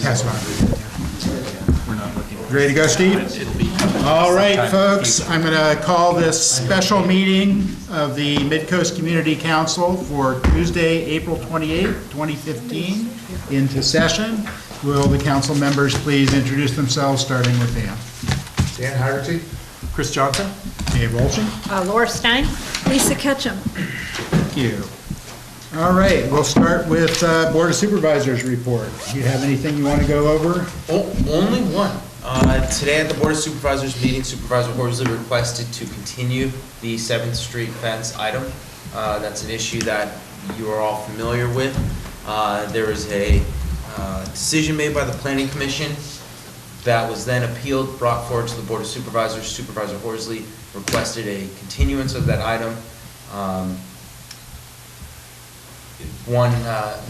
Pass it on. Ready to go, Steve? All right, folks, I'm going to call this special meeting of the Midcoast Community Council for Tuesday, April 28th, 2015, into session. Will the council members please introduce themselves, starting with Dan? Dan Haggerty. Chris Johnson. Dave Olson. Laura Stein. Lisa Ketchum. Thank you. All right, we'll start with Board of Supervisors report. Do you have anything you want to go over? Only one. Today at the Board of Supervisors meeting, Supervisor Horsley requested to continue the 7th Street fence item. That's an issue that you are all familiar with. There was a decision made by the Planning Commission that was then appealed, brought forward to the Board of Supervisors. Supervisor Horsley requested a continuance of that item.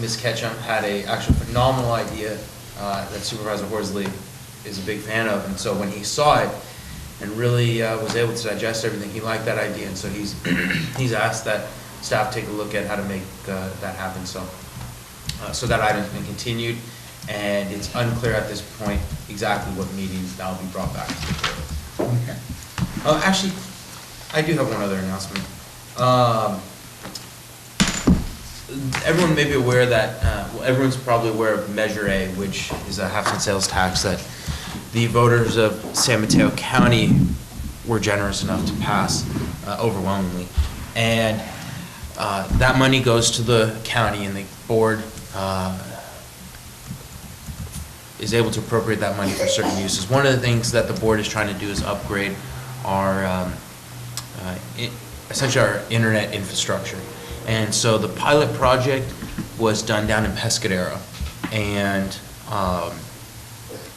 Ms. Ketchum had a actual phenomenal idea that Supervisor Horsley is a big fan of, and so when he saw it and really was able to digest everything, he liked that idea, and so he's he's asked that staff take a look at how to make that happen. So that item's been continued, and it's unclear at this point exactly what meetings that will be brought back to the board. Okay. Actually, I do have one other announcement. Everyone may be aware that, everyone's probably aware of Measure A, which is a half-cent sales tax that the voters of San Mateo County were generous enough to pass overwhelmingly. And that money goes to the county, and the board is able to appropriate that money for certain uses. One of the things that the board is trying to do is upgrade our, essentially our internet infrastructure. And so the pilot project was done down in Pescadero, and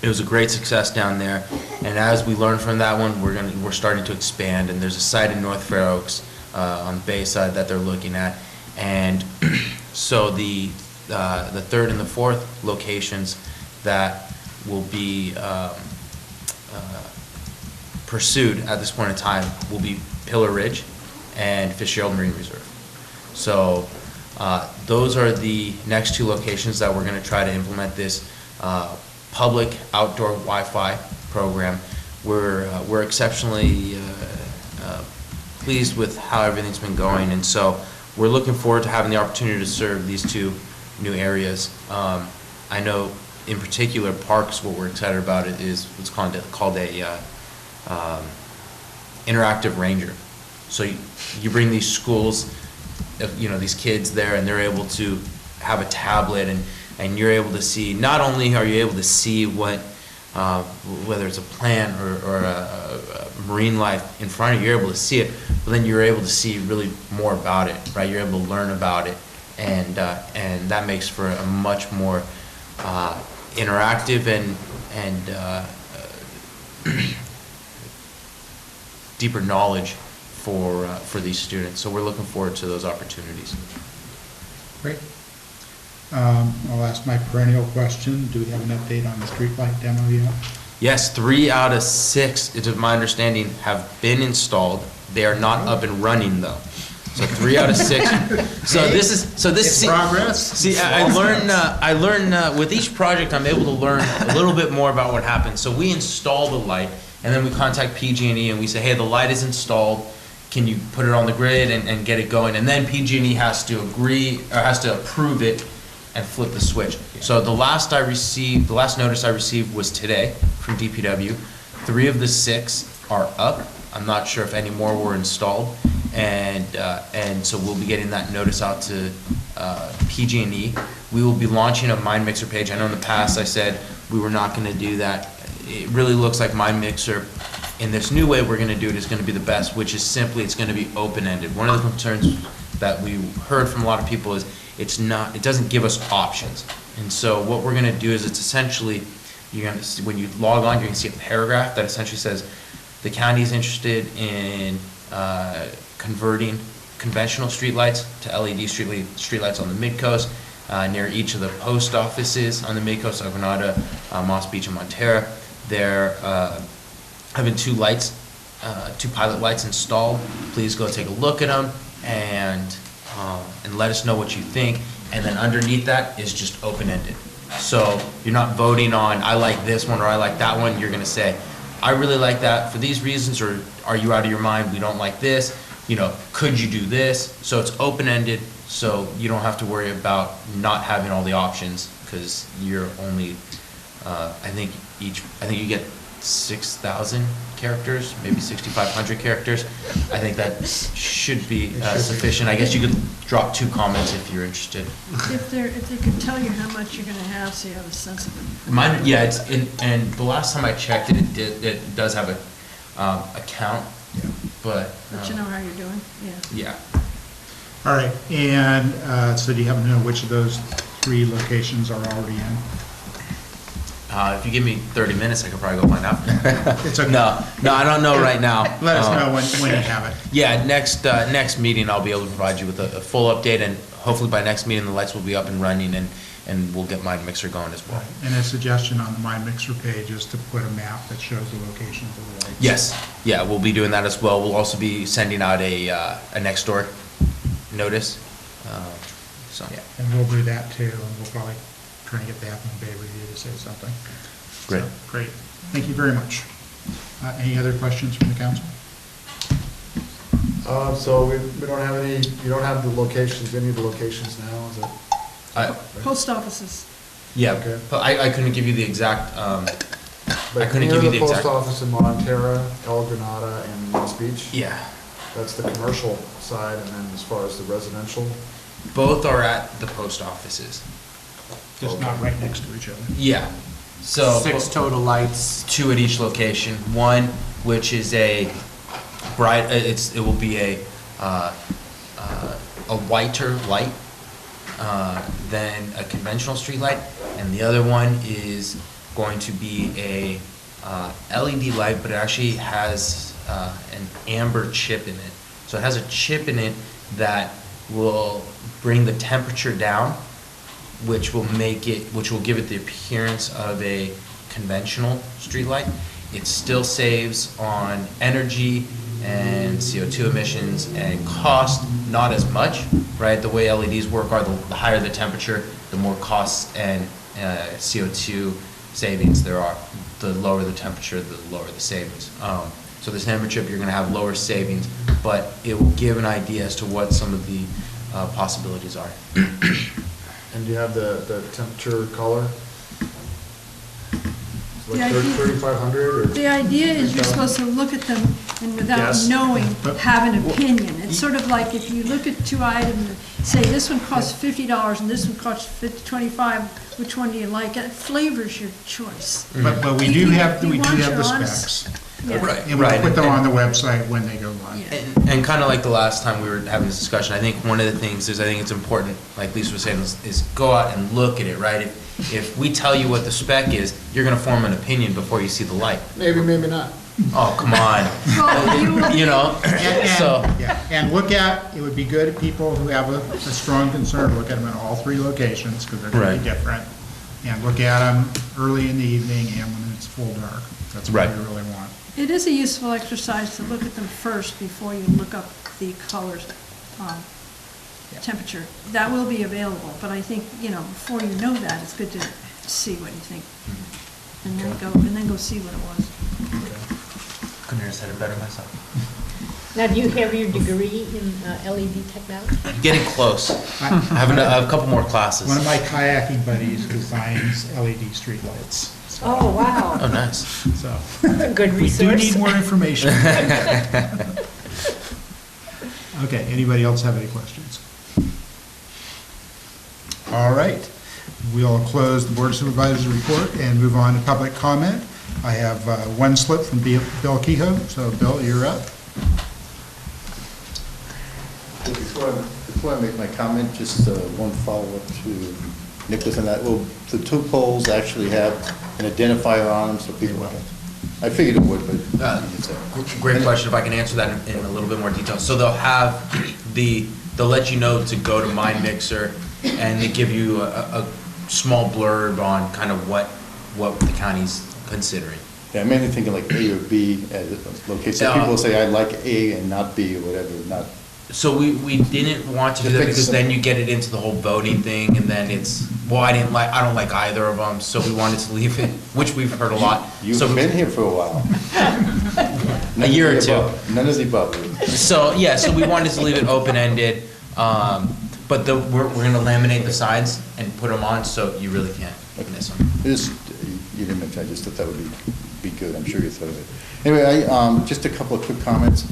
it was a great success down there. And as we learned from that one, we're starting to expand. And there's a site in North Fair Oaks on the bay side that they're looking at. And so the third and the fourth locations that will be pursued at this point in time will be Pillar Ridge and Fitzgerald Marine Reserve. So those are the next two locations that we're going to try to implement this public outdoor Wi-Fi program. We're exceptionally pleased with how everything's been going, and so we're looking forward to having the opportunity to serve these two new areas. I know in particular Parks, what we're excited about it is what's called a interactive ranger. So you bring these schools, these kids there, and they're able to have a tablet, and you're able to see, not only are you able to see what, whether it's a plant or a marine life in front of you, you're able to see it, but then you're able to see really more about it, right? You're able to learn about it, and that makes for a much more interactive and deeper knowledge for these students. So we're looking forward to those opportunities. Great. I'll ask my perennial question. Do we have an update on the streetlight demo yet? Yes, 3 out of 6, to my understanding, have been installed. They are not up and running though. So 3 out of 6. So this It's progress. See, I learn with each project, I'm able to learn a little bit more about what happens. So we install the light, and then we contact PG&E and we say, hey, the light is installed. Can you put it on the grid and get it going? And then PG&E has to agree, or has to approve it and flip the switch. So the last notice I received was today from DPW. 3 of the 6 are up. I'm not sure if any more were installed. And so we'll be getting that notice out to PG&E. We will be launching a Mind Mixer page. I know in the past I said we were not going to do that. It really looks like Mind Mixer, in this new way we're going to do it, is going to be the best, which is simply it's going to be open-ended. One of the concerns that we heard from a lot of people is it doesn't give us options. And so what we're going to do is it's essentially, you're going to see, when you log on, you're going to see a paragraph that essentially says the county is interested in converting conventional streetlights to LED streetlights on the Midcoast, near each of the post offices on the Midcoast, Aguinaldo, Moss Beach, and Montera. They're having 2 pilot lights installed. Please go take a look at them and let us know what you think. and then underneath that is just open-ended. So you're not voting on, I like this one or I like that one. You're gonna say, I really like that for these reasons, or are you out of your mind? We don't like this. You know, could you do this? So it's open-ended, so you don't have to worry about not having all the options, because you're only, I think you get 6,000 characters, maybe 6,500 characters. I think that should be sufficient. I guess you could drop 2 comments if you're interested. If they could tell you how much you're gonna have, so you have a sense of it. Mine, yeah, it's in, and the last time I checked it, it does have a count, but. But you know how you're doing, yeah. Yeah. All right, and so do you happen to know which of those 3 locations are already in? If you give me 30 minutes, I could probably go find out. It's okay. No, I don't know right now. Let us know when you have it. Yeah, next meeting, I'll be able to provide you with a full update, and hopefully by next meeting, the lights will be up and running, and we'll get Mind Mixer going as well. And a suggestion on the Mind Mixer page is to put a map that shows the locations of the lights. Yes, yeah, we'll be doing that as well. We'll also be sending out a next door notice. So yeah. And we'll do that too, and we'll probably try and get the Half Moon Bay Review to say something. Great. So, great. Thank you very much. Any other questions from the council? So we don't have any, you don't have the locations, any of the locations now, is it? Post offices. Yeah, Okay. but I couldn't give you the exact, I But couldn't give you the near the exact. post office in Montera, El Granada, and West Beach? Yeah, That's the commercial side, and then as far as the residential? both are at the post offices. Just not right next to each other. Yeah, so. 6 total lights. 2 at each location. One, which is a bright, it will be a whiter light than a conventional street light, and the other one is going to be a LED light, but it actually has an amber chip in it. So it has a chip in it that will bring the temperature down, which will give it the appearance of a conventional streetlight. It still saves on energy and CO2 emissions and cost, not as much, right? The way LEDs work are the higher the temperature, the more costs and CO2 savings there are. The lower the temperature, the lower the savings. So this amber chip, you're gonna have lower savings, but it will give an idea as to what some of the possibilities are. And do you have the temperature color? Like The idea- 3,500 or? The idea is you're supposed to look at them and without Yes. knowing, have an opinion. It's sort of like if you look at 2 items and say, this one costs $50 and this one costs $25, which one do you like? It flavors your choice. But we do have the specs. Yeah. Right. And we'll put them on the website when they go live. Yeah. And kind of like the last time we were having this discussion, I think one of the things is, I think it's important, like Lisa was saying, is go out and look at it, right? If we tell you what the spec is, you're gonna form an opinion before you see the light. Maybe, maybe not. Oh, come on. Well, you will- You know, so, And look at, it would be good if people who have a strong concern, look at them in all 3 locations, because they're going to be Right. different. And look at them early in the evening and when it's full dark. That's what Right. you really want. It is a useful exercise to look at them first before you look up the colors, temperature. That will be available, but I think, before you know that, it's good to see what you think. And then go see what it was. couldn't have said it better myself. Now, do you have your degree in LED technology? Getting close. I have a couple more classes. One of my kayaking buddies designs LED streetlights. Oh, wow. Oh, nice. So, Good we do resource. need more information. Okay, anybody else have any questions? All right, we'll close the Board of Supervisors report and move on to public comment. I have one slip from Bill Kehoe, so Bill, you're up. Before I make my comment, just one follow-up to Nicholas and that. Well, the 2 poles actually have an identifier on them, so people will. I figured it would, but. Great question, if I can answer that in a little bit more detail. So they'll let you know to go to Mind Mixer, and they give you a small blurb on kind of what the county's considering. Yeah, I'm mainly thinking like A or B as a location. So people will say, I like A and not B or whatever, not. So we didn't want to do that Just because fix then you get it into the whole voting thing, and then it's, well, I don't like either of them, so we wanted to leave it, which we've heard a lot. You've So been here for a while. A year or two. None of the above. So, yeah, so we wanted to leave it open-ended, but we're gonna laminate the sides and put them on, so you really can't miss them. You didn't mention, I just thought that would be good, I'm sure you thought of it. Anyway, just a couple of quick comments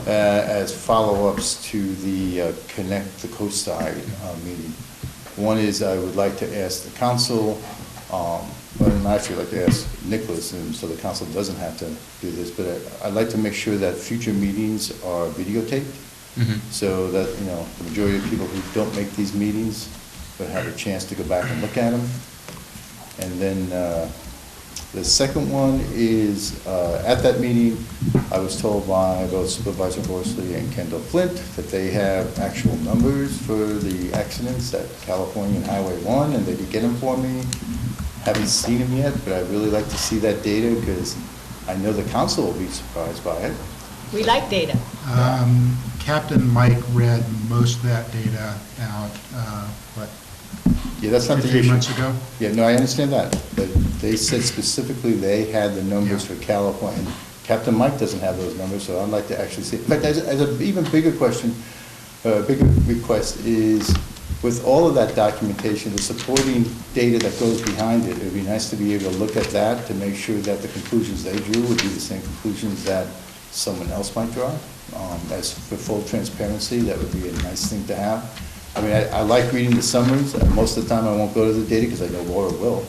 as follow-ups to the Connect the Coastside meeting. One is I would like to ask the council, well, I'd actually like to ask Nicholas, and so the council doesn't have to do this, but I'd like to make sure that future meetings are videotaped, so that, the majority of people who don't make these meetings would have a chance to go back and look at them. And then the second one is, at that meeting, I was told by both Supervisor Horsley and Kendall Flint that they have actual numbers for the accidents at California and Highway 1, and they did get them for me. Haven't seen them yet, but I'd really like to see that data, because I know the council will be surprised by it. We like data. Captain Mike read most of that data out, Yeah, that's not the issue. 3 months ago? Yeah, no, I understand that, but they said specifically they had the numbers for California. Captain Mike doesn't have those numbers, so I'd like to actually see. In fact, as an even bigger question, bigger request is, with all of that documentation, the supporting data that goes behind it, it'd be nice to be able to look at that to make sure that the conclusions they drew would be the same conclusions that someone else might draw. As for full transparency, that would be a nice thing to have. I mean, I like reading the summaries. Most of the time, I won't go to the data because I know Laura will.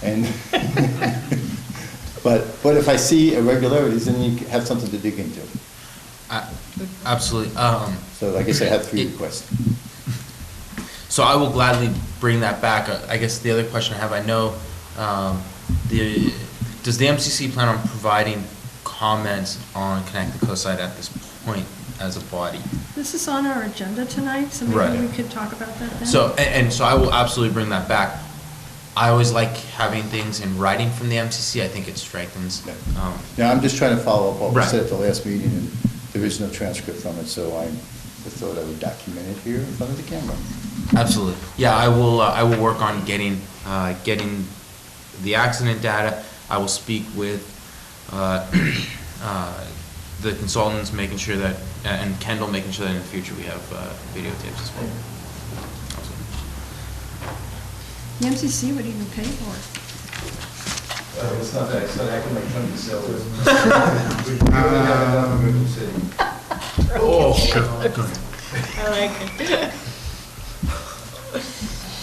And but if I see irregularities, then you have something to dig into. Absolutely. So like I said, I have 3 requests. So I will gladly bring that back. I guess the other question I have, I know, does the MCC plan on providing comments on Connect the Coastside at this point as a body? This is on our agenda tonight, so Right. maybe we could talk about that then. So, and so I will absolutely bring that back. I always like having things in writing from the MCC. I think it strengthens. Now, I'm just trying to follow up what we Right. said at the last meeting, and there is no transcript from it, so I thought I would document it here in front of the camera. Absolutely. Yeah, I will work on getting the accident data. I will speak with the consultants, making sure that, and Kendall, making sure that in the future we have videotapes as well. The MCC would even pay for it. It's not that, it's not academic fund to sell it. Oh, I like it.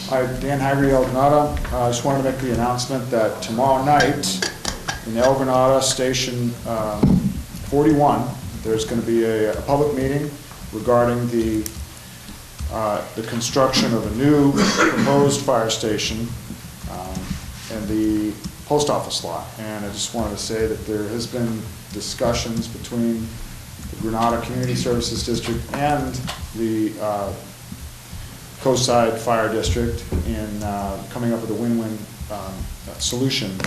Hi, Dan Hagerty, El Granada. I just wanted to make the announcement that tomorrow night in El Granada Station 41, there's going to be a public meeting regarding the construction of a new proposed fire station and the post office lot. And I just wanted to say that there has been discussions between the Granada Community Services District and the Coastside Fire District in coming up with a win-win solution.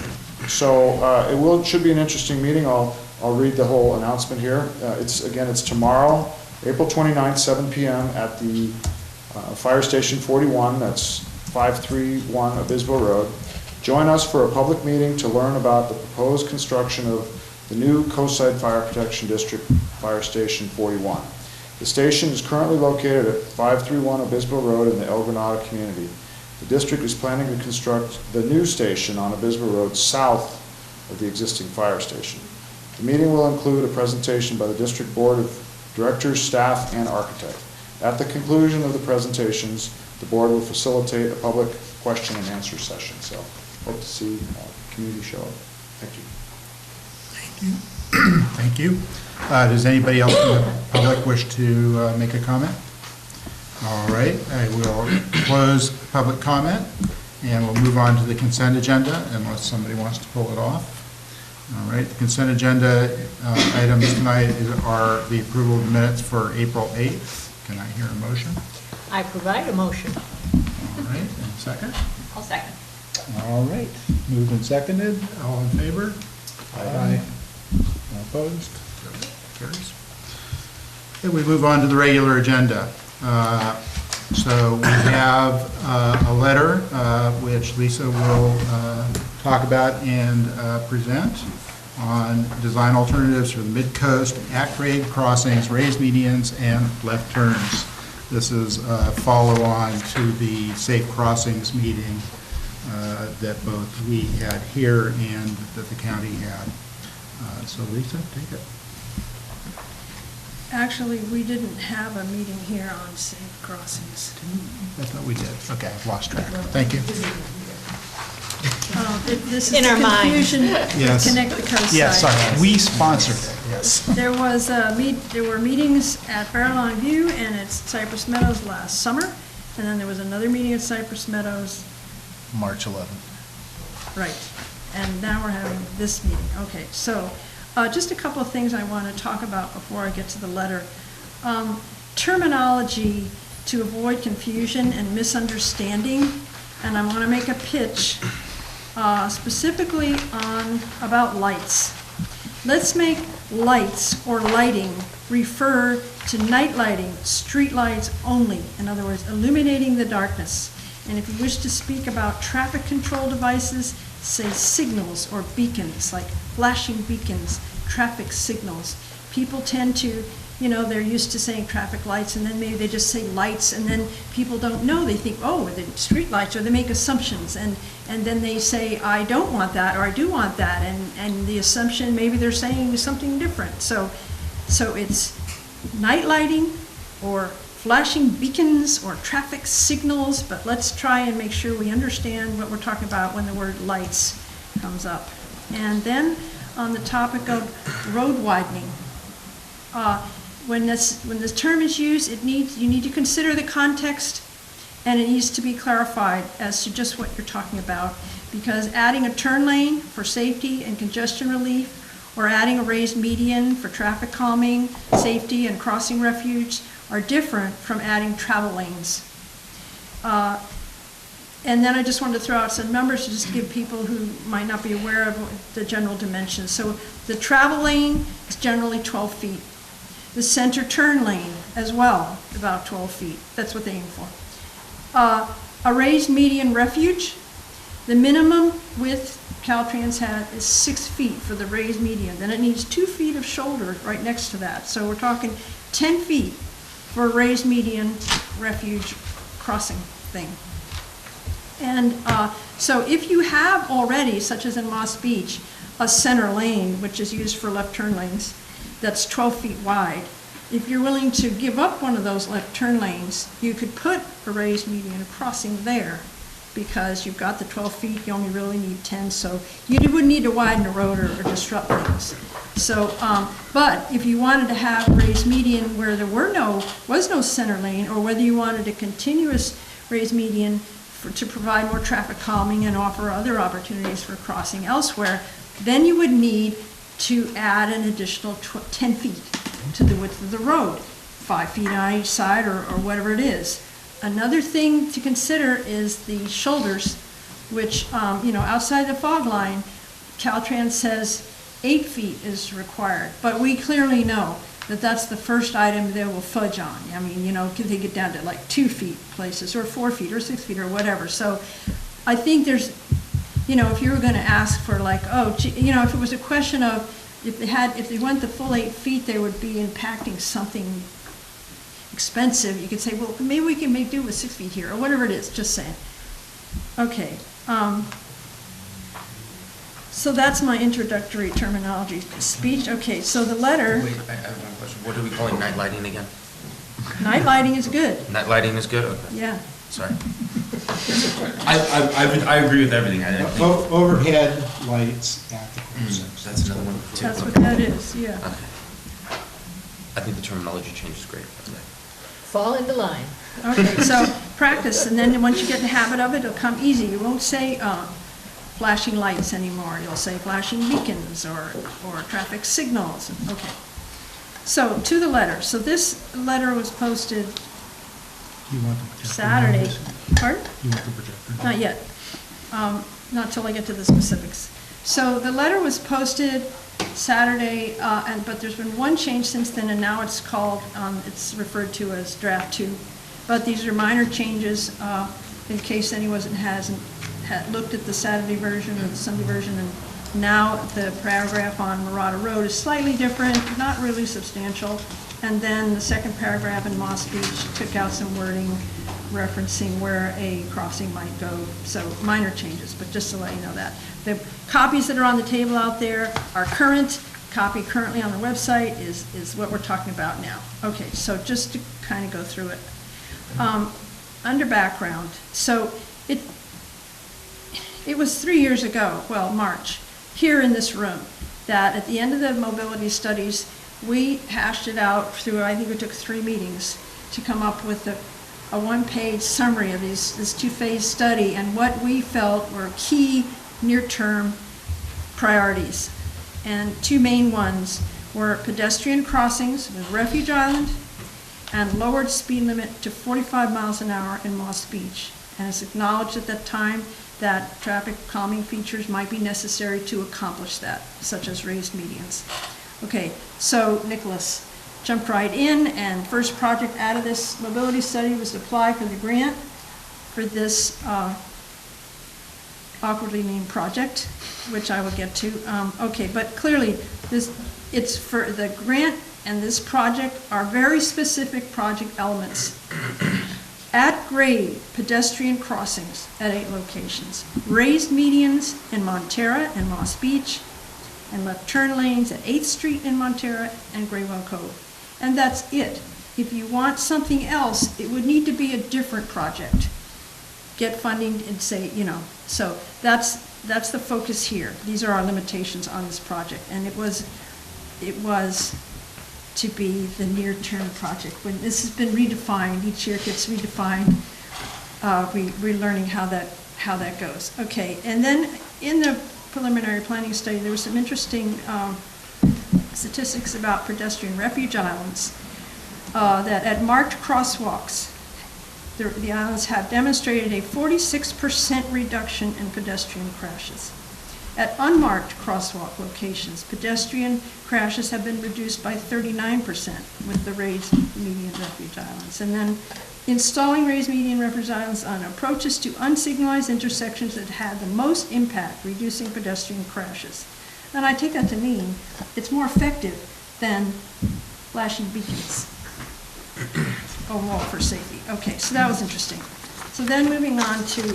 So should be an interesting meeting. I'll read the whole announcement here. It's tomorrow, April 29th, 7 p.m. at the Fire Station 41, that's 531 Abisbo Road. Join us for a public meeting to learn about the proposed construction of the new Coastside Fire Protection District Fire Station 41. The station is currently located at 531 Abisbo Road in the El Granada community. The district is planning to construct the new station on Abisbo Road south of the existing fire station. The meeting will include a presentation by the District Board of Directors, staff, and architect. At the conclusion of the presentations, the board will facilitate a public question and answer session. So hope to see community show up. Thank you. Thank you. Does anybody else in the public wish to make a comment? All right, I will close public comment, and we'll move on to the consent agenda unless somebody wants to pull it off. All right, the consent agenda items tonight are the approval of the minutes for April 8th. Can I hear a motion? I provide a motion. All right, and a second? I'll second. All right, moved and seconded. All in favor? Aye. All opposed? Carries. Okay, we move on to the regular agenda. So we have a letter which Lisa will talk about and present on design alternatives for the Midcoast, at-grade crossings, raised medians, and left turns. This is a follow-on to the Safe Crossings meeting that both we had here and that the county had. So Lisa, take it. Actually, we didn't have a meeting here on safe crossings. I thought we did. Okay, I've lost track. Thank you. This is In our mind. confusion. Yes. Connect the coast side. Yeah, sorry, we sponsored it, yes. There were meetings at Fairlawn View and at Cypress Meadows last summer, and then there was another meeting at Cypress Meadows, March 11th. right. And now we're having this meeting. Okay, so just a couple of things I want to talk about before I get to the letter. Terminology to avoid confusion and misunderstanding, and I want to make a pitch specifically about lights. Let's make lights or lighting refer to night lighting, street lights only. In other words, illuminating the darkness. And if you wish to speak about traffic control devices, say signals or beacons, like flashing beacons, traffic signals. People tend to, they're used to saying traffic lights, and then maybe they just say lights, and then people don't know. They think, oh, the street lights, or they make assumptions, and then they say, I don't want that, or I do want that, and the assumption, maybe they're saying something different. So it's night lighting, or flashing beacons, or traffic signals, but let's try and make sure we understand what we're talking about when the word lights comes up. And then on the topic of road widening, when this term is used, you need to consider the context, and it needs to be clarified as to just what you're talking about, because adding a turn lane for safety and congestion relief, or adding a raised median for traffic calming, safety, and crossing refuge are different from adding travel lanes. And then I just wanted to throw out some numbers to just give people who might not be aware of the general dimensions. So the travel lane is generally 12 feet. The center turn lane as well, about 12 feet. That's what they aim for. A raised median refuge, the minimum width Caltrans had is 6 feet for the raised median. Then it needs 2 feet of shoulder right next to that. So we're talking 10 feet for a raised median refuge crossing thing. And so if you have already, such as in Moss Beach, a center lane, which is used for left turn lanes, that's 12 feet wide, if you're willing to give up one of those left turn lanes, you could put a raised median crossing there, because you've got the 12 feet, you only really need 10, so you wouldn't need to widen the road or disrupt things. So, but if you wanted to have raised median where there was no center lane, or whether you wanted a continuous raised median to provide more traffic calming and offer other opportunities for crossing elsewhere, then you would need to add an additional 10 feet to the width of the road, 5 feet on each side, or whatever it is. Another thing to consider is the shoulders, which, outside the fog line, Caltrans says 8 feet is required, but we clearly know that that's the first item they will fudge on. I mean, they get down to like 2 feet places, or 4 feet, or 6 feet, or whatever. So I think there's, if you were going to ask for like, if it was a question of if they went the full 8 feet, they would be impacting something expensive. You could say, well, maybe we can make do with 6 feet here, or whatever it is. Just saying. Okay. So that's my introductory terminology speech. Okay, so the letter. Wait, I have one question. What are we calling night lighting again? Night lighting is good. Night lighting is good? Okay. Yeah. Sorry. I agree with everything. I think. Overhead lights at the crossings. That's another one too. That's what that is, yeah. Okay. I think the terminology change is great. Fall into line. Okay, so practice, and then once you get in the habit of it, it'll come easy. You won't say flashing lights anymore. You'll say flashing beacons or traffic signals. Okay. So to the letter. So this letter was posted You want the projector? Saturday. Pardon? You want the projector? Not yet. Not till I get to the specifics. So the letter was posted Saturday, but there's been one change since then, and now it's called, it's referred to as draft 2. But these are minor changes, in case anyone hasn't looked at the Saturday version or the Sunday version, and now the paragraph on Marauder Road is slightly different, not really substantial. And then the second paragraph in Moss Beach took out some wording referencing where a crossing might go. So minor changes, but just to let you know that. The copies that are on the table out there are current. Copy currently on the website is what we're talking about now. Okay, so just to kind of go through it. Under background, so it was 3 years ago, well, March, here in this room, that at the end of the mobility studies, we hashed it out through, I think it took 3 meetings to come up with a one-page summary of this two-phase study and what we felt were key near-term priorities. And 2 main ones were pedestrian crossings with Refuge Island and lowered speed limit to 45 miles an hour in Moss Beach. And it's acknowledged at that time that traffic calming features might be necessary to accomplish that, such as raised medians. Okay, so Nicholas jumped right in, and first project out of this mobility study was to apply for the grant for this awkwardly named project, which I will get to. Okay, but clearly it's for the grant, and this project are very specific project elements. At grade pedestrian crossings at 8 locations, raised medians in Montera and Moss Beach, and left turn lanes at 8th Street in Montera and Graywell Cove. And that's it. If you want something else, it would need to be a different project. Get funding and say, so that's the focus here. These are our limitations on this project. And it was to be the near-term project. When this has been redefined, each year it gets redefined, we're learning how that goes. Okay, and then in the preliminary planning study, there was some interesting statistics about pedestrian refuge islands, that at marked crosswalks, the islands have demonstrated a 46% reduction in pedestrian crashes. At unmarked crosswalk locations, pedestrian crashes have been reduced by 39% with the raised median refuge islands. And then installing raised median refuge islands on approaches to unsignalized intersections that had the most impact, reducing pedestrian crashes. And I take that to mean it's more effective than flashing beacons overall for safety. Okay, so that was interesting. So then moving on to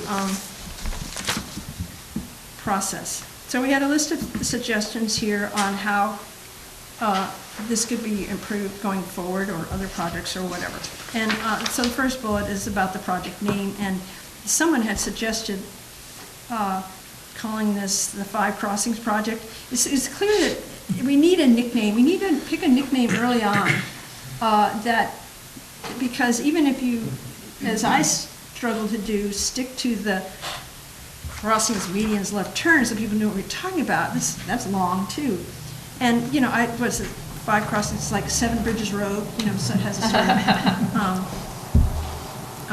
process. So we had a list of suggestions here on how this could be improved going forward, or other projects or whatever. And so the first bullet is about the project name, and someone had suggested calling this the 5 Crossings Project. It's clear that we need a nickname. We need to pick a nickname early on, because even if you, as I struggle to do, stick to the crossings, medians, left turns, so people know what we're talking about. That's long too. And was it 5 crossings, like 7 Bridges Road, so it has a sort of,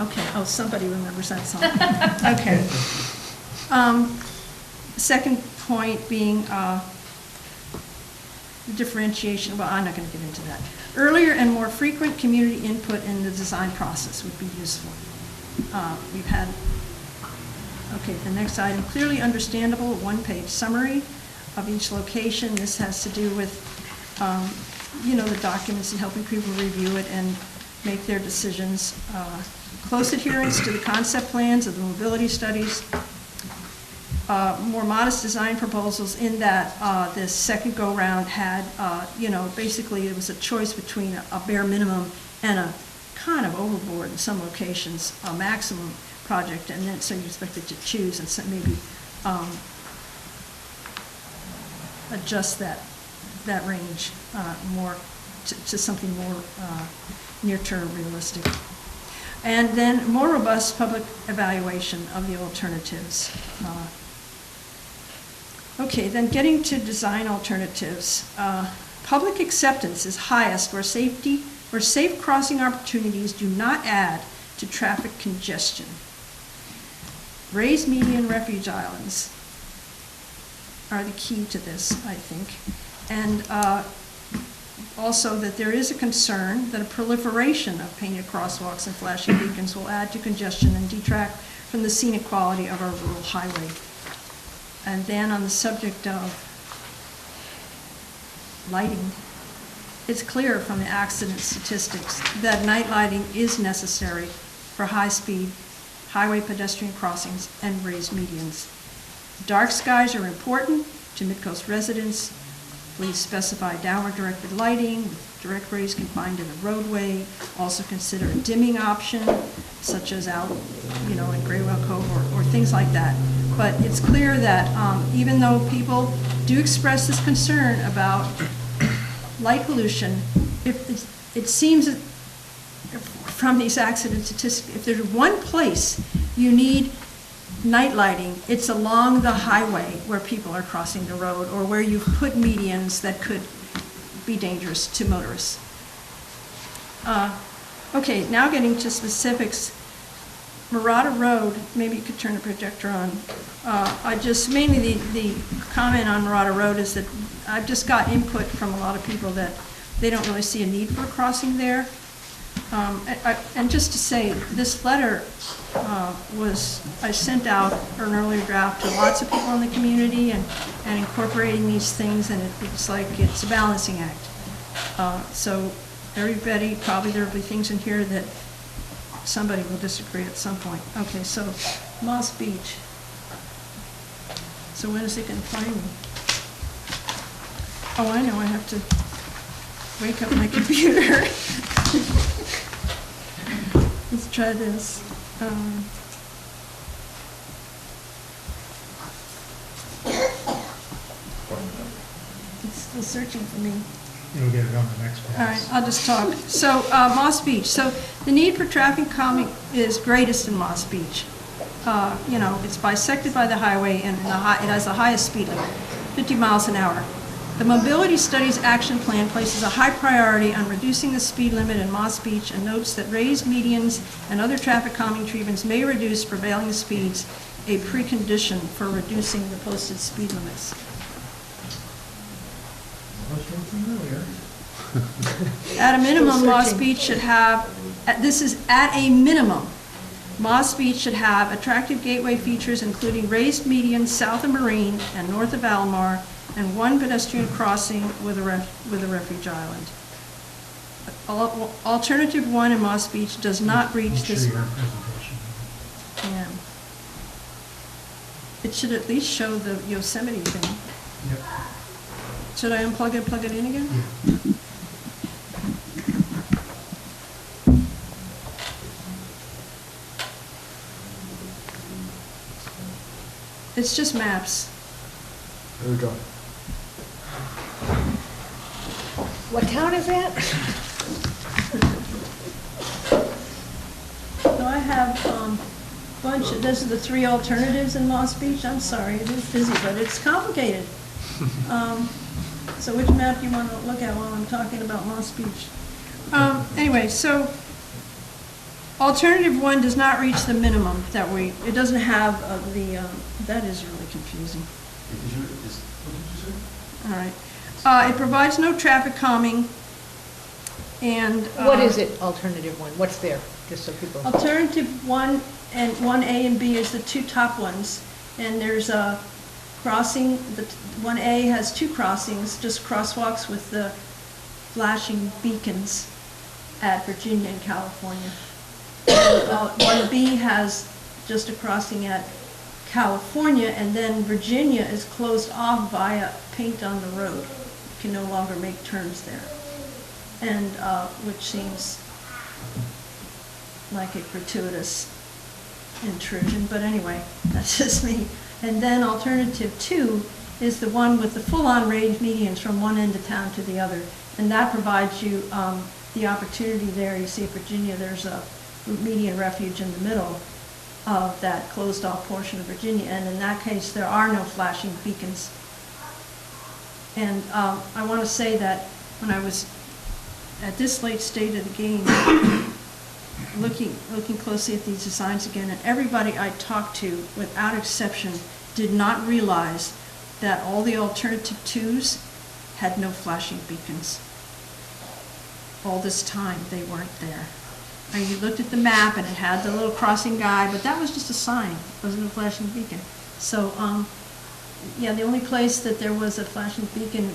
okay, oh, somebody remembers that song. Okay. Second point being differentiation. Well, I'm not going to get into that. Earlier and more frequent community input in the design process would be useful. We've had, okay, the next item, clearly understandable 1-page summary of each location. This has to do with, the documents and helping people review it and make their decisions. Close adherence to the concept plans of the mobility studies. More modest design proposals in that this second go-round had, basically it was a choice between a bare minimum and a kind of overboard in some locations, a maximum project, and then so you expected to choose and so maybe adjust that range more to something more near-term realistic. And then more robust public evaluation of the alternatives. Okay, then getting to design alternatives. Public acceptance is highest where safe crossing opportunities do not add to traffic congestion. Raised median refuge islands are the key to this, I think. And also that there is a concern that a proliferation of painted crosswalks and flashing beacons will add to congestion and detract from the scenic quality of our rural highway. And then on the subject of lighting, it's clear from the accident statistics that night lighting is necessary for high-speed highway pedestrian crossings and raised medians. Dark skies are important to Midcoast residents. Please specify downward directed lighting with direct rays confined to the roadway. Also consider a dimming option, such as out, in Graywell Cove or things like that. But it's clear that even though people do express this concern about light pollution, it seems that from these accident statistics, if there's one place you need night lighting, it's along the highway where people are crossing the road or where you've put medians that could be dangerous to motorists. Okay, now getting to specifics. Murata Road, maybe you could turn the projector on. Mainly the comment on Murata Road is that I've just got input from a lot of people that they don't really see a need for a crossing there. And just to say, this letter I sent out an earlier draft to lots of people in the community and incorporating these things, and it's like it's a balancing act. So everybody, probably there will be things in here that somebody will disagree at some point. Okay, so Moss Beach. So when is it going to find me? Oh, I know, I have to wake up my computer. Let's try this. It's still searching for me. You'll get it on the next page. All right, I'll just talk. So, Moss Beach. So, the need for traffic calming is greatest in Moss Beach. It's bisected by the highway and it has the highest speed limit, 50 miles an hour. The Mobility Studies Action Plan places a high priority on reducing the speed limit in Moss Beach and notes that raised medians and other traffic calming treatments may reduce prevailing speeds, a precondition for reducing the posted speed limits. At a minimum, Moss Beach should have, this is at a minimum, Moss Beach should have attractive gateway features including raised medians south of Marine and north of Almar, and one pedestrian crossing with a refuge island. Alternative 1 in Moss Beach does not reach this. Yeah. It should at least show the Yosemite thing. Yep. Should I unplug it, plug it in again? Yeah. It's just maps. There we go. What town is that? So I have bunch, those are the 3 alternatives in Moss Beach. I'm sorry, it is busy, but it's complicated. So which map do you want to look at while I'm talking about Moss Beach? Anyway, so alternative 1 does not reach the minimum that it doesn't have that is really confusing. All right. It provides no traffic calming and. What is it, alternative 1? What's there, just so people. Alternative 1 and 1A and B is the 2 top ones. And there's a crossing, 1A has 2 crossings, just crosswalks with the flashing beacons at Virginia and California. And, 1B has just a crossing at California, and then Virginia is closed off via paint on the road. You can no longer make turns there. And, which seems like a gratuitous intrusion, but anyway, that's just me. And then alternative 2 is the one with the full-on raised medians from one end of town to the other. And that provides you the opportunity there. You see at Virginia, there's a median refuge in the middle of that closed-off portion of Virginia. And in that case, there are no flashing beacons. And I want to say that when I was at this late stage of the game, looking closely at these designs again, and everybody I talked to, without exception, did not realize that all the alternative 2s had no flashing beacons. All this time, they weren't there. And you looked at the map and it had the little crossing guide, but that was just a sign, it wasn't a flashing beacon. So, yeah, the only place that there was a flashing beacon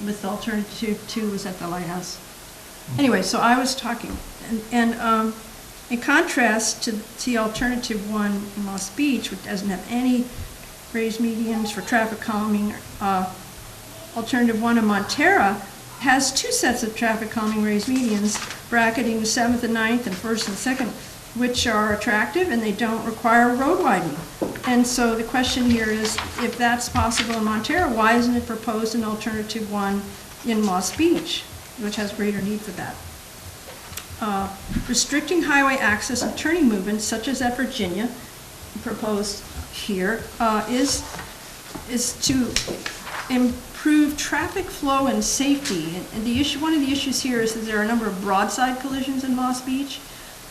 with alternative 2 was at the lighthouse. Anyway, so I was talking, and in contrast to the alternative 1 in Moss Beach, which doesn't have any raised medians for traffic calming, alternative 1 in Montera has 2 sets of traffic calming raised medians, bracketing the 7th and 9th and 1st and 2nd, which are attractive and they don't require road widening. And so the question here is, if that's possible in Montera, why isn't it proposed in alternative 1 in Moss Beach, which has greater need for that? Restricting highway access and turning movements, such as at Virginia, proposed here, is to improve traffic flow and safety. And the issue, one of the issues here is that there are a number of broadside collisions in Moss Beach,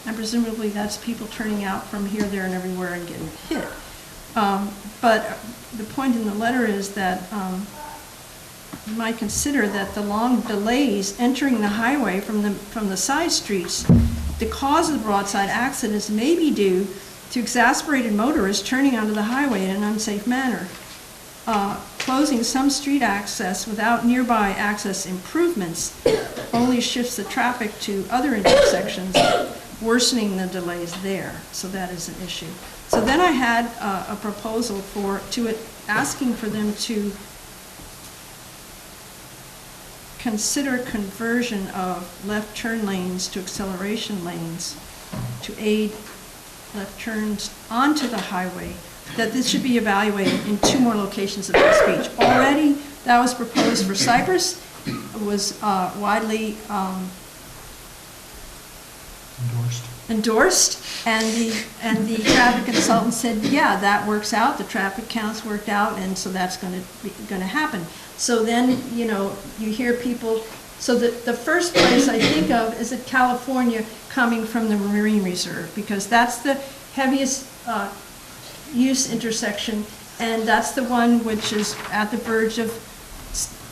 and presumably that's people turning out from here, there, and everywhere and getting hit. But the point in the letter is that you might consider that the long delays entering the highway from the side streets, the cause of the broadside accidents may be due to exasperated motorists turning onto the highway in an unsafe manner. Closing some street access without nearby access improvements only shifts the traffic to other intersections, worsening the delays there. So that is an issue. So then I had a proposal asking for them to consider conversion of left turn lanes to acceleration lanes to aid left turns onto the highway, that this should be evaluated in 2 more locations of Moss Beach. Already, that was proposed for Cypress. It was widely endorsed, and the traffic consultant said, yeah, that works out, the traffic counts worked out, and so that's going to happen. So then, you know, you hear people, so the first place I think of is at California coming from the Marine Reserve, because that's the heaviest use intersection, and that's the one which is at the verge of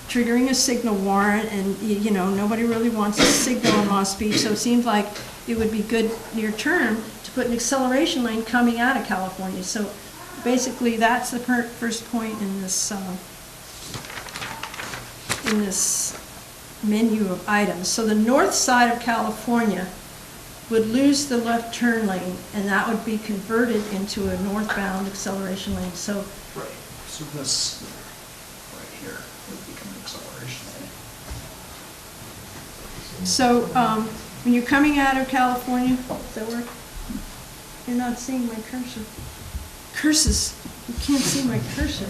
triggering a signal warrant, and you know, nobody really wants a signal in Moss Beach, so it seems like it would be good near term to put an acceleration lane coming out of California. So basically that's the first point in this menu of items. So the north side of California would lose the left turn lane, and that would be converted into a northbound acceleration lane. So Right, so this right here would become an acceleration lane. So when you're coming out of California, does that work? You're not seeing my cursor. Curses. You can't see my cursor.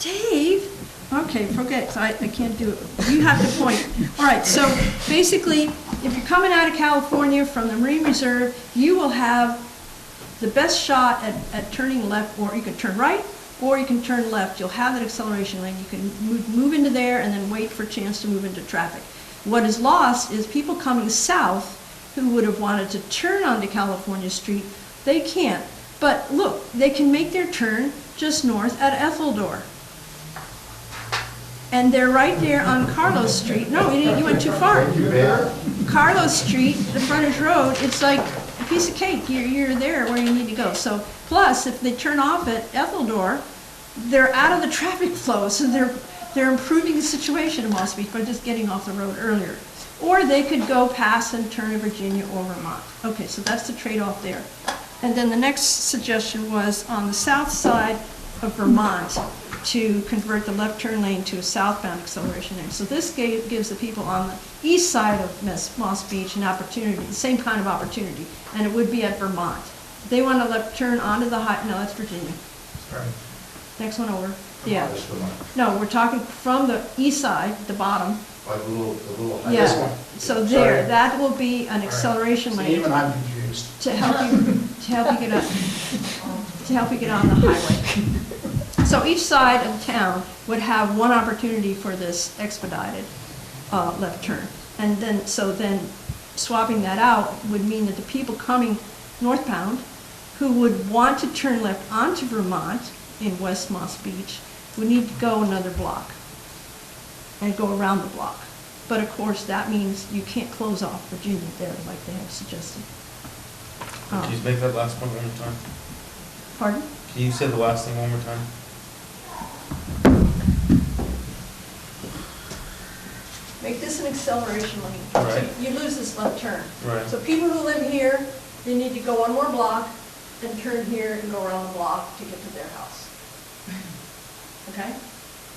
Dave? Okay, forget, I can't do it. You have to point. All right, so basically, if you're coming out of California from the Marine Reserve, you will have the best shot at turning left, or you can turn right, or you can turn left. You'll have that acceleration lane. You can move into there and then wait for a chance to move into traffic. What is lost is people coming south who would have wanted to turn onto California Street. They can't. But look, they can make their turn just north at Etheldor. And they're right there on Carlos Street. No, you went too far. Carlos Street, the frontage road, it's like a piece of cake. You're there where you need to go. So, plus, if they turn off at Etheldor, they're out of the traffic flow. So they're improving the situation in Moss Beach by just getting off the road earlier. Or they could go past and turn to Virginia or Vermont. Okay, so that's the trade-off there. And then the next suggestion was on the south side of Vermont to convert the left turn lane to a southbound acceleration lane. So this gives the people on the east side of Moss Beach an opportunity, the same kind of opportunity, and it would be at Vermont. If they want to left turn onto the high, no, that's Virginia. Sorry. Next one over. Yeah. No, we're talking from the east side, the bottom. Like the little. Yeah. So there, that will be an acceleration lane. Even I'm confused. To help you get on the highway. So each side of town would have one opportunity for this expedited left turn. And then, swapping that out would mean that the people coming northbound who would want to turn left onto Vermont in West Moss Beach would need to go another block. and go around the block. But of course, that means you can't close off Virginia there like they have suggested. Can you make that last point one more time? Pardon? Can you say the last thing one more time? Make this an acceleration lane. Right. You lose this left turn. Right. So people who live here, they need to go one more block and turn here and go around the block to get to their house. Okay?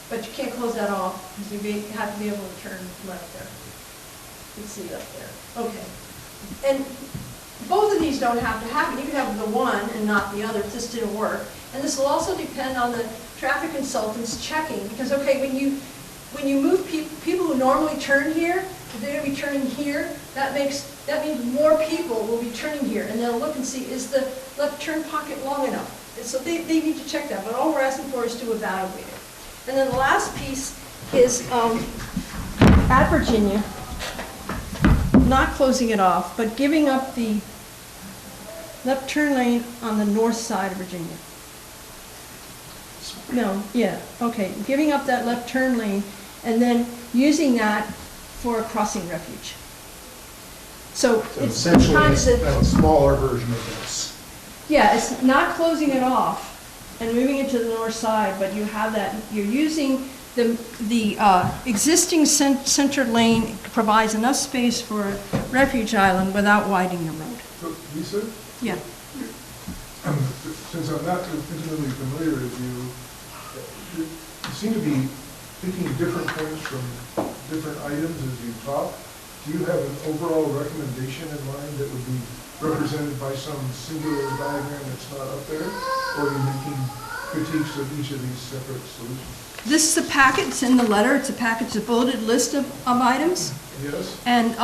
But you can't close that off because you have to be able to turn left there. You can see up there. Okay. And both of these don't have to happen. You can have the one and not the other if this didn't work. And this will also depend on the traffic consultants checking because, okay, when you move people who normally turn here, if they're going to be turning here, that means more people will be turning here, and they'll look and see, is the left turn pocket long enough? And so they need to check that, but all we're asking for is to evaluate it. And then the last piece is at Virginia, not closing it off, but giving up the left turn lane on the north side of Virginia. No, yeah, okay, giving up that left turn lane and then using that for a crossing refuge. So it's Essentially, kind of a smaller version of this. yeah, it's not closing it off and moving it to the north side, but you have that, you're using the existing center lane provides enough space for a refuge island without widening the road. So, Lisa, Yeah. since I'm not intimately familiar with you seem to be picking different things from different items as you talk. Do you have an overall recommendation in mind that would be represented by some singular diagram that's not up there? Or are you making critiques of each of these separate solutions? This is a packet, it's in the letter, it's a packet, it's a bulleted list of items. Yes? And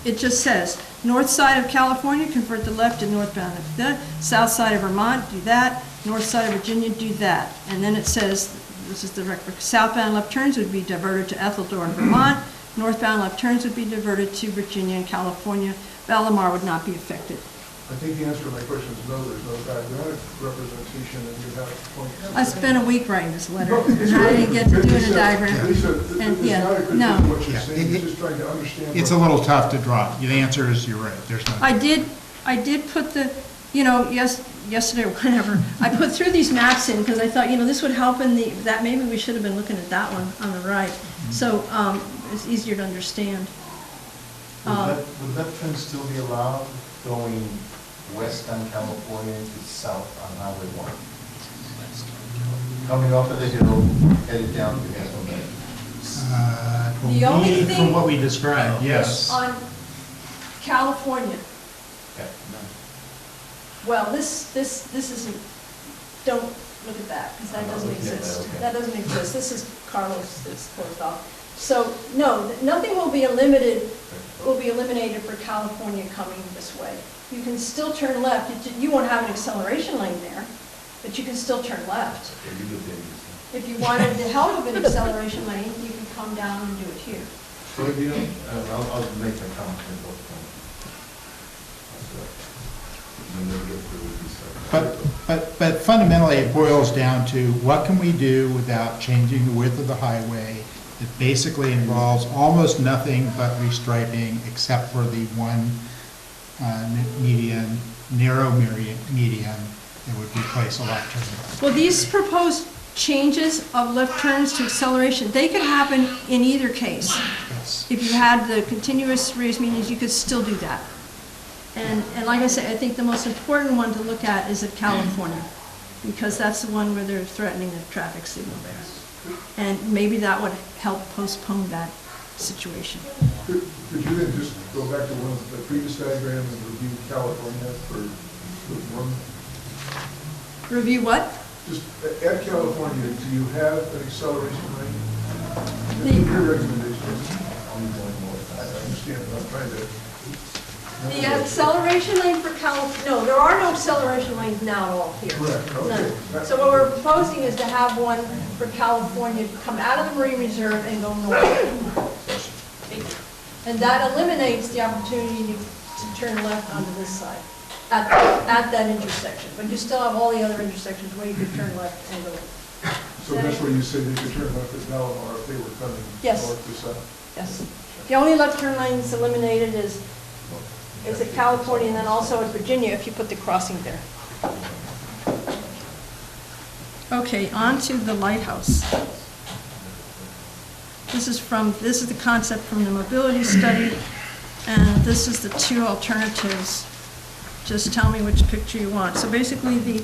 it just says, north side of California, convert the left to northbound. Do that. South side of Vermont, do that. North side of Virginia, do that. And then it says, this is the record, southbound left turns would be diverted to Etheldor in Vermont. Northbound left turns would be diverted to Virginia and California. Valamar would not be affected. I think the answer to my question is no, there's no diagrammatic representation, and you have points. I spent a week writing this letter, and I didn't get to do a diagram. Lisa, And, it's yeah, not a critique no. of what you're Yeah, saying, it's just trying to understand. It's a what- little tough to draw. The answer is you're right, there's no. I did put the, yesterday or whenever, I put through these maps in because I thought, this would help in that maybe we should have been looking at that one on the right. So it's easier to understand. Would that turn still be allowed going west on California to south on Highway 1? Coming off of the hill, headed down to Castle Bay? The only From thing- what we described, yes. On California, Okay. well, this isn't, don't look at that because that doesn't exist. Okay. That doesn't exist. This is Carlos that's closed off. So, no, nothing will be eliminated for California coming this way. You can still turn left. You won't have an acceleration lane there, but you can still turn left. If you wanted the help of an acceleration lane, you can come down and do it here. So, I'll make my comment in both But fundamentally, it boils down to what can we do without changing the width of the highway? It basically involves almost nothing but restriping except for the one narrow median that would replace a left turn. Well, these proposed changes of left turns to acceleration, they could happen in either case. Yes. If you had the continuous raised medians, you could still do that. And like I say, I think the most important one to look at is at California, because that's the one where they're threatening a traffic signal there. And maybe that would help postpone that situation. Could you then just go back to one of the previous diagrams and review California for one? Review what? Just at California, do you have an acceleration lane? The- Your recommendation is, I understand, but I'm trying to. The acceleration lane for no, there are no acceleration lanes now at all here. Correct, okay. None. So what we're proposing is to have one for California come out of the Marine Reserve and go north. And that eliminates the opportunity to turn left onto this side at that intersection. But you still have all the other intersections where you could turn left and go. So that's where you said they could turn left at Malamar if they were coming Yes. north to south? Yes. The only left turn lanes eliminated is at California and then also at Virginia if you put the crossing there. Okay, on to the lighthouse. This is the concept from the mobility study, and this is the two alternatives. Just tell me which picture you want. So basically, the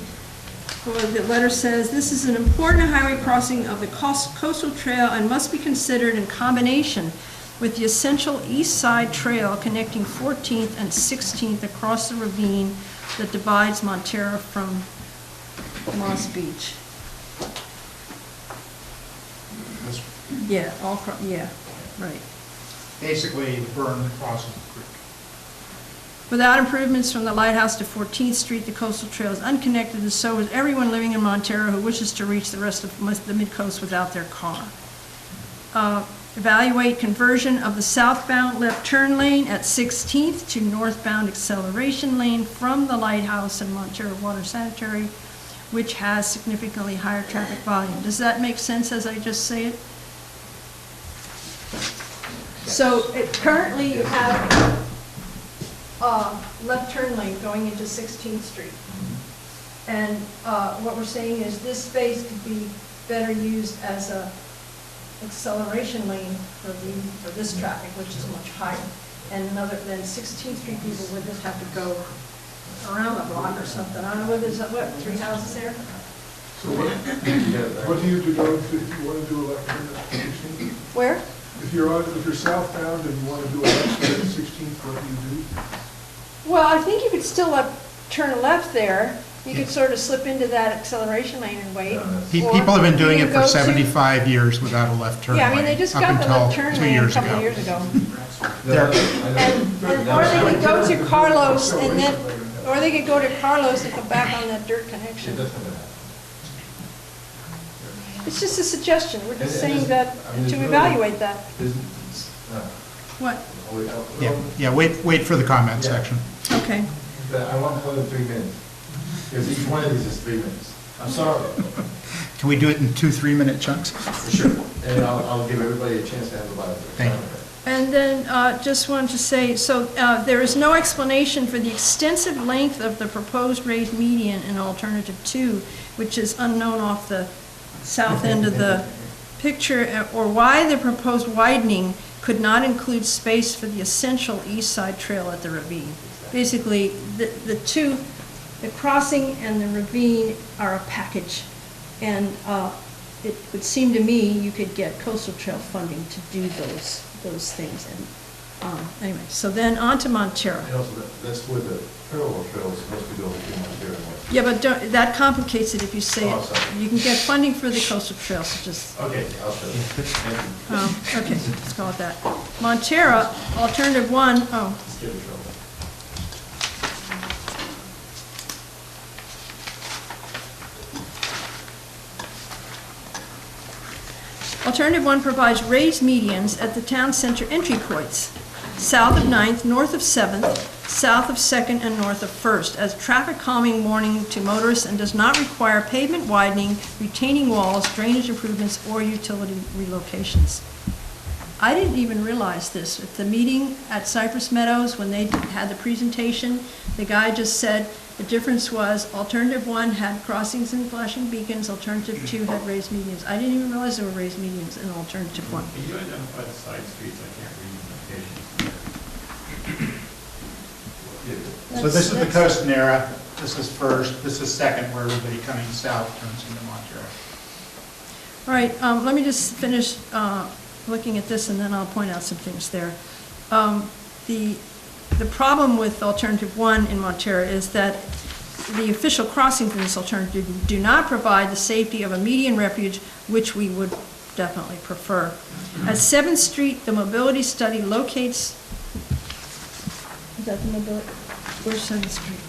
letter says, this is an important highway crossing of the coastal trail and must be considered in combination with the essential east side trail connecting 14th and 16th across the ravine that divides Montero from Moss Beach. Yeah, yeah, right. Basically, the berm that crosses the creek. Without improvements from the lighthouse to 14th Street, the coastal trail is unconnected, and so is everyone living in Montero who wishes to reach the rest of the Midcoast without their car. Evaluate conversion of the southbound left turn lane at 16th to northbound acceleration lane from the lighthouse and Montero Water Sanitary, which has significantly higher traffic volume. Does that make sense as I just say it? So currently you have left turn lane going into 16th Street. And what we're saying is this space could be better used as a acceleration lane for this traffic, which is much higher. And another, then 16th Street people would just have to go around the block or something. I don't know, what, 3 houses there? So what do you do if you want to do a left turn at 16th? Where? If you're southbound and you want to do a left turn at 16th, what do you do? Well, I think you could still turn left there. You could sort of slip into that acceleration lane and wait. People have been doing Or it you for go to- 75 years without a left turn lane. Yeah, I mean, they just up got the until left turn 2 lane a years couple of ago. years ago. There- Or they could go to Carlos and then, or they could go to Carlos and come back on that dirt connection. It's just a suggestion. We're just saying that, to evaluate that. What? Yeah, wait for the comment section. Okay. I want more than 3 minutes, because each one of these is 3 minutes. I'm sorry. Can we do it in 2 3-minute chunks? For sure. And I'll give everybody a chance to have a bite. Thank you. And then just wanted to say, so there is no explanation for the extensive length of the proposed raised median in alternative 2, which is unknown off the south end of the picture, or why the proposed widening could not include space for the essential east side trail at the ravine. Basically, the crossing and the ravine are a package, and it would seem to me you could get coastal trail funding to do those things. And anyway, so then on to Montero. And also, that's where the parallel trail is supposed to go between Montero and West. Yeah, but that complicates it if you say Oh, it. sorry. You can get funding for the coastal trail, so just, Okay, I'll show you. Thank you. okay, let's call it that. Montero, alternative 1, Skip the trail. Alternative 1 provides raised medians at the town center entry points, south of 9th, north of 7th, south of 2nd, and north of 1st, as traffic calming warning to motorists, and does not require pavement widening, retaining walls, drainage improvements, or utility relocations. I didn't even realize this. At the meeting at Cypress Meadows, when they had the presentation, the guy just said the difference was alternative 1 had crossings and flashing beacons, alternative 2 had raised medians. I didn't even realize there were raised medians in alternative 1. Can you identify the side streets? I can't read the locations. So this is the Coast Narra, this is first, this is second, where everybody coming south turns into Montero. All right, let me just finish looking at this, and then I'll point out some things there. The problem with alternative 1 in Montero is that the official crossings in this alternative do not provide the safety of a median refuge, which we would definitely prefer. At 7th Street, the mobility study locates, is that the mobility? Where's 7th Street?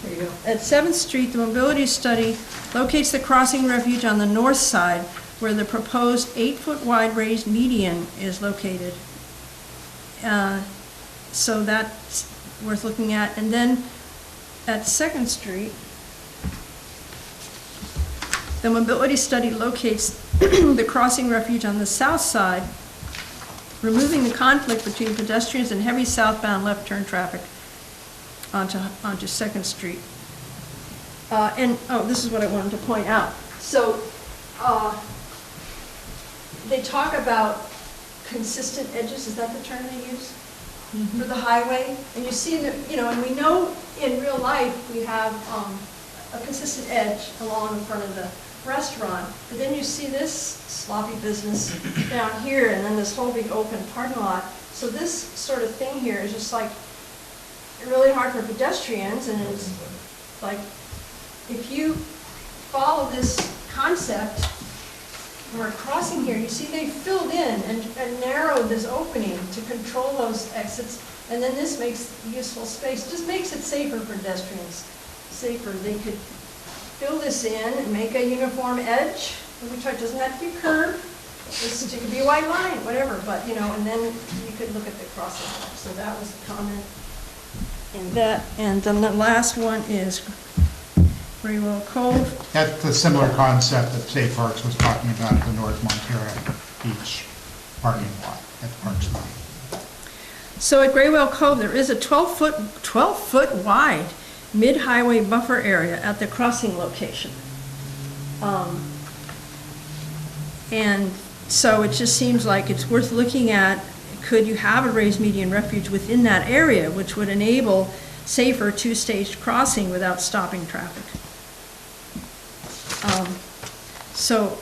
There you go. At 7th Street, the mobility study locates the crossing refuge on the north side, where the proposed 8-foot wide raised median is located. So that's worth looking at. And then at 2nd Street, The mobility study locates the crossing refuge on the south side, removing the conflict between pedestrians and heavy southbound left turn traffic onto Second Street. This is what I wanted to point out. So, they talk about consistent edges, is that the term they use? For the highway? And you see that, and we know in real life we have a consistent edge along the front of the restaurant, but then you see this sloppy business down here, and then this whole big open parking lot. So this sort of thing here is just like really hard for pedestrians, and it's like, if you follow this concept, we're crossing here, you see they filled in and narrowed this opening to control those exits, and then this makes useful space, just makes it safer for pedestrians, safer. They could fill this in and make a uniform edge, which doesn't have to be curved, it could be a white line, whatever, but, and then you could look at the crossing. So that was a comment. And then the last one is Graywell Cove. That's a similar concept that Safe Parks was talking about at the North Montera Beach parking lot at the Parks lot. So at Graywell Cove, there is a 12-foot wide mid-highway buffer area at the crossing location. And so it just seems like it's worth looking at, could you have a raised median refuge within that area, which would enable safer two-stage crossing without stopping traffic? So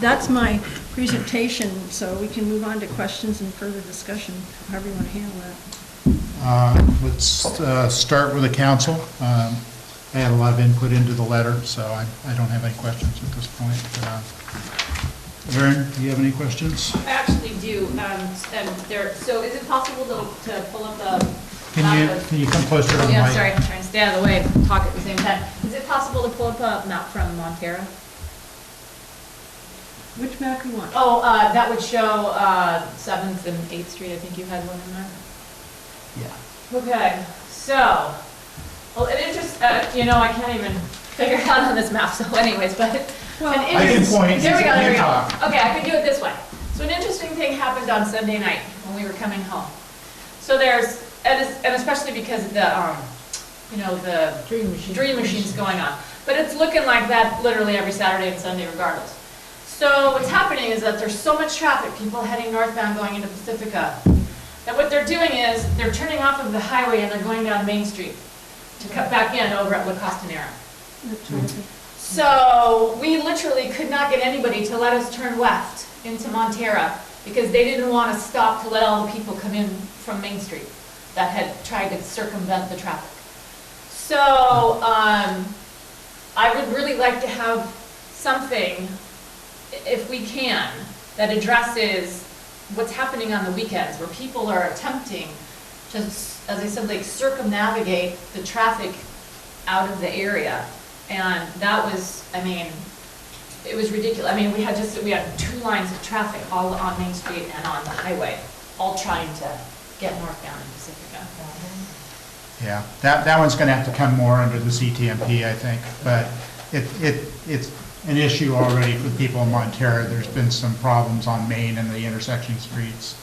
that's my presentation, so we can move on to questions and further discussion, however you want to handle that. Let's start with the council. I had a lot of input into the letter, so I don't have any questions at this point. Erin, do you have any questions? I actually do. So is it possible to pull up the Can you come closer to the mic? Yeah, sorry, I'm trying to stay out of the way and talk at the same time. Is it possible to pull up a map from Montera? Which map do you want? Oh, that would show 7th and 8th Street. I think you had one in there. Yeah. Okay, so, well, it interests, I can't even figure it out on this map, so anyways, but. Well, I can point. There we go, there we go. Talk. Okay, I can do it this way. So an interesting thing happened on Sunday night when we were coming home. So there's, and especially because of the dream machine's going on. But it's looking like that literally every Saturday and Sunday regardless. So what's happening is that there's so much traffic, people heading northbound going into Pacifica, that what they're doing is they're turning off of the highway and they're going down Main Street to cut back in over at La Costanera. So we literally could not get anybody to let us turn left into Montera because they didn't want to stop to let all the people come in from Main Street that had tried to circumvent the traffic. So I would really like to have something, if we can, that addresses what's happening on the weekends where people are attempting to, as I said, like circumnavigate the traffic out of the area. And that was, it was ridiculous. We had 2 lines of traffic all on Main Street and on the highway, all trying to get northbound in Pacifica. Yeah, that one's going to have to come more under the CTMP, I think. But it's an issue already for the people in Montera. There's been some problems on Main and the intersecting streets.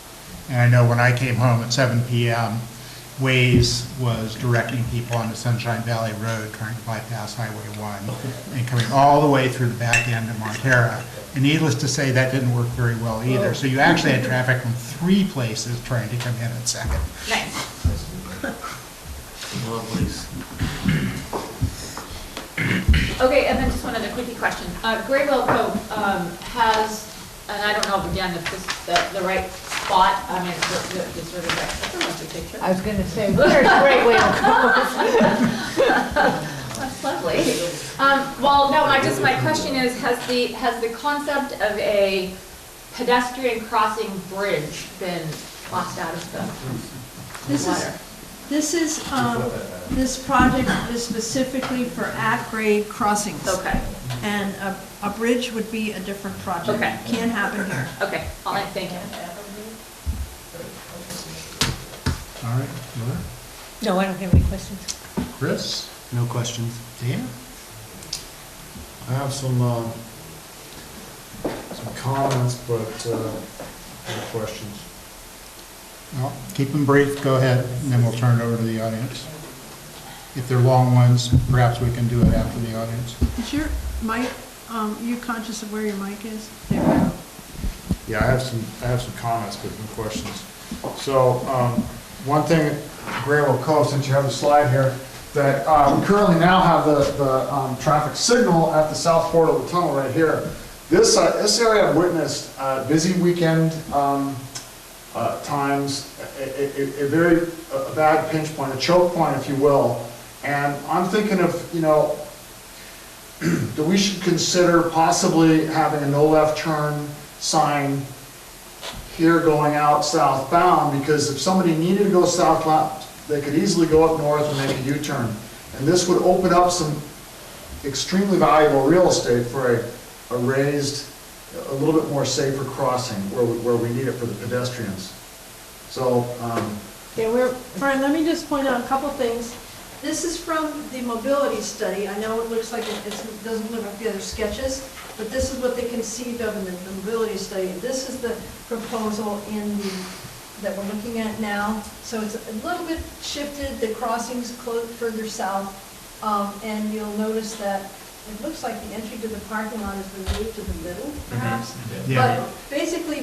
And I know when I came home at 7 p.m., Waze was directing people onto Sunshine Valley Road trying to bypass Highway 1 and coming all the way through the back end of Montera. And needless to say, that didn't work very well either. So you actually had traffic from 3 places trying to come in at 2nd. Nice. Okay, and then just one other quickie question. Graywell Cove has, and I don't know again if this is the right spot. The sort of that's a lovely picture. I was going to say, where's Graywell Cove? That's lovely. Well, no, my question is, has the concept of a pedestrian crossing bridge been tossed out of the water? This project is specifically for at-grade crossings. Okay. And a bridge would be a different project. Okay. Can't happen here. Okay, all right, thank you. All right, Laura? No, I don't have any questions. Chris? No questions. Dan? I have some comments, but no questions. Well, keep them brief, go ahead, and then we'll turn it over to the audience. If they're long ones, perhaps we can do it after the audience. Is your mic, you conscious of where your mic is? There we go. Yeah, I have some comments, but no questions. So, one thing, Graham Cove, since you have the slide here, that we currently now have the traffic signal at the south port of the tunnel right here. This area I've witnessed busy weekend times, a bad pinch point, a choke point, if you will. And I'm thinking of, you know, that we should consider possibly having a no left turn sign here going out southbound, because if somebody needed to go southbound, they could easily go up north and make a U-turn. And this would open up some extremely valuable real estate for a raised, a little bit more safer crossing where we need it for the pedestrians. So, Yeah, Brian, let me just point out a couple things. This is from the mobility study. I know it looks like it doesn't look like the other sketches, but this is what they conceived of in the mobility study. This is the proposal that we're looking at now. So it's a little bit shifted, the crossings further south, and you'll notice that it looks like the entry to the parking lot has been moved to the middle, perhaps. Yeah. But basically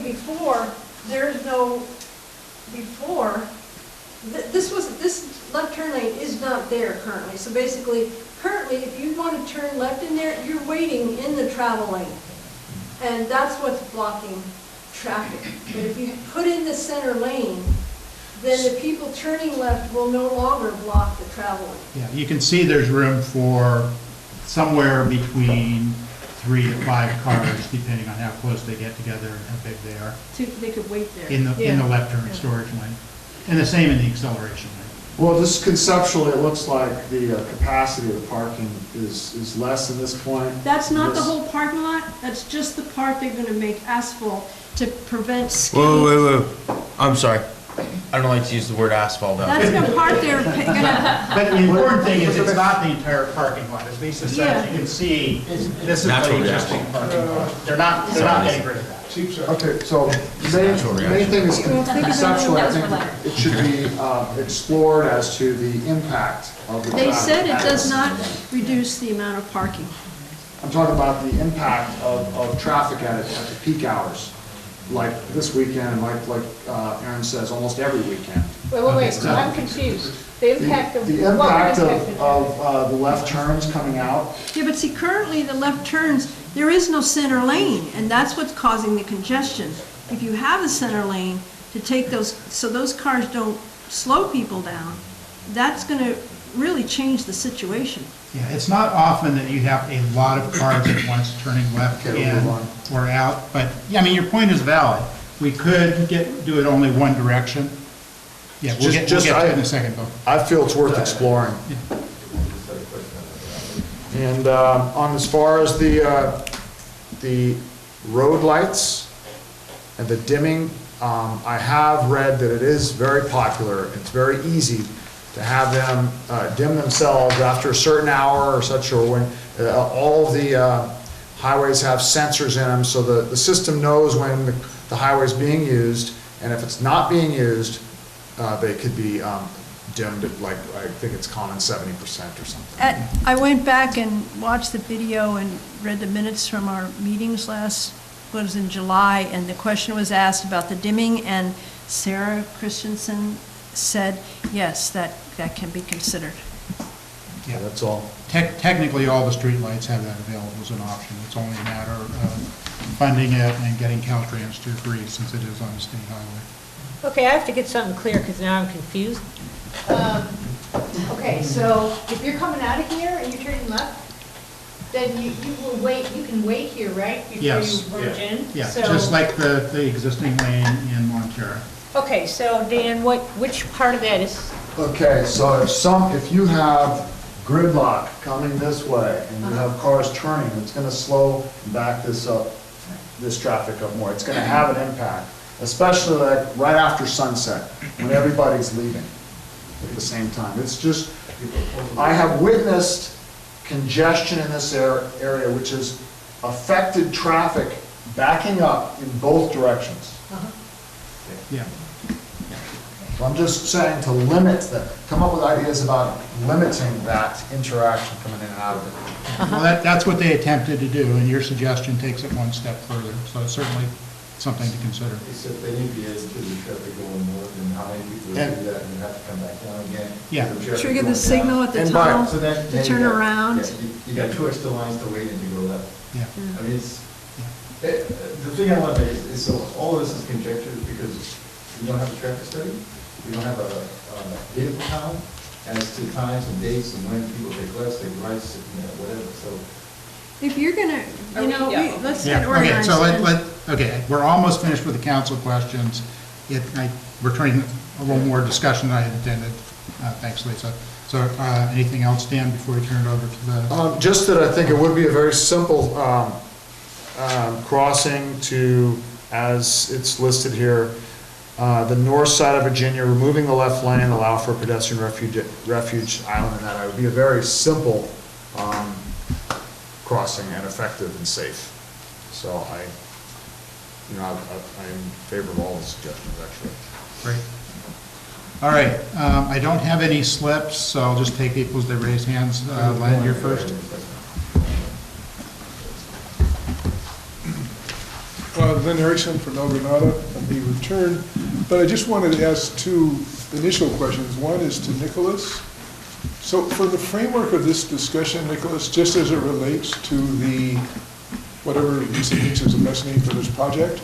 this left turn lane is not there currently. So basically, currently, if you want to turn left in there, you're waiting in the travel lane. And that's what's blocking traffic. But if you put in the center lane, then the people turning left will no longer block the travel lane. Yeah, you can see there's room for somewhere between 3 to 5 cars, depending on how close they get together and how big they are, They could wait there. in the left turn storage lane. And the same in the acceleration lane. well, just conceptually, it looks like the capacity of the parking is less at this point. That's not the This- whole parking lot, that's just the part they're gonna make asphalt to prevent skidding. Whoa. I'm sorry. I don't like to use the word asphalt out That's there. the part they're gonna, But the important thing is it's not the entire parking lot. As Lisa said, you can see, this is the Natural existing parking lot. They're not getting rid of that. Cheap shot. Okay, so main thing is conceptually, I think it should be explored as to the impact of the traffic. they said it does not reduce the amount of parking. I'm talking about the impact of traffic at the peak hours, like this weekend, like Aaron says, almost every weekend. Wait, I'm confused. The impact of, The what impact impact of the left turns coming out. Yeah, but see, currently the left turns, there is no center lane, and that's what's causing the congestion. If you have a center lane to take those, so those cars don't slow people down, that's gonna really change the situation. Yeah, it's not often that you have a lot of cars at once turning left Okay, in we'll move or out, but, yeah, I mean, your point is valid. We could do it only one direction. Yeah, we'll get to it in a second, Bill. I feel it's worth exploring. And on as far as the road lights and the dimming, I have read that it is very popular. It's very easy to have them dim themselves after a certain hour or such, or when all of the highways have sensors in them, so the system knows when the highway's being used, and if it's not being used, they could be dimmed at, like, I think it's common 70% or something. I went back and watched the video and read the minutes from our meetings was in July, and the question was asked about the dimming, and Sarah Christensen said, yes, that can be considered. Yeah, that's all. Technically, all the streetlights have that available as an option. It's only a matter of funding it and getting Caltrans to agree, since it is on a state highway. Okay, I have to get something clear, because now I'm confused. Okay, so if you're coming out of here and you're turning left, then you will wait, you can wait here, right? Yes. Before you merge in? Yeah, So- just like the existing lane in Montera. Okay, so Dan, which part of that is, Okay, so if you have gridlock coming this way, and you have cars turning, it's gonna slow and back this traffic up more. It's gonna have an impact, especially like right after sunset, when everybody's leaving at the same time. It's just, I have witnessed congestion in this area, which has affected traffic backing up in both directions. Yeah. So I'm just saying to limit come up with ideas about limiting that interaction coming in and out of it. Well, that's what they attempted to do, and your suggestion takes it one step further, so it's certainly something to consider. Except they need to add to the traffic going north and how many people will do that and you have to come back down again. Yeah. The traffic Trigger going the signal down. at the And by- tunnel So then to turn around. You got 2 extra lines to wait and you go left. Yeah. I mean, the thing I want to make is, so all of this is conjecture because we don't have a traffic study, we don't have a vehicle count as to times and dates and when people take lefts, take rights, whatever, so. If you're gonna, let's get Yeah, okay, organized. so and- okay, we're almost finished with the council questions. We're turning a little more discussion than I had intended. Thanks, Lisa. So, anything else, Dan, before we turn it over to the? Just that I think it would be a very simple crossing to, as it's listed here, the north side of Virginia, removing the left lane, allow for pedestrian refuge island and that. It would be a very simple crossing and effective and safe. So I'm in favor of all the suggestions, actually. Great. All right, I don't have any slips, so I'll just take people as they raise hands. Len, you're first. Len Erickson for El Granada, a return, but I just wanted to ask 2 initial questions. One is to Nicholas. So for the framework of this discussion, Nicholas, just as it relates to the, whatever Lisa thinks is the best name for this project,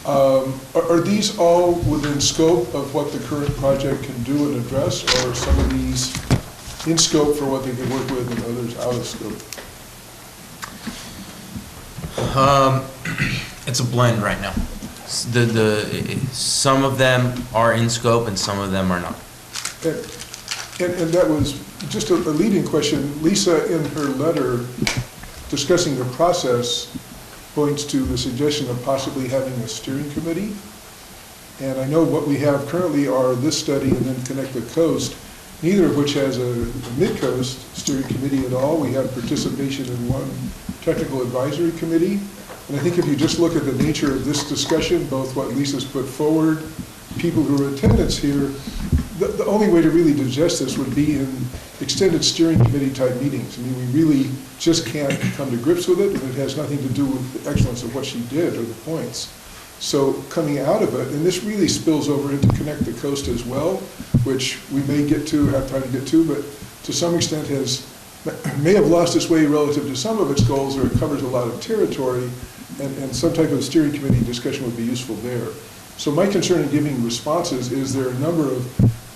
are these all within scope of what the current project can do and address, or are some of these in scope for what they can work with and others out of scope? It's a blend right now. Some of them are in scope and some of them are not. And that was just a leading question. Lisa, in her letter discussing the process, points to the suggestion of possibly having a steering committee. And I know what we have currently are this study and then Connect the Coast, neither of which has a Midcoast steering committee at all. We have participation in one technical advisory committee. And I think if you just look at the nature of this discussion, both what Lisa's put forward, people who are in attendance here, the only way to really digest this would be in extended steering committee type meetings. I mean, we really just can't come to grips with it, and it has nothing to do with the excellence of what she did or the points. So coming out of it, and this really spills over into Connect the Coast as well, which we may get to, have time to get to, but to some extent may have lost its way relative to some of its goals, or it covers a lot of territory, and some type of steering committee discussion would be useful there. So my concern in giving responses is there are a number of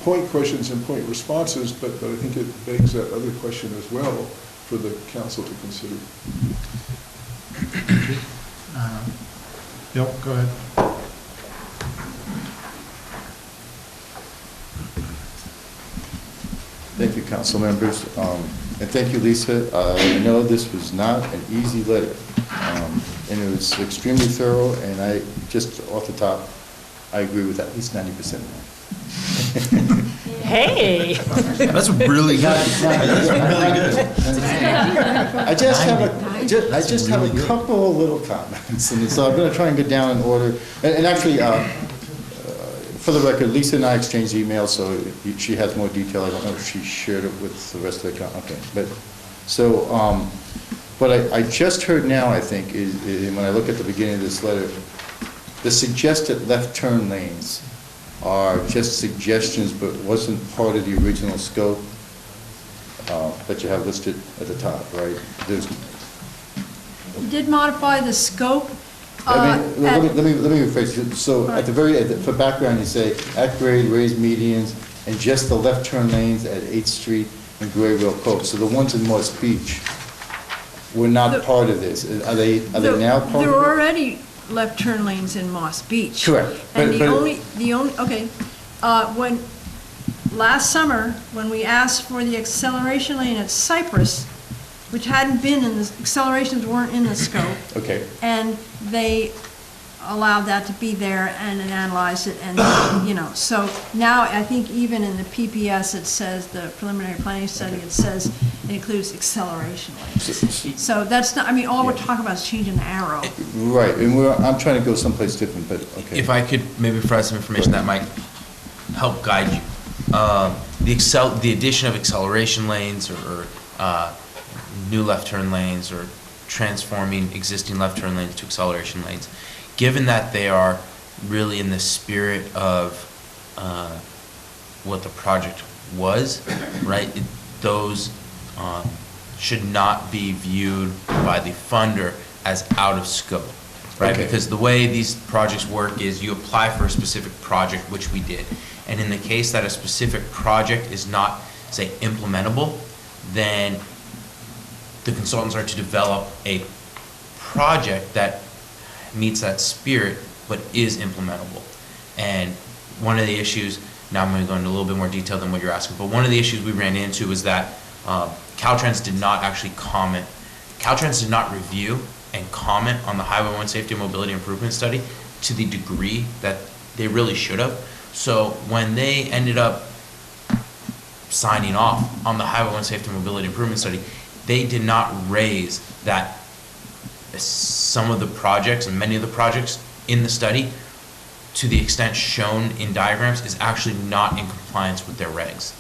point questions and point responses, but I think it begs that other question as well for the council to consider. Bill, go ahead. Thank you, council members, and thank you, Lisa. I know this was not an easy letter, and it was extremely thorough, and I, just off the top, I agree with at least 90%. Hey. That's really good. I just have a couple of little comments, and so I'm going to try and get down in order. And actually, for the record, Lisa and I exchanged emails, so she has more detail. I don't know if she shared it with the rest of the council. Okay, but so what I just heard now, I think, is when I look at the beginning of this letter, the suggested left turn lanes are just suggestions, but wasn't part of the original scope that you have listed at the top, right? You did modify the scope. Let me rephrase it. So at the for background, you say at grade, raised medians, and just the left turn lanes at 8th Street and Gray Rail Cove. So the ones in Moss Beach were not part of this. Are they now part of it? There are already left turn lanes in Moss Beach. Correct. And when, last summer, when we asked for the acceleration lane at Cypress, which hadn't been in the, accelerations weren't in the scope. Okay. And they allowed that to be there and analyzed it, and, so now I think even in the PPS, it says, the preliminary planning study, it says it includes acceleration lanes. So that's not, all we're talking about is changing the arrow. Right, and I'm trying to go someplace different, but, okay. If I could maybe provide some information that might help guide you. The addition of acceleration lanes or new left turn lanes or transforming existing left turn lanes to acceleration lanes, given that they are really in the spirit of what the project was, right? Those should not be viewed by the funder as out of scope, right? Okay. Because the way these projects work is you apply for a specific project, which we did. And in the case that a specific project is not, say, implementable, then the consultants are to develop a project that meets that spirit but is implementable. And one of the issues, now I'm going to go into a little bit more detail than what you're asking, but one of the issues we ran into is that Caltrans did not actually comment. Caltrans did not review and comment on the Highway 1 Safety and Mobility Improvement Study to the degree that they really should have. So when they ended up signing off on the Highway 1 Safety and Mobility Improvement Study, they did not raise that some of the projects and many of the projects in the study, to the extent shown in diagrams, is actually not in compliance with their regs.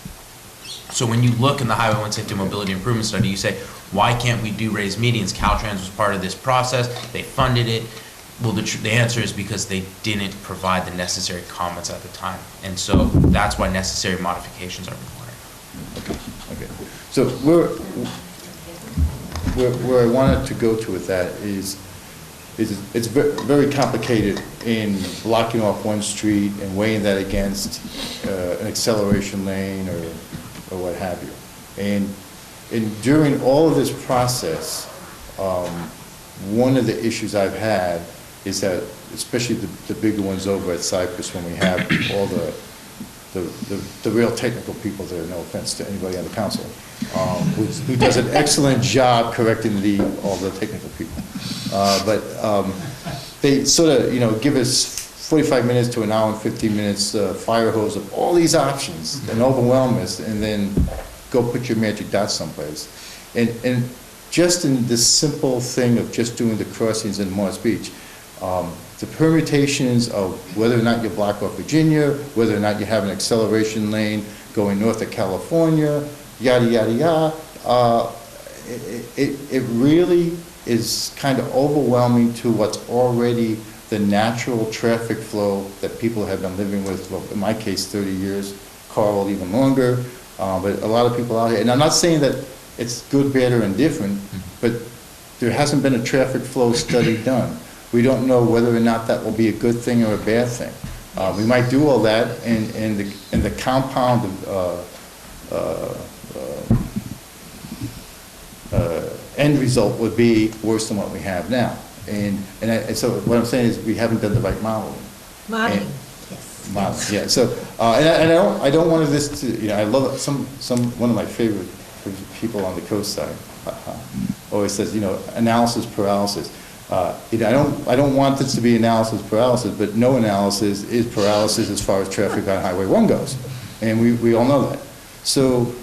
So when you look in the Highway 1 Safety and Mobility Improvement Study, you say, why can't we do raised medians? Caltrans was part of this process, they funded it. Well, the answer is because they didn't provide the necessary comments at the time. And so that's why necessary modifications are required. Okay. So where I wanted to go to with that is it's very complicated in blocking off one street and weighing that against an acceleration lane or what have you. And during all of this process, one of the issues I've had is that, especially the bigger ones over at Cypress, when we have all the real technical people there, no offense to anybody on the council, who does an excellent job correcting all the technical people. But they sort of, give us 45 minutes to an hour and 15 minutes fire hose of all these options and overwhelm us, and then go put your magic dot someplace. And just in this simple thing of just doing the crossings in Moss Beach, the permutations of whether or not you block off Virginia, whether or not you have an acceleration lane going north of California, yada, yada, yada, it really is kind of overwhelming to what's already the natural traffic flow that people have been living with, well, in my case, 30 years, Carl even longer, but a lot of people out here. And I'm not saying that it's good, bad, or indifferent, but there hasn't been a traffic flow study done. We don't know whether or not that will be a good thing or a bad thing. We might do all that, and the compound end result would be worse than what we have now. And so what I'm saying is we haven't done the right modeling. Modeling, yes. Modeling, yeah. So and I don't want this to, I love one of my favorite people on the coast side always says, analysis paralysis. I don't want this to be analysis paralysis, but no analysis is paralysis as far as traffic on Highway 1 goes, and we all know that. So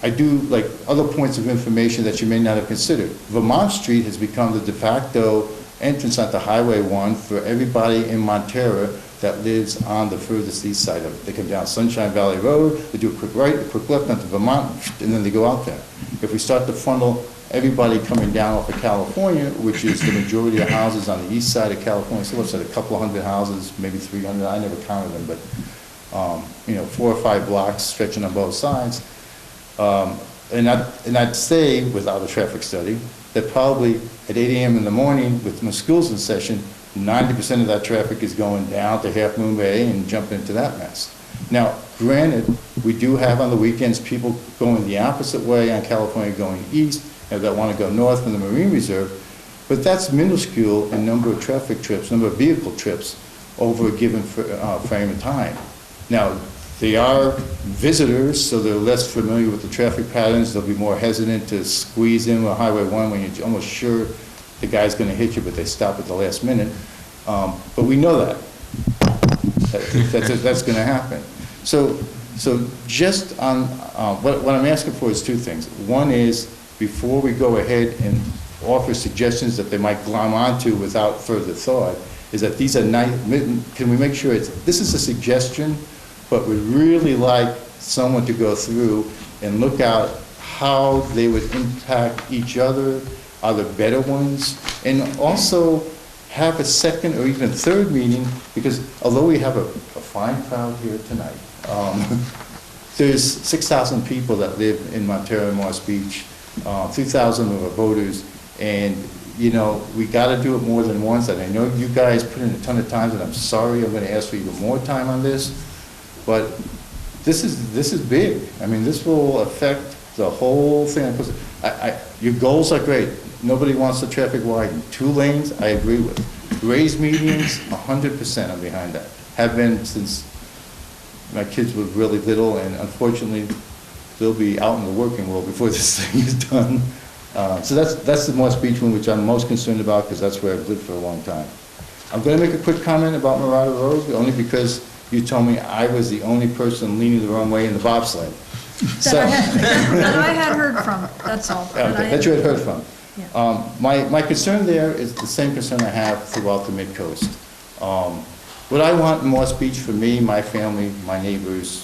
I do like other points of information that you may not have considered. Vermont Street has become the de facto entrance onto Highway 1 for everybody in Montera that lives on the furthest east side of it. They come down Sunshine Valley Road, they do a quick right, a quick left onto Vermont, and then they go out there. If we start to funnel everybody coming down off of California, which is the majority of houses on the east side of California, so what's that, a couple of hundred houses, maybe 300, I never counted them, but 4 or 5 blocks stretching on both sides. And I'd say, without a traffic study, that probably at 8 a.m. in the morning, with my schools in session, 90% of that traffic is going down to Half Moon Bay and jumping into that mess. Now, granted, we do have on the weekends people going the opposite way on California going east, and that want to go north from the Marine Reserve, but that's minuscule in number of traffic trips, number of vehicle trips over a given frame of time. Now, they are visitors, so they're less familiar with the traffic patterns. They'll be more hesitant to squeeze in with Highway 1 when you're almost sure the guy's going to hit you, but they stop at the last minute. But we know that. That's going to happen. So just on, what I'm asking for is two things. One is, before we go ahead and offer suggestions that they might glom onto without further thought, is that these are can we make sure this is a suggestion, but we'd really like someone to go through and look out how they would impact each other, are there better ones, and also have a second or even third meeting, because although we have a fine crowd here tonight, there's 6,000 people that live in Montero and Moss Beach, 3,000 of our voters, and you know, we got to do it more than once, and I know you guys put in a ton of time, and I'm sorry, I'm going to ask for even more time on this, but this is big. I mean, this will affect the whole thing. Your goals are great. Nobody wants the traffic widened. 2 lanes, I agree with. Raised medians, 100% I'm behind that. Have been since my kids were really little, and unfortunately, they'll be out in the working world before this thing is done. So that's the Moss Beach one, which I'm most concerned about, because that's where I've lived for a long time. I'm going to make a quick comment about Murata Road, only because you told me I was the only person leaning the wrong way in the bobsled. That I had heard from, that's all. Okay, that you had heard from. Yeah. My concern there is the same concern I have throughout the Midcoast. What I want in Moss Beach for me, my family, my neighbors,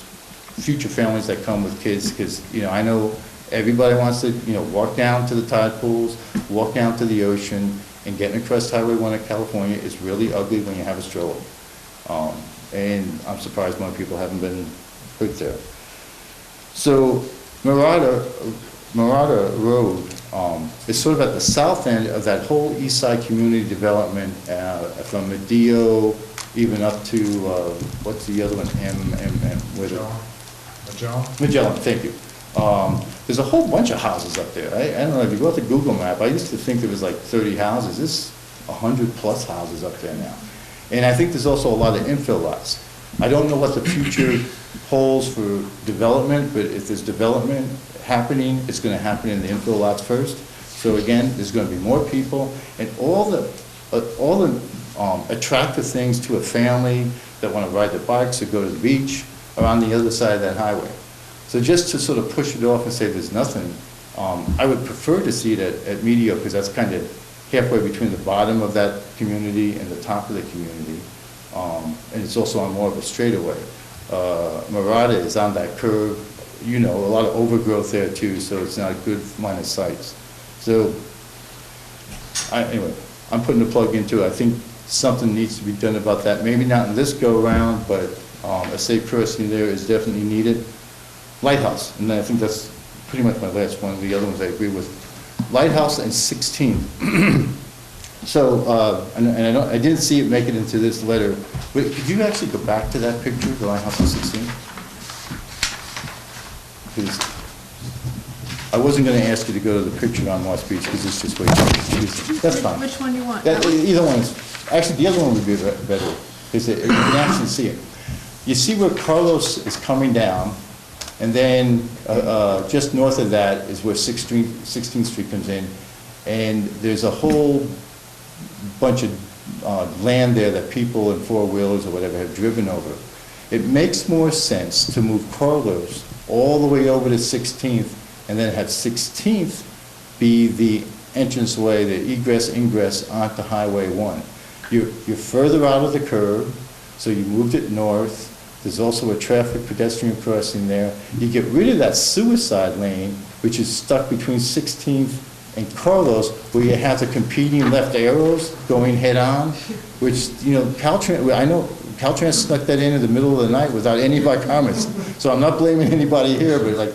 future families that come with kids, because, you know, I know everybody wants to, you know, walk down to the tide pools, walk down to the ocean, and getting across Highway 1 in California is really ugly when you have a stroller. And I'm surprised more people haven't been hurt there. So Murata Road is sort of at the south end of that whole east side community development, from Medeo even up to, what's the other one, Magellan, thank you. There's a whole bunch of houses up there. I don't know, if you go to Google Map, I used to think there was like 30 houses. There's 100+ houses up there now. And I think there's also a lot of infill lots. I don't know what the future holds for development, but if there's development happening, it's going to happen in the infill lots first. So again, there's going to be more people, and all the attractive things to a family that want to ride their bikes or go to the beach are on the other side of that highway. So just to sort of push it off and say there's nothing, I would prefer to see it at Medeo, because that's kind of halfway between the bottom of that community and the top of the community. And it's also on more of a straightaway. Murata is on that curve, you know, a lot of overgrowth there too, so it's not a good line of sight. So, anyway, I'm putting a plug into it. I think something needs to be done about that. Maybe not in this go-around, but a safe crossing there is definitely needed. Lighthouse, and I think that's pretty much my last one. The other ones I agree with. Lighthouse and 16. So, and I didn't see it make it into this letter, but could you actually go back to that picture, the Lighthouse and 16? Because I wasn't going to ask you to go to the picture on Moss Beach, because it's just way too confusing. That's fine. Which one you want? Either one is, actually, the other one would be better, because you can actually see it. You see where Carlos is coming down, and then just north of that is where 16th Street comes in, and there's a whole bunch of land there that people in four-wheelers or whatever have driven over. It makes more sense to move Carlos all the way over to 16th, and then have 16th be the entranceway, the egress-ingress onto Highway 1. You're further out of the curve, so you moved it north. There's also a traffic pedestrian crossing there. You get rid of that suicide lane, which is stuck between 16th and Carlos, where you have the competing left arrows going head-on, which, you know, Caltrans, I know Caltrans snuck that in the middle of the night without any of our comments. So I'm not blaming anybody here, but like,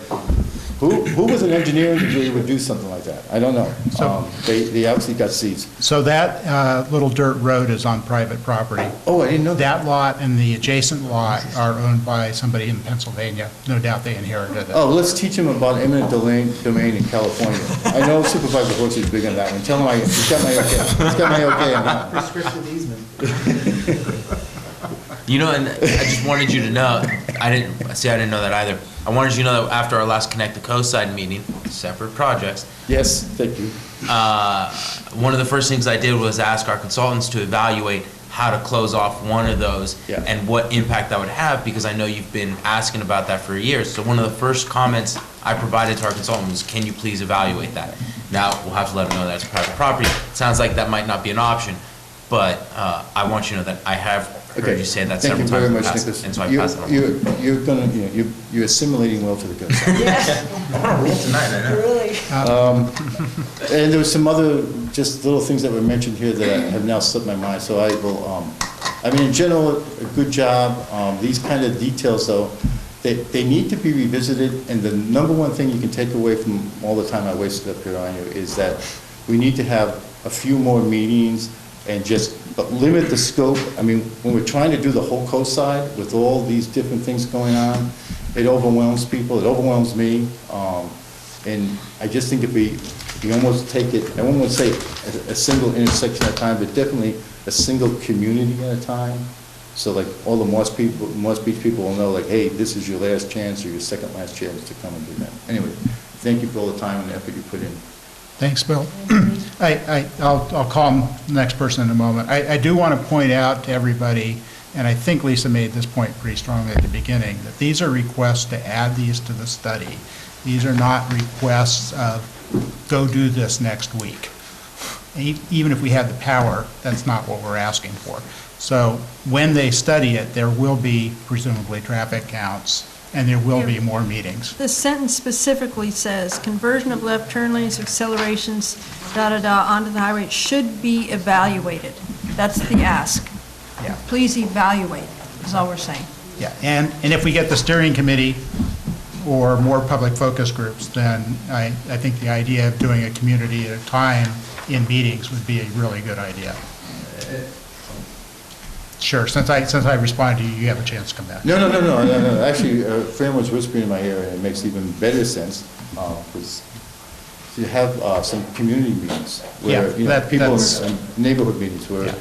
who with an engineering degree would do something like that? I don't know. So- They obviously got seats. So that little dirt road is on private property. Oh, I didn't know that. That lot and the adjacent lot are owned by somebody in Pennsylvania. No doubt they inherited it. Oh, let's teach him about eminent domain in California. I know Supervisor Horsey is big on that one. Tell him he's got my okay. He's got my okay on that. Prescriptive easement. You know, and I just wanted you to know, I didn't know that either. I wanted you to know that after our last Connect the Coast Side meeting, separate projects, Yes, thank you. one of the first things I did was ask our consultants to evaluate how to close off one of those Yeah. and what impact that would have, because I know you've been asking about that for years. So one of the first comments I provided to our consultant was, can you please evaluate that? Now, we'll have to let them know that's private property. It sounds like that might not be an option, but I want you to know that I have heard you say that several times in the past, and so I pass it on. You're gonna, you're assimilating well to the good side. I'm on a roll tonight, I know. Really? And there was some other, just little things that were mentioned here that have now slipped my mind, so I will, I mean, in general, a good job. These kind of details, though, they need to be revisited, and the number one thing you can take away from all the time I wasted up here on you is that we need to have a few more meetings and just limit the scope. I mean, when we're trying to do the whole coast side with all these different things going on, it overwhelms people, it overwhelms me, and I just think if we almost take it, I won't say a single intersection at a time, but definitely a single community at a time. So like all the Moss Beach people will know, like, hey, this is your last chance or your second last chance to come and do that. Anyway, thank you for all the time and effort you put in. Thanks, Bill. I'll call the next person in a moment. I do want to point out to everybody, and I think Lisa made this point pretty strongly at the beginning, that these are requests to add these to the study. These are not requests of, go do this next week. Even if we had the power, that's not what we're asking for. So when they study it, there will be presumably traffic counts, and there will be more meetings. The sentence specifically says, conversion of left turn lanes, accelerations, da-da-da, onto the highway should be evaluated. That's the ask. Yeah. Please evaluate, is all we're saying. Yeah, and if we get the steering committee or more public focus groups, then I think the idea of doing a community at a time in meetings would be a really good idea. Sure, since I responded to you, you have a chance to come back. No. Actually, Fran was whispering in my ear, and it makes even better sense, because you have some community meetings where, people, neighborhood meetings where,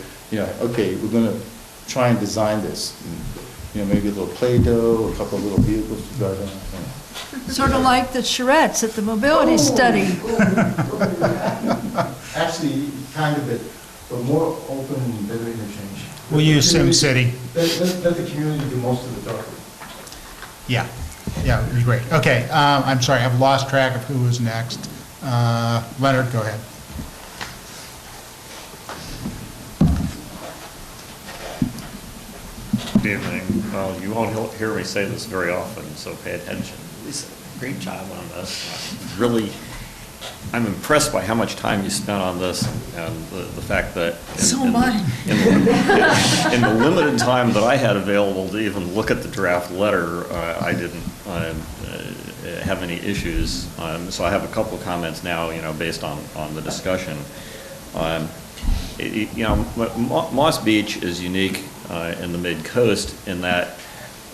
okay, we're going to try and design this. And, maybe a little Play-Doh, a couple of little vehicles to drive on. Sort of like the charrettes at the mobility study. Actually, kind of it, but more open and better interchange. We'll use SimCity. Let the community do most of the talking. Yeah, it'd be great. Okay, I'm sorry, I've lost track of who was next. Leonard, go ahead. Good evening. Well, you won't hear me say this very often, so pay attention. Lisa, great job on this. Really, I'm impressed by how much time you spent on this, and the fact that in the limited time that I had available to even look at the draft letter, I didn't have any issues. So I have a couple of comments now, based on the discussion. Moss Beach is unique in the Mid-Coast in that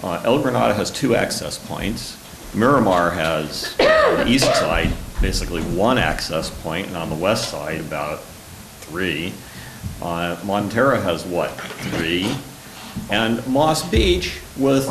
El Granada has 2 access points. Miramar has, on the east side, basically 1 access point, and on the west side, about 3. Montera has, 3? And Moss Beach, with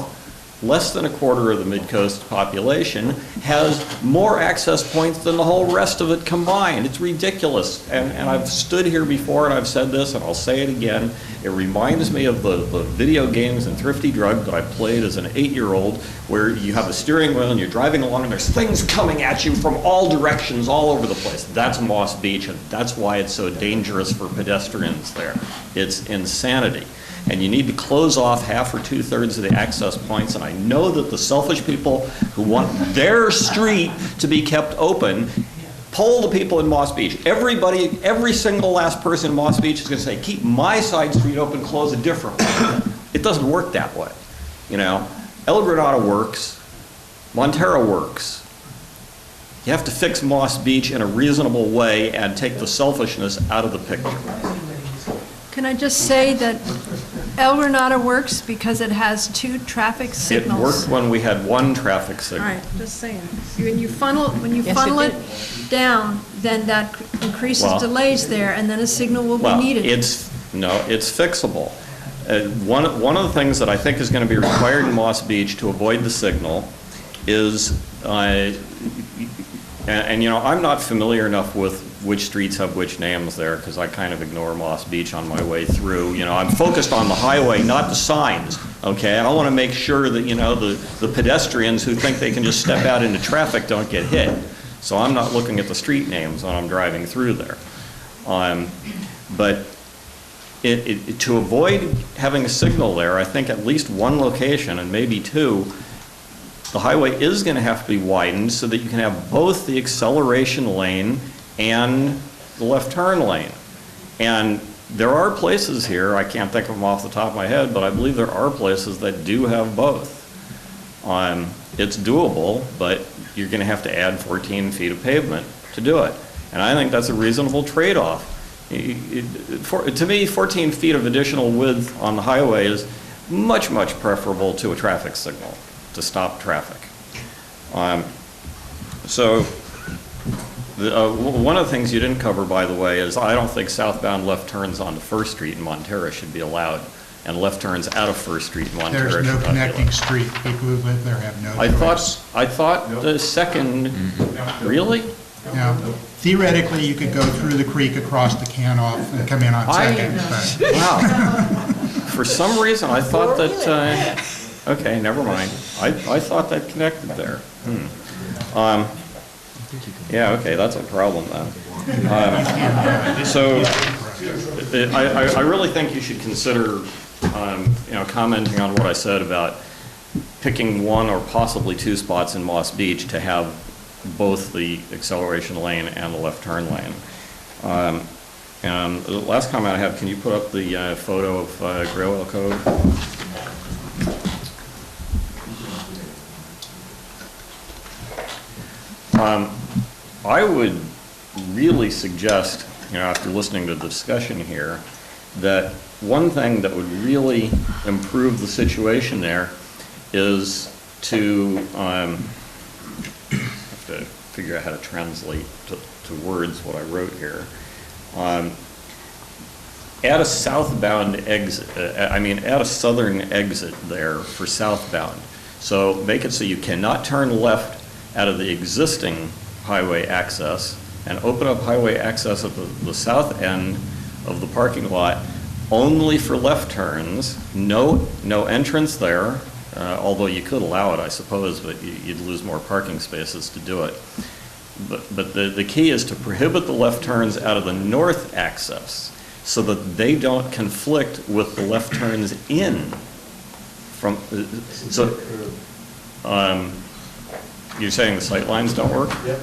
less than a quarter of the Mid-Coast population, has more access points than the whole rest of it combined. It's ridiculous. And I've stood here before and I've said this, and I'll say it again. It reminds me of the video games and Thrifty Drug that I played as an 8-year-old, where you have the steering wheel and you're driving along and there's things coming at you from all directions, all over the place. That's Moss Beach, and that's why it's so dangerous for pedestrians there. It's insanity. And you need to close off half or 2/3 of the access points. And I know that the selfish people who want their street to be kept open, poll the people in Moss Beach. Everybody, every single last person in Moss Beach is going to say, keep my side street open, close a different one. It doesn't work that way. El Granada works, Montera works. You have to fix Moss Beach in a reasonable way and take the selfishness out of the picture. Can I just say that El Granada works because it has 2 traffic signals? It worked when we had 1 traffic All signal. right, just saying. When you funnel it down, then that increases delays there, and then a signal will be needed. It's fixable. One of the things that I think is going to be required in Moss Beach to avoid the signal is, I'm not familiar enough with which streets have which names there, because I kind of ignore Moss Beach on my way through. You know, I'm focused on the highway, not the signs, okay? I want to make sure that, you know, the pedestrians who think they can just step out into traffic don't get hit. So I'm not looking at the street names when I'm driving through there. But to avoid having a signal there, I think at least one location, and maybe two, the highway is going to have to be widened so that you can have both the acceleration lane and the left turn lane. And there are places here, I can't think of them off the top of my head, but I believe there are places that do have both. It's doable, but you're going to have to add 14 feet of pavement to do it. And I think that's a reasonable trade-off. To me, 14 feet of additional width on the highway is much, much preferable to a traffic signal to stop traffic. One of the things you didn't cover, by the way, is I don't think southbound left turns onto First Street in Montera should be allowed, and left turns out of First Street in Montera should There's not no be connecting allowed. street. People who live there have no choice. I thought the second, really? Now, theoretically, you could go through the creek across the Canoff and come in on Second, but Wow. For some reason, I thought that, okay, never mind. I thought that connected there. Yeah, okay, that's a problem then. So, I really think you should consider, you know, commenting on what I said about picking one or possibly two spots in Moss Beach to have both the acceleration lane and the left turn lane. And the last comment I have, can you put up the photo of Gray Oil Cove? I would really suggest, you know, after listening to the discussion here, that one thing that would really improve the situation there is to, I have to figure out how to translate to words what I wrote here. Add a southbound exit, add a southern exit there for southbound. So make it so you cannot turn left out of the existing highway access and open up highway access at the south end of the parking lot only for left turns. No entrance there, although you could allow it, I suppose, but you'd lose more parking spaces to do it. But the key is to prohibit the left turns out of the north access so that they don't conflict with the left turns in from, you're saying the sight lines don't work? Yep.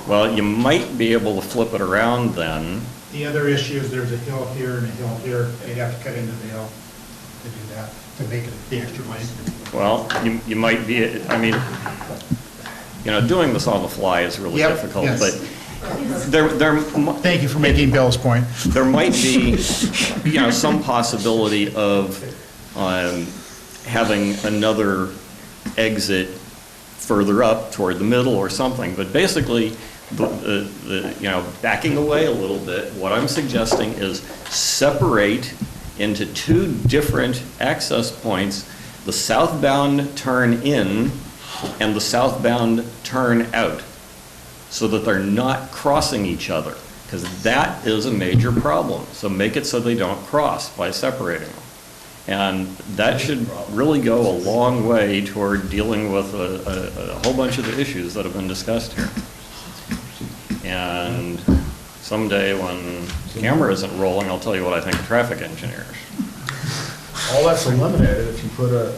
Well, you might be able to flip it around then. the other issue is there's a hill here and a hill here. They'd have to cut into the hill to do that, to make it the extra lane. Well, you might be, I mean, you know, doing this on the fly is really Yep, difficult, yes. but there. Thank you for making Bill's point. There might be, you know, some possibility of having another exit further up toward the middle or something, but basically, you know, backing away a little bit, what I'm suggesting is separate into two different access points, the southbound turn in and the southbound turn out, so that they're not crossing each other, because that is a major problem. So make it so they don't cross by separating them. And that should really go a long way toward dealing with a whole bunch of the issues that have been discussed here. And someday when the camera isn't rolling, I'll tell you what I think of traffic engineers. All that's eliminated if you put a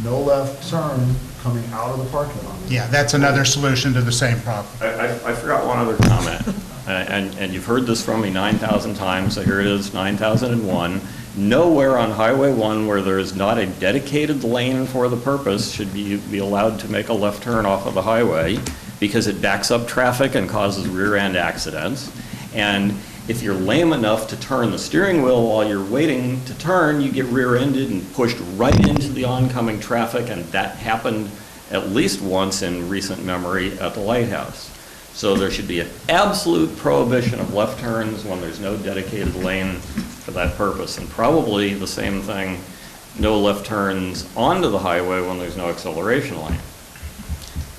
no left turn coming out of the parking lot. Yeah, that's another solution to the same problem. I forgot one other comment, and you've heard this from me 9,000 times, so here it is, 9,001. Nowhere on Highway 1 where there is not a dedicated lane for the purpose should be allowed to make a left turn off of the highway, because it backs up traffic and causes rear-end accidents. And if you're lame enough to turn the steering wheel while you're waiting to turn, you get rear-ended and pushed right into the oncoming traffic, and that happened at least once in recent memory at the lighthouse. So there should be an absolute prohibition of left turns when there's no dedicated lane for that purpose, and probably the same thing, no left turns onto the highway when there's no acceleration lane.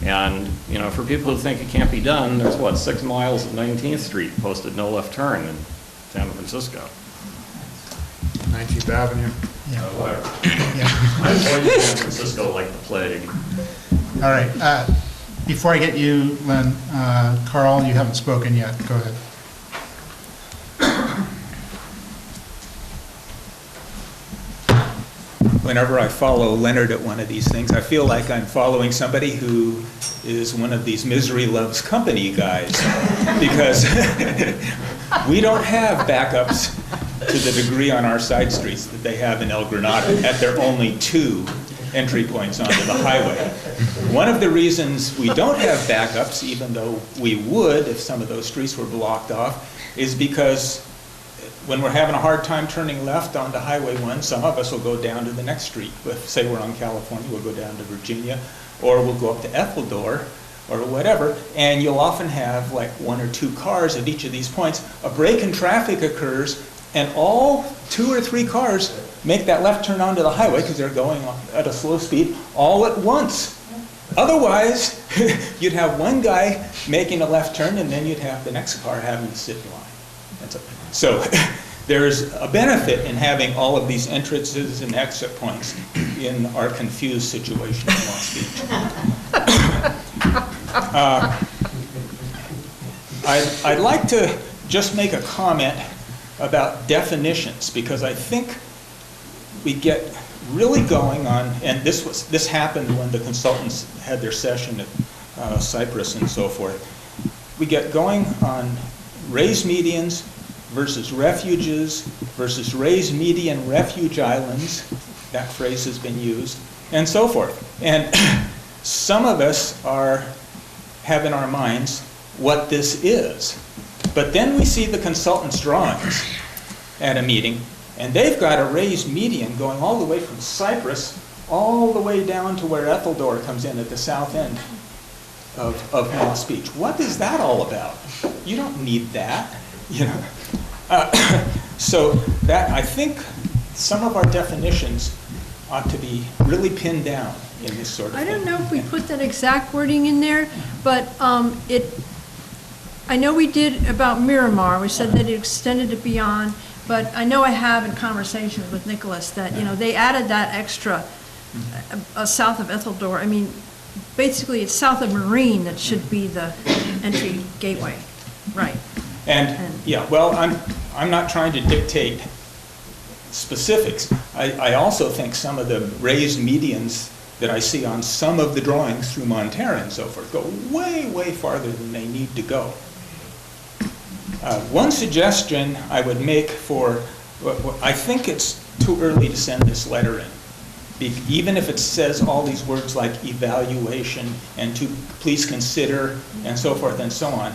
And, you know, for people who think it can't be done, there's what, 6 miles of 19th Street posted no left turn in San Francisco. 19th Avenue. Whatever. I avoided San Francisco like the plague. All right. Before I get you, Len, Carl, you haven't spoken yet. Go ahead. Whenever I follow Leonard at one of these things, I feel like I'm following somebody who is one of these misery loves company guys, because we don't have backups to the degree on our side streets that they have in El Granada, at their only 2 entry points onto the highway. One of the reasons we don't have backups, even though we would if some of those streets were blocked off, is because when we're having a hard time turning left onto Highway 1, some of us will go down to the next street. If, say we're on California, we'll go down to Virginia, or we'll go up to Etheldor, or whatever, and you'll often have like 1 or 2 cars at each of these points. A break in traffic occurs, and all 2 or 3 cars make that left turn onto the highway because they're going at a slow speed all at once. Otherwise, you'd have one guy making a left turn, and then you'd have the next car having to sit in line. So there's a benefit in having all of these entrances and exit points in our confused situation in Long Beach. I'd like to just make a comment about definitions, because I think we get really going on, and this happened when the consultants had their session at Cypress and so forth. We get going on raised medians versus refuges versus raised median refuge islands. That phrase has been used, and so forth. And some of us have in our minds what this is. But then we see the consultant's drawings at a meeting, and they've got a raised median going all the way from Cypress all the way down to where Etheldor comes in at the south end of Moss Beach. What is that all about? You don't need that, you know. So that, I think some of our definitions ought to be really pinned down in this sort of thing. I don't know if we put that exact wording in there, but I know we did about Miramar. We said that it extended it beyond, but I know I have in conversations with Nicholas that, you know, they added that extra south of Etheldor. I mean, basically it's south of Marine that should be the entry gateway, right? And yeah, well, I'm not trying to dictate specifics. I also think some of the raised medians that I see on some of the drawings through Montana and so forth go way, way farther than they need to go. One suggestion I would make I think it's too early to send this letter in. Even if it says all these words like evaluation and to please consider and so forth and so on,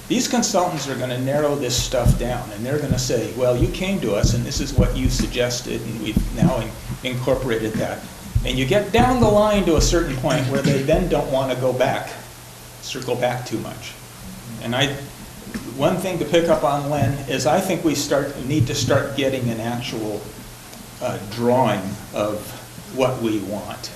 these consultants are going to narrow this stuff down, and they're going to say, well, you came to us and this is what you suggested, and we've now incorporated that. And you get down the line to a certain point where they then don't want to go back, circle back too much. And one thing to pick up on, Len, is I think we need to start getting an actual drawing of what we want.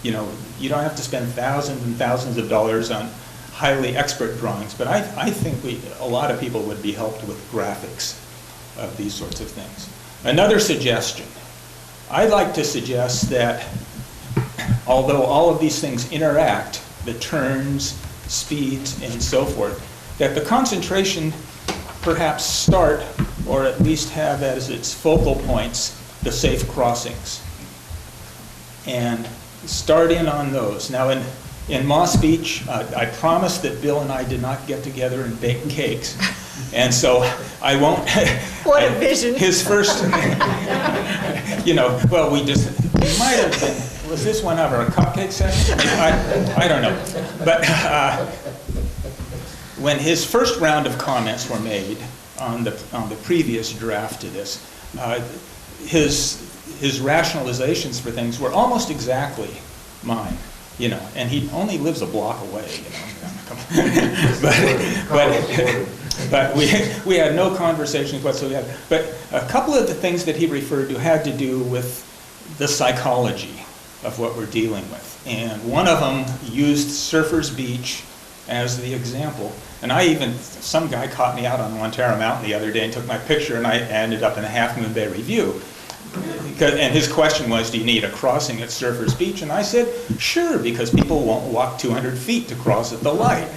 You know, you don't have to spend thousands and thousands of dollars on highly expert drawings, but I think a lot of people would be helped with graphics of these sorts of things. Another suggestion, I'd like to suggest that although all of these things interact, the turns, speeds, and so forth, that the concentration perhaps start, or at least have as its focal points, the safe crossings. And start in on those. Now in Moss Beach, I promised that Bill and I did not get together and bake cakes. And so I won't. What a vision. His first, you know, well, we might have been, was this one ever a cupcake session? I don't know. But when his first round of comments were made on the previous draft to this, his rationalizations for things were almost exactly mine. You know, and he only lives a block away, you know. but we had no conversations whatsoever. But a couple of the things that he referred to had to do with the psychology of what we're dealing with. And one of them used Surfers Beach as the example. And some guy caught me out on Montara Mountain the other day and took my picture, and I ended up in a Half Moon Bay review. And his question was, do you need a crossing at Surfers Beach? And I said, sure, because people won't walk 200 feet to cross at the light.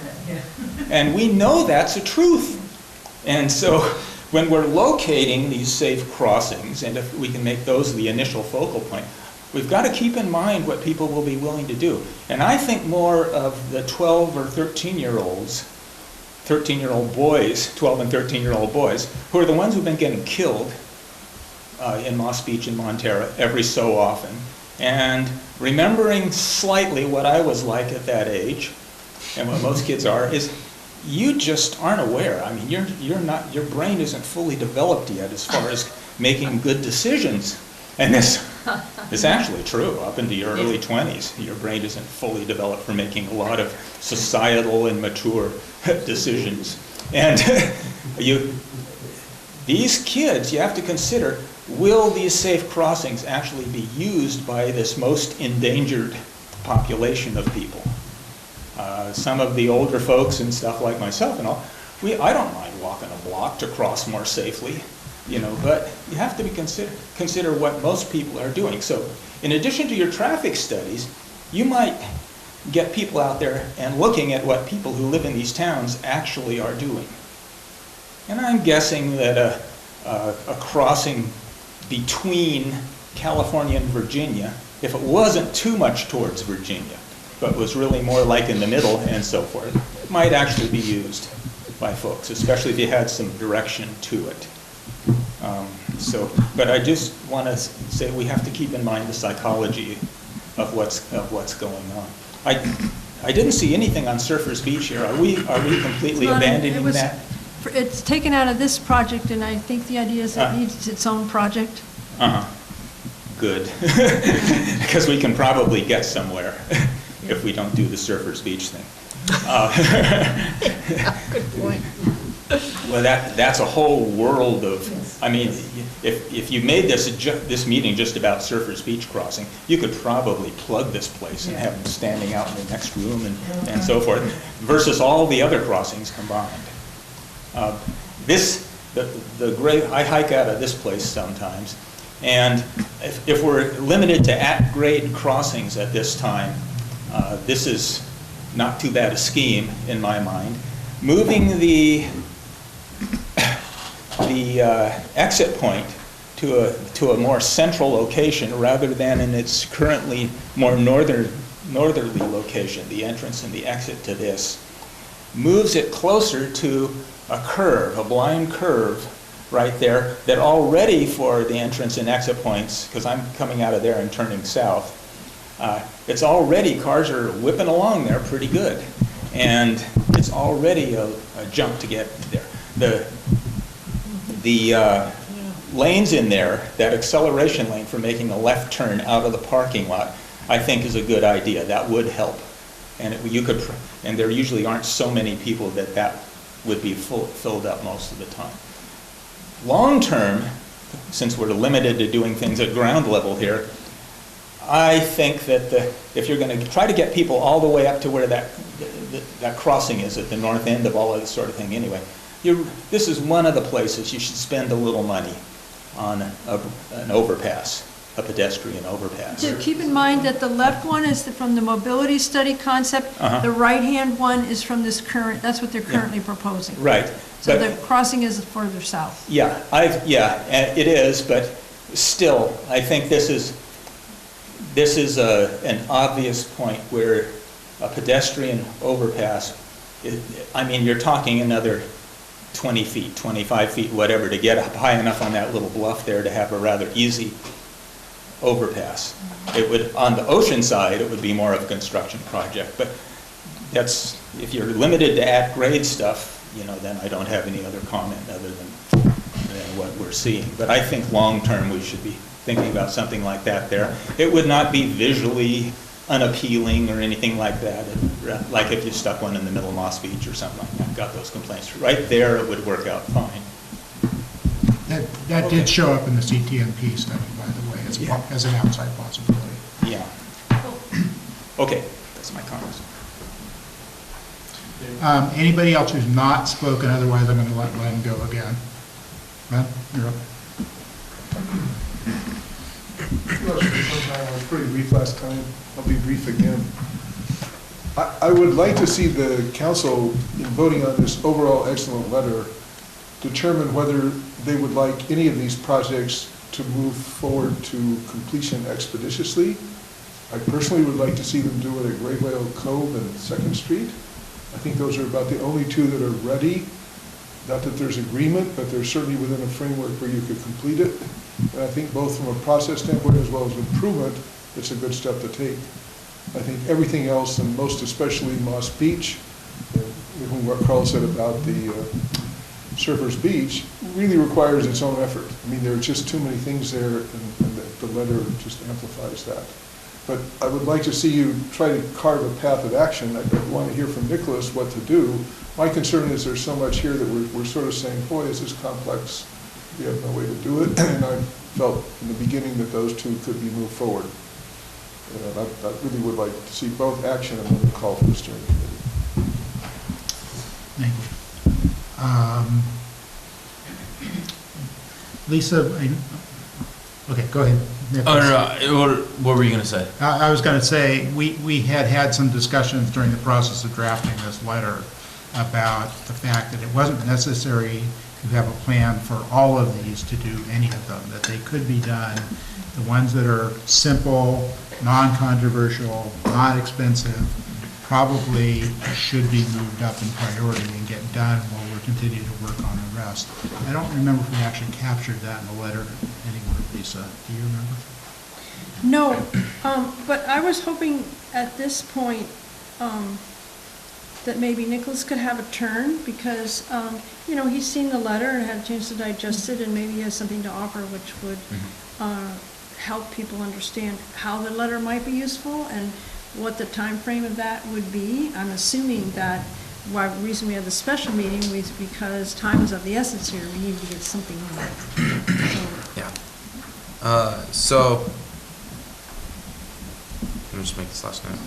And we know that's a truth. And so when we're locating these safe crossings, and if we can make those the initial focal point, we've got to keep in mind what people will be willing to do. And I think more of the 12 or 13-year-olds, 13-year-old boys, 12 and 13-year-old boys, who are the ones who've been getting killed in Moss Beach and Montara every so often, and remembering slightly what I was like at that age, and what most kids are, is you just aren't aware. I mean, your brain isn't fully developed yet as far as making good decisions. And this is actually true. Up into your early 20s, your brain isn't fully developed for making a lot of societal and mature decisions. And these kids, you have to consider, will these safe crossings actually be used by this most endangered population of people? Some of the older folks and stuff like myself and all, I don't mind walking a block to cross more safely, but you have to consider what most people are doing. So in addition to your traffic studies, you might get people out there and looking at what people who live in these towns actually are doing. And I'm guessing that a crossing between California and Virginia, if it wasn't too much towards Virginia, but was really more like in the middle and so forth, it might actually be used by folks, especially if you had some direction to it. But I just want to say we have to keep in mind the psychology of what's going on. I didn't see anything on Surfers Beach here. Are we completely abandoning that? It's taken out of this project, and I think the idea is it needs its own project. Good. Because we can probably get somewhere if we don't do the Surfers Beach thing. Good point. Well, that's a whole world of, I mean, if you made this meeting just about Surfers Beach crossing, you could probably plug this place and have them standing out in the next room and so forth, versus all the other crossings combined. I hike out of this place sometimes, and if we're limited to at-grade crossings at this time, this is not too bad a scheme in my mind. Moving the exit point to a more central location rather than in its currently more northerly location, the entrance and the exit to this, moves it closer to a curve, a blind curve right there that already for the entrance and exit points, because I'm coming out of there and turning south, it's already, cars are whipping along there pretty good. And it's already a jump to get there. The lanes in there, that acceleration lane for making a left turn out of the parking lot, I think is a good idea. That would help. And and there usually aren't so many people that would be filled up most of the time. Long term, since we're limited to doing things at ground level here, I think that if you're going to try to get people all the way up to where that crossing is at the north end of all of this sort of thing anyway, this is one of the places you should spend a little money on an overpass, a pedestrian overpass. So keep in mind that the left one is from the mobility study concept. The right-hand one is from this that's what they're currently proposing. Right. So the crossing is further south. Yeah, it is, but still, I think this is an obvious point where a pedestrian overpass, you're talking another 20 feet, 25 feet, whatever, to get up high enough on that little bluff there to have a rather easy overpass. On the ocean side, it would be more of a construction project, but if you're limited to at-grade stuff, then I don't have any other comment other than what we're seeing. But I think long-term we should be thinking about something like that there. It would not be visually unappealing or anything like that. Like if you stuck one in the middle of Moss Beach or something like that, got those complaints. Right there, it would work out fine. That did show up in the CTMP study, by the way, as an outside possibility. Yeah. Okay, that's my comments. Anybody else who's not spoken, otherwise I'm going to let him go again. Len, you're up. I was pretty brief last time. I'll be brief again. I would like to see the council, in voting on this overall excellent letter, determine whether they would like any of these projects to move forward to completion expeditiously. I personally would like to see them do it at Great Whale Cove and 2nd Street. I think those are about the only two that are ready. Not that there's agreement, but they're certainly within a framework where you could complete it. And I think both from a process standpoint as well as improvement, it's a good step to take. I think everything else, and most especially Moss Beach, and what Carl said about the Surfers Beach, really requires its own effort. I mean, there are just too many things there, and the letter just amplifies that. But I would like to see you try to carve a path of action. I want to hear from Nicholas what to do. My concern is there's so much here that we're sort of saying, boy, this is complex. We have no way to do it. And I felt in the beginning that those two could be moved forward. And I really would like to see both action and then the call for the steering committee. Thank you. Lisa, okay, go ahead. Oh, no, what were you going to say? I was going to say, we had some discussions during the process of drafting this letter about the fact that it wasn't necessary to have a plan for all of these to do any of them, that they could be done. The ones that are simple, non-controversial, not expensive, probably should be moved up in priority and get done while we're continuing to work on the rest. I don't remember if we actually captured that in the letter anywhere, Lisa. Do you remember? No, but I was hoping at this point that maybe Nicholas could have a turn because, he's seen the letter and had a chance to digest it, and maybe he has something to offer which would help people understand how the letter might be useful and what the time frame of that would be. I'm assuming that the reason we had the special meeting was because time is of the essence here. We need to get something on. Yeah. So, let me just make this last note.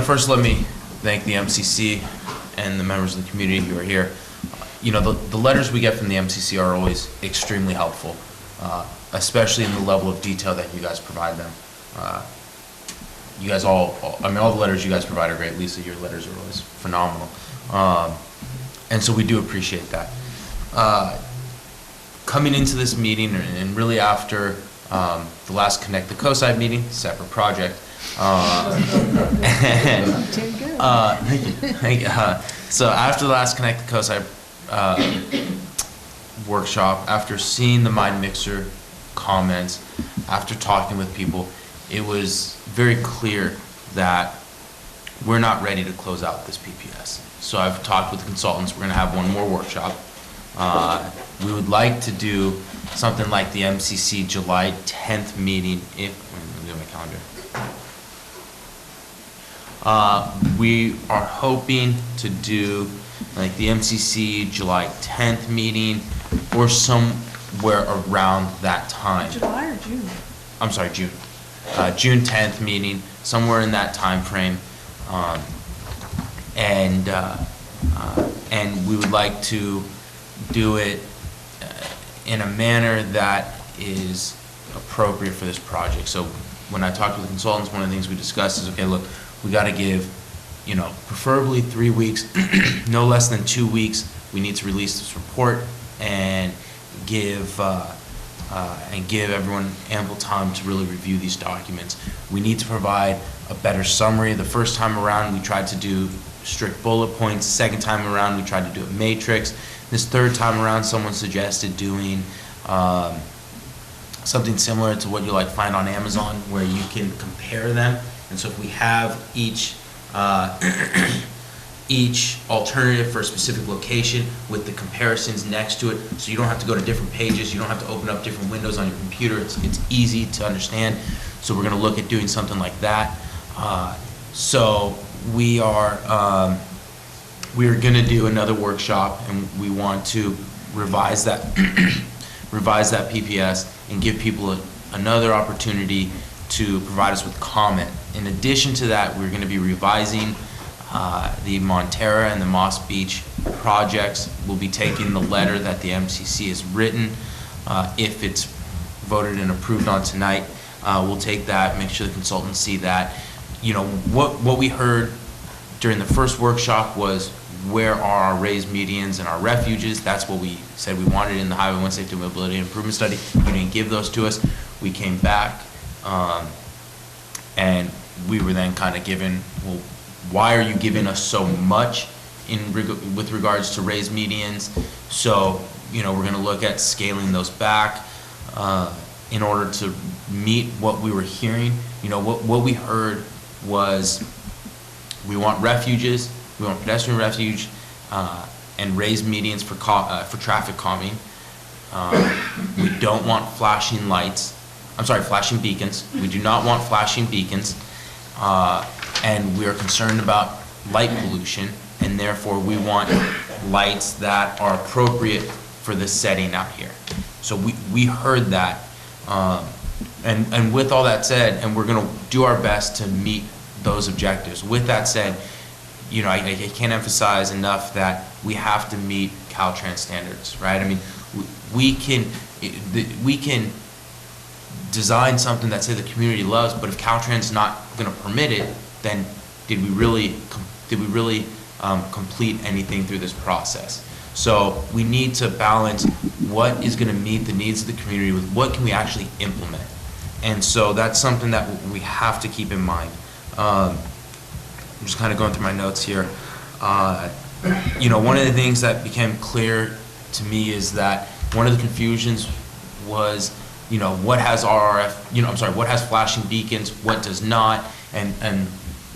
First let me thank the MCC and the members of the community who are here. The letters we get from the MCC are always extremely helpful, especially in the level of detail that you guys provide them. You guys all the letters you guys provide are great. Lisa, your letters are always phenomenal. And so we do appreciate that. Coming into this meeting, and really after the last Connect the Coastside meeting, separate project, thank you. So after the last Connect the Coastside workshop, after seeing the Mind Mixer comments, after talking with people, it was very clear that we're not ready to close out this PPS. So I've talked with the consultants. We're going to have one more workshop. We would like to do something like the MCC July 10th meeting. Let me get my calendar. We are hoping to do like the MCC July 10th meeting or somewhere around that time. July or June? I'm sorry, June. June 10th meeting, somewhere in that time frame. And we would like to do it in a manner that is appropriate for this project. So when I talked with the consultants, one of the things we discussed is, okay, look, we got to give, preferably 3 weeks, no less than 2 weeks. We need to release this report and give everyone ample time to really review these documents. We need to provide a better summary. The first time around, we tried to do strict bullet points. Second time around, we tried to do a matrix. This third time around, someone suggested doing something similar to what you find on Amazon, where you can compare them. And so if we have each alternative for a specific location with the comparisons next to it, so you don't have to go to different pages, you don't have to open up different windows on your computer, it's easy to understand. So we're going to look at doing something like that. So we are going to do another workshop, and we want to revise that revise that PPS and give people another opportunity to provide us with comment. In addition to that, we're going to be revising the Montera and the Moss Beach projects. We'll be taking the letter that the MCC has written. If it's voted and approved on tonight, we'll take that, make sure the consultants see that. You know, what we heard during the first workshop was where are our raised medians and our refuges. That's what we said we wanted in the Highway 1 Safety and Mobility Improvement Study. You didn't give those to us. We came back and we were then kind of given, well, why are you giving us so much with regards to raised medians? So, you know, we're going to look at scaling those back in order to meet what we were hearing. You know, what we heard was we want refuges, we want pedestrian refuge, and raised medians for traffic calming. We don't want flashing lights. I'm sorry, flashing beacons. We do not want flashing beacons. And we are concerned about light pollution, and therefore we want lights that are appropriate for the setting out here. So we heard that. And with all that said, and we're going to do our best to meet those objectives. With that said, you know, I can't emphasize enough that we have to meet Caltrans standards, right? I mean, we can design something that, say, the community loves, but if Caltrans not going to permit it, then did we really complete anything through this process? So we need to balance what is going to meet the needs of the community with what can we actually implement. And so that's something that we have to keep in mind. I'm just kind of going through my notes here. You know, one of the things that became clear to me is that one of the confusions was, you know, what has RRF, you know, I'm sorry, what has flashing beacons, what does not, and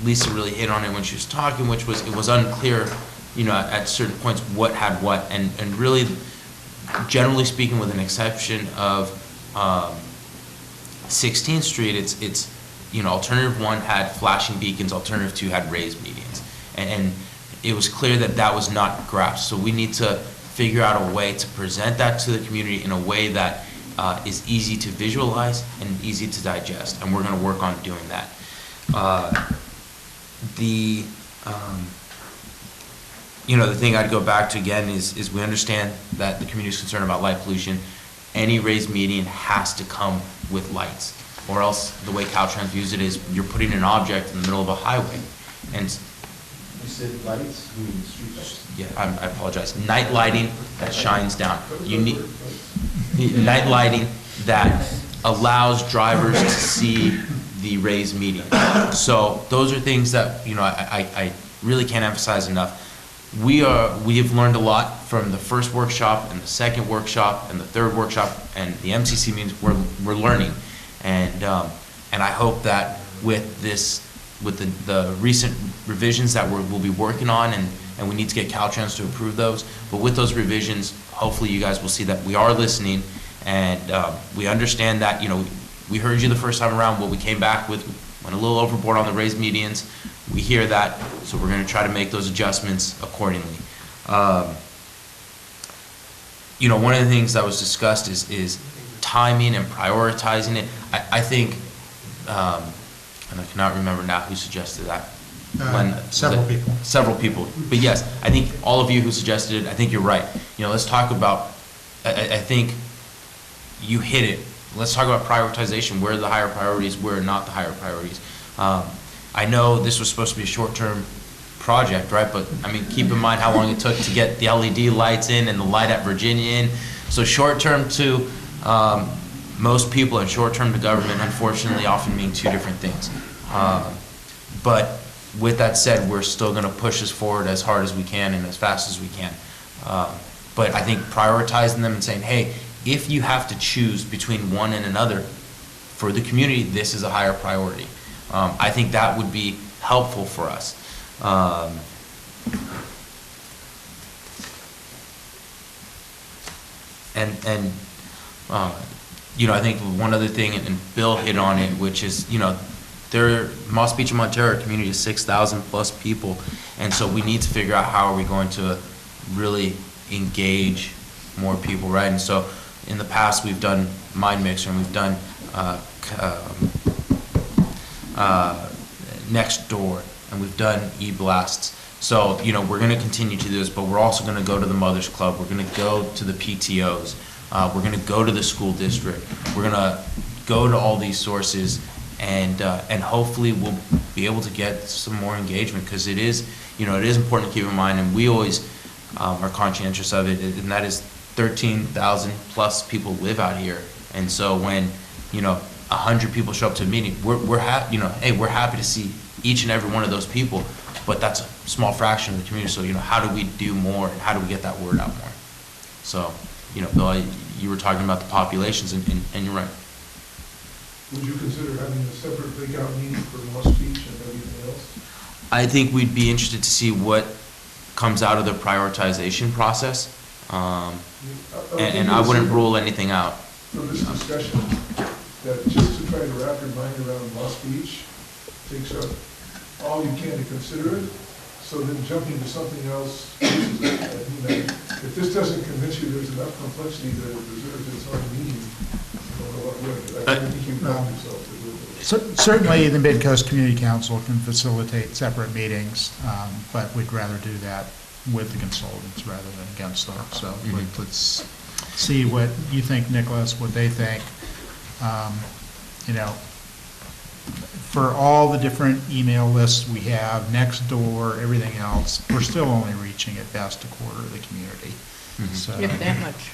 Lisa really hit on it when she was talking, which was, it was unclear, you know, at certain points what had what, and really, generally speaking, with an exception of 16th Street, it's you know, alternative 1 had flashing beacons, alternative 2 had raised medians, and it was clear that that was not grasped. So we need to figure out a way to present that to the community in a way that is easy to visualize and easy to digest, and we're going to work on doing that. You know, the thing I'd go back to again is we understand that the community is concerned about light pollution. Any raised median has to come with lights, or else the way Caltrans views it is you're putting an object in the middle of a highway. And You said lights, you mean street lights? yeah, I apologize. Night lighting that shines down. You need night lighting that allows drivers to see the raised median. So those are things that, you know, I really can't emphasize enough. We have learned a lot from the first workshop and the second workshop and the third workshop, and the MCC means we're learning, and I hope that with the recent revisions that we'll be working on, and we need to get Caltrans to approve those, but with those revisions, hopefully you guys will see that we are listening, and we understand that, you know, we heard you the first time around. What we came back with went a little overboard on the raised medians. We hear that, so we're going to try to make those adjustments accordingly. You know, one of the things that was discussed is timing and prioritizing it. I think, and I cannot remember now who suggested that. Several people. Several people. But yes, I think all of you who suggested it, I think you're right. You know, let's talk about, I think you hit it. Let's talk about prioritization. Where are the higher priorities, where are not the higher priorities? I know this was supposed to be a short-term project, right? But I mean, keep in mind how long it took to get the LED lights in and the light at Virginia in. So short-term to most people and short-term to government, unfortunately, often mean two different things. But with that said, we're still going to push this forward as hard as we can and as fast as we can. But I think prioritizing them and saying, hey, if you have to choose between one and another, for the community, this is a higher priority. I think that would be helpful for us. You know, I think one other thing, and Bill hit on it, which is, you know, Moss Beach and Montera community is 6,000 plus people, and so we need to figure out how are we going to really engage more people, right? And so in the past, we've done Mind Mixer, and we've done Next Door, and we've done E-Blasts. So, you know, we're gonna continue to do this, but we're also gonna go to the Mothers Club, we're gonna go to the PTOs, we're gonna go to the school district, we're gonna go to all these sources, and hopefully we'll be able to get some more engagement, because it is, you know, it is important to keep in mind, and we always are conscientious of it, and that is 13,000 plus people live out here. And so when, you know, 100 people show up to a meeting, we're happy, you know, hey, we're happy to see each and every one of those people, but that's a small fraction of the community. So, you know, how do we do more, and how do we get that word out more? So, you know, Bill, you were talking about the populations, and you're right. Would you consider having a separate breakout meeting for Moss Beach and everything else? I think we'd be interested to see what comes out of the prioritization process, and I wouldn't rule anything out. For this discussion, that just to try to wrap your mind around Moss Beach takes up all you can to consider it, so then jumping to something else, if this doesn't convince you there's enough complexity that it deserves its own meeting, I don't know what would. I think you've knocked yourself to do it. Certainly, the Midcoast Community Council can facilitate separate meetings, but we'd rather do that with the consultants rather than against them. So let's see what you think, Nicholas, what they think. You know, for all the different email lists we have, Next Door, everything else, we're still only reaching at best a quarter of the community. So, If that much.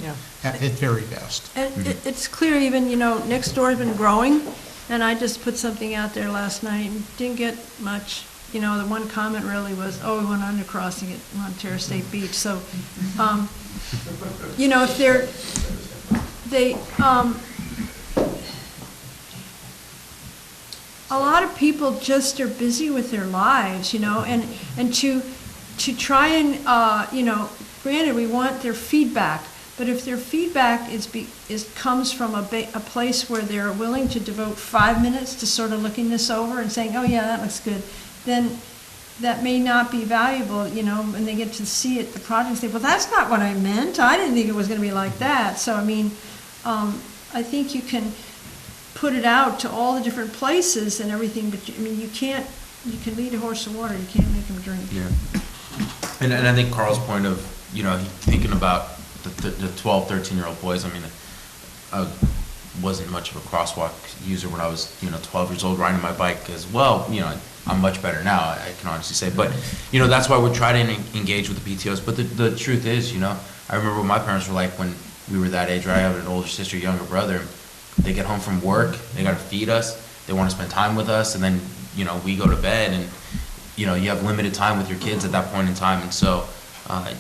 yeah, at very best. And it's clear even, you know, Next Door has been growing, and I just put something out there last night and didn't get much. You know, the one comment really was, oh, we went undercrossing at Montero State Beach. So, you know, if a lot of people just are busy with their lives, you know, and to try and, you know, granted, we want their feedback, but if their feedback comes from a place where they're willing to devote 5 minutes to sort of looking this over and saying, oh yeah, that looks good, then that may not be valuable, you know, when they get to see it, the project, say, well, that's not what I meant. I didn't think it was going to be like that. So, I mean, I think you can put it out to all the different places and everything, but I mean, you can lead a horse to water, you can't make him drink. Yeah. And I think Carl's point of, you know, thinking about the 12, 13-year-old boys, I mean, I wasn't much of a crosswalk user when I was, you know, 12 years old, riding my bike as well. You know, I'm much better now, I can honestly say. But, you know, that's why we try to engage with the PTOs. But the truth is, you know, I remember what my parents were like when we were that age, right? I have an older sister, younger brother. They get home from work, they gotta feed us, they wanna spend time with us, and then, you know, we go to bed, and, you know, you have limited time with your kids at that point in time. And so,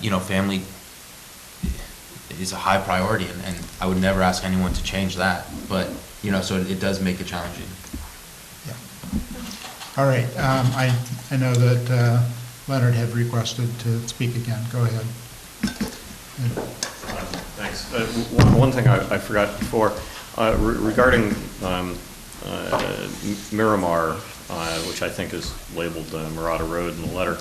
you know, family is a high priority, and I would never ask anyone to change that. But, you know, so it does make it challenging. Yeah. All right, I know that Leonard had requested to speak again. Go ahead. Thanks. One thing I forgot before, regarding Miramar, which I think is labeled Murata Road in the letter,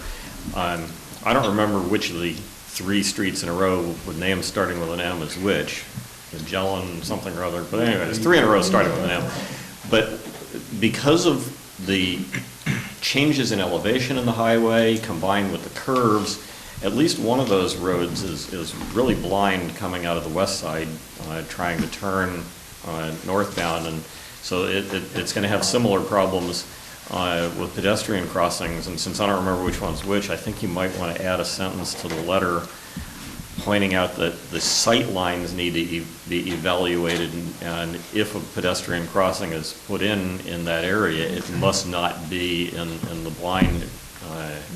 I don't remember which of the 3 streets in a row with names starting with an M is which. Magellan something or other, but anyway, there's 3 in a row starting with an M. But because of the changes in elevation in the highway combined with the curves, at least one of those roads is really blind coming out of the west side, trying to turn northbound, and so it's going to have similar problems with pedestrian crossings. And since I don't remember which one's which, I think you might want to add a sentence to the letter pointing out that the sight lines need to be evaluated, and if a pedestrian crossing is put in that area, it must not be in the blind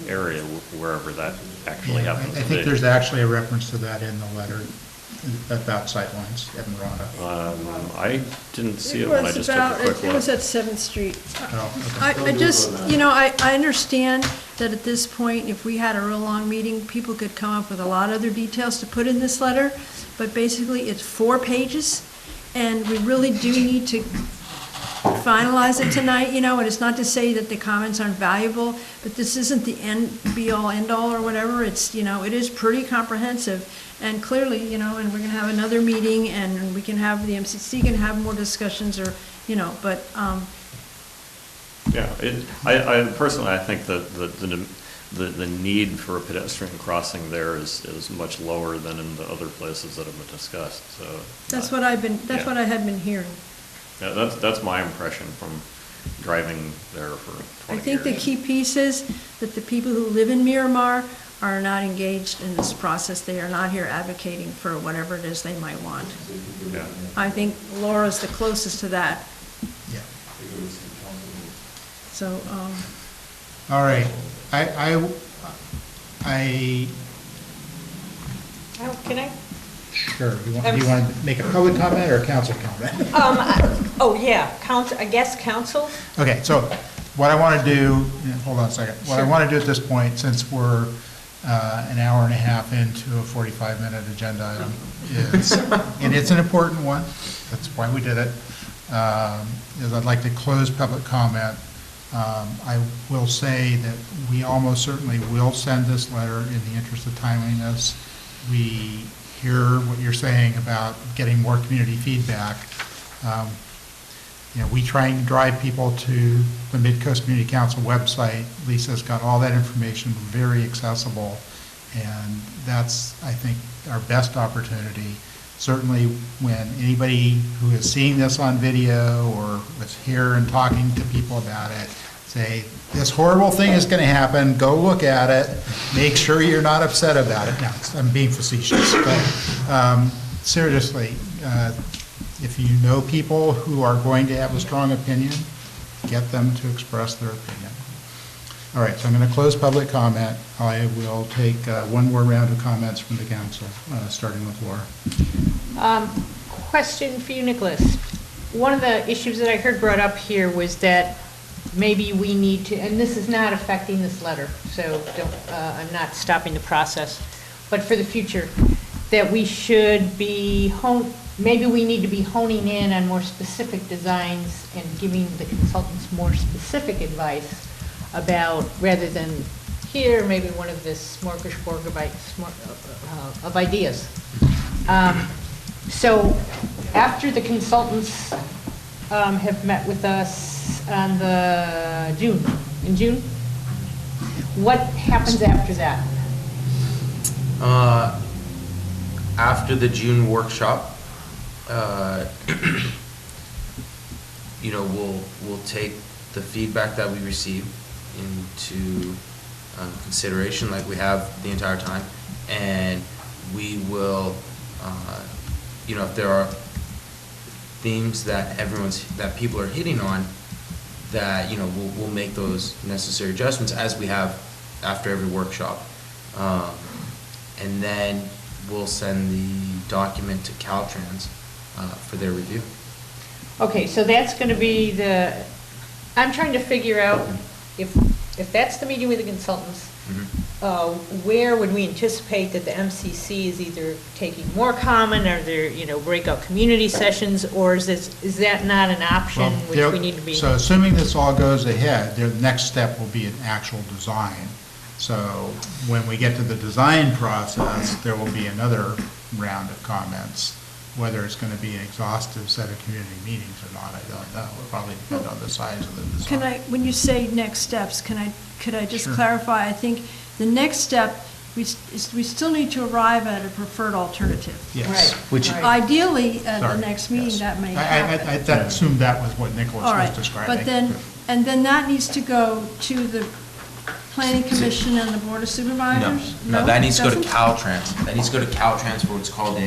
area, wherever that actually happens to be. I think there's actually a reference to that in the letter about sightlines at Murata. I didn't see it when I just took a quick look. It was at 7th Street. Oh, okay. I just, you know, I understand that at this point, if we had a real long meeting, people could come up with a lot of other details to put in this letter, but basically it's 4 pages, and we really do need to finalize it tonight, you know, and it's not to say that the comments aren't valuable, but this isn't the end, be-all, end-all or whatever. It's, you know, it is pretty comprehensive. And clearly, you know, and we're gonna have another meeting, and we can have, the MCC can have more discussions, or, you know, but, Yeah, I personally, I think that the need for a pedestrian crossing there is much lower than in the other places that have been discussed, so. that's what I've been, that's Yeah. what I had been hearing. Yeah, that's my impression from driving there for 20 I think the years. key piece is that the people who live in Miramar are not engaged in this process. They are not here advocating for whatever it is they might want. Yeah. I think Laura's the closest to that, Yeah. so, All right. Can I? Sure. Do you want to make a public comment or a council comment? Oh, yeah, council, I guess council? Okay, so what I want to do, hold on a second. What I Sure. want to do at this point, since we're an hour and a half into a 45-minute agenda item, is, and it's an important one, that's why we did it, is I'd like to close public comment. I will say that we almost certainly will send this letter in the interest of timeliness. We hear what you're saying about getting more community feedback. You know, we try and drive people to the Midcoast Community Council website. Lisa's got all that information very accessible, and that's, I think, our best opportunity. Certainly when anybody who is seeing this on video or was here and talking to people about it, say, this horrible thing is going to happen, go look at it, make sure you're not upset about it. Now, I'm being facetious, but seriously, if you know people who are going to have a strong opinion, get them to express their opinion. All right, so I'm going to close public comment. I will take one more round of comments from the council, starting with Laura. Question for you, Nicholas. One of the issues that I heard brought up here was that maybe we need to, and this is not affecting this letter, so I'm not stopping the process, but for the future, that we should be maybe we need to be honing in on more specific designs and giving the consultants more specific advice about, rather than here, maybe one of this smorgasbord of ideas. So after the consultants have met with us on in June, what happens after that? After the June workshop, you know, we'll take the feedback that we receive into consideration, like we have the entire time, and we will, you know, if there are themes that people are hitting on, that, you know, we'll make those necessary adjustments as we have after every workshop, and then we'll send the document to Caltrans for their review. Okay, so that's going to be I'm trying to figure out if that's the meeting with the consultants, where would we anticipate that the MCC is either taking more comment, or there, you know, breakout community sessions, or is that not an option which we need to be? So assuming this all goes ahead, the next step will be an actual design. So when we get to the design process, there will be another round of comments. Whether it's going to be an exhaustive set of community meetings or not, I don't know. It'll probably depend on the size of the design. when you say next steps, could I just Sure. clarify? I think the next step, we still need to arrive at a preferred alternative. Yes. Right. Which- right. Ideally, at the Sorry, next meeting, yes. that may I happen. assumed that was what Nicholas All was right, describing. but then that needs to go to the planning commission and the board of supervisors? No, that needs to go to doesn't? Caltrans. That needs to go to Caltrans for what's called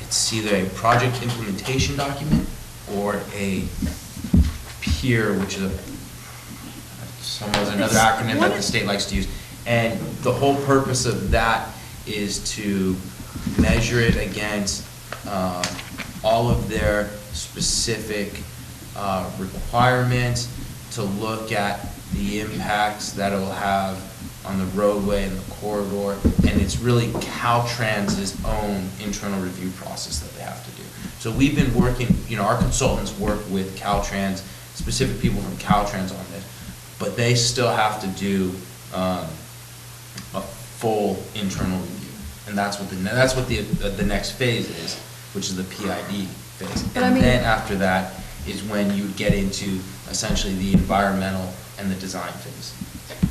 it's either a project implementation document or a PIER, which is another acronym that the state likes to use. And the whole purpose of that is to measure it against all of their specific requirements, to look at the impacts that it will have on the roadway and the corridor, and it's really Caltrans's own internal review process that they have to do. So we've been working, our consultants work with Caltrans, specific people from Caltrans on this, but they still have to do a full internal review. And that's what the next phase is, which is the PID phase. But I And mean- then after that is when you get into essentially the environmental and the design phase.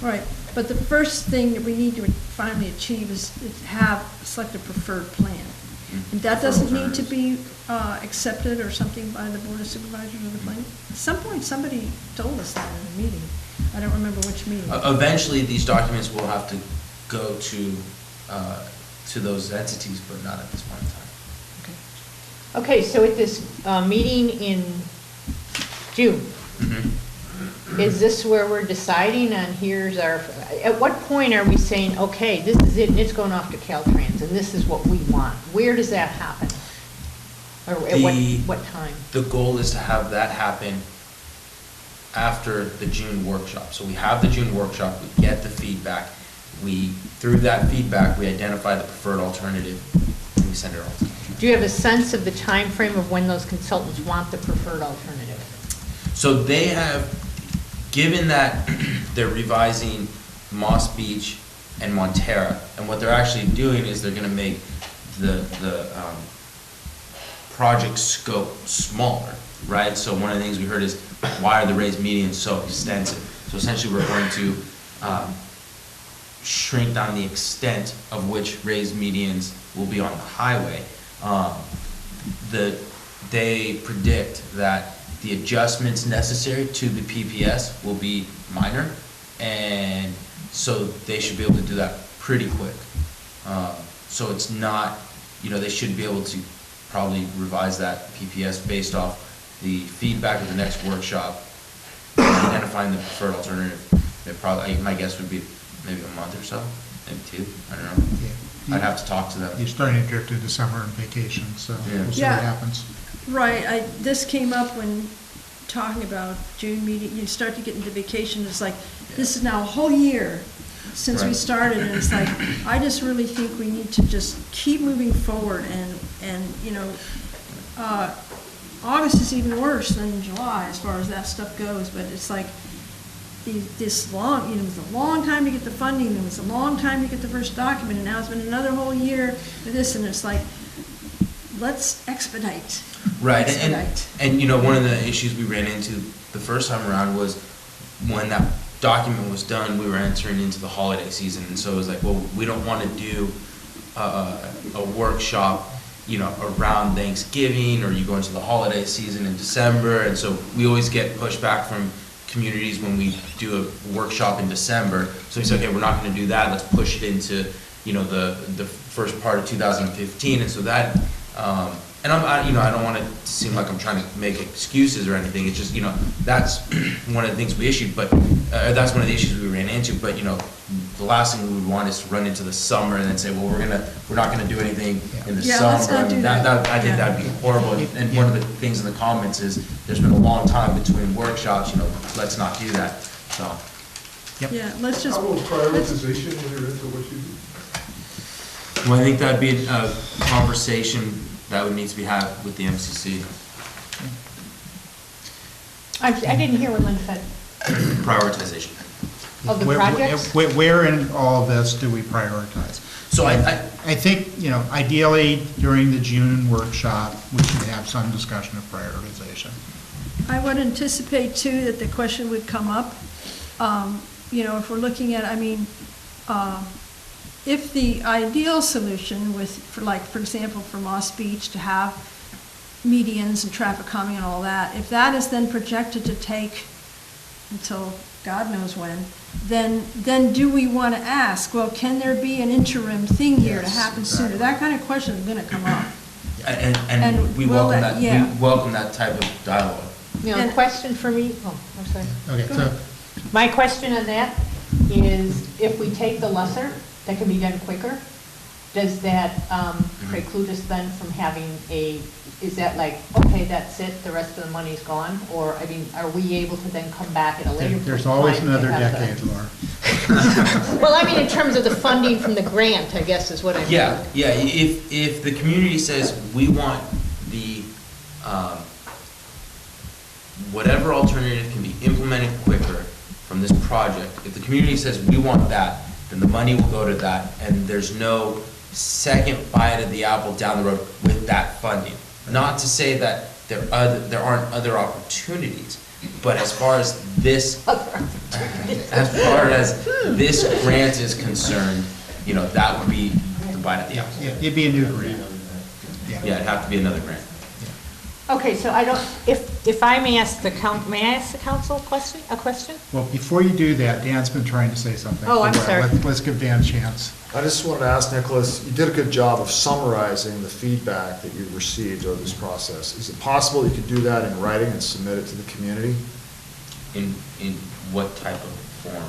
Right, but the first thing that we need to finally achieve is select a preferred plan. And that doesn't need to be accepted or something by the Board of Supervisors or the planning. At some point, somebody told us that in a meeting. I don't remember which meeting. Eventually, these documents will have to go to those entities, but not at this point in time. Okay, so at this meeting in June, is this where we're deciding on at what point are we saying, okay, this is it, and it's going off to Caltrans, and this is what we want? Where does that happen? Or at what time? The goal is to have that happen after the June workshop. So we have the June workshop, we get the feedback, through that feedback, we identify the preferred alternative, and we send it all to Caltrans. Do you have a sense of the time frame of when those consultants want the preferred alternative? So they have, given that they're revising Moss Beach and Montera, and what they're actually doing is they're gonna make the project scope smaller, right? So one of the things we heard is, why are the raised medians so extensive? So essentially, we're going to shrink down the extent of which raised medians will be on the highway. They predict that the adjustments necessary to the PPS will be minor, and so they should be able to do that pretty quick. So it's not, they should be able to probably revise that PPS based off the feedback of the next workshop, identifying the preferred alternative. My guess would be maybe a month or so, maybe 2, I don't know. Yeah. I'd have to talk to them. You're starting to drift into summer and vacation, so Yeah. we'll see Yeah. what happens. Right, this came up when talking about June meeting, you start to get into vacation, it's like, this is now a whole year since we Right. started, and it's like, I just really think we need to just keep moving forward, and August is even worse than July as far as that stuff goes, but it's like, this long, it was a long time to get the funding, it was a long time to get the first document, and now it's been another whole year for this, and it's like, let's expedite. Right, Expedite. and one of the issues we ran into the first time around was when that document was done, we were entering into the holiday season, and so it was like, well, we don't want to do a workshop, around Thanksgiving, or you go into the holiday season in December, and so we always get pushback from communities when we do a workshop in December. So we said, okay, we're not going to do that. Let's push it into, the first part of 2015, and so that. And I don't want it to seem like I'm trying to make excuses or anything. It's just, that's one of the things we issued, but that's one of the issues we ran into. But the last thing we would want is to run into the summer and then say, well, we're not gonna do anything in the Yeah, summer. let's not I mean, do that. I think Yeah. that'd be horrible. And one of the things in the comments is, there's been a long time between workshops. Let's not do that. So. Yeah, let's just. How will prioritization enter into what you do? Well, I think that'd be a conversation that would need to be had with the MCC. I didn't hear what Lynn said. Prioritization. Of the Where- projects? Where in all of this do we prioritize? So I I think, ideally, during the June workshop, we should have some discussion of prioritization. I would anticipate too that the question would come up, if we're looking at, if the ideal solution for example, for Moss Beach to have medians and traffic calming and all that, if that is then projected to take until God knows when, then do we want to ask, well, can there be an interim thing here to Yes, happen exactly. sooner? That kind of question is going to come up. And we will welcome that- that, yeah. we welcome that type of dialogue. And- Question for me, I'm sorry. Okay, Go so, ahead. My question on that is, if we take the lesser, that can be done quicker, does that preclude us then from having is that like, okay, that's it, the rest of the money's gone? Or, are we able to then come back at a later point? there's always in time to another have the- decade, Laura. Well, in terms of the funding from the grant, I guess is what I mean. Yeah, if the community says, we want the whatever alternative can be implemented quicker from this project, if the community says we want that, then the money will go to that, and there's no second bite of the apple down the road with that funding. Not to say that there aren't other opportunities, but as far as this, grant is concerned, you know, that would be the bite of the apple. Yeah, it'd be a new grant. Yeah, it'd have to be another grant. Okay, so I don't, if I may ask may I ask the council a question? Well, before you do that, Dan's been trying to say something. Oh, I'm sorry. Let's give Dan a chance. I just wanted to ask Nicholas, you did a good job of summarizing the feedback that you received over this process. Is it possible you could do that in writing and submit it to the community? In what type of form?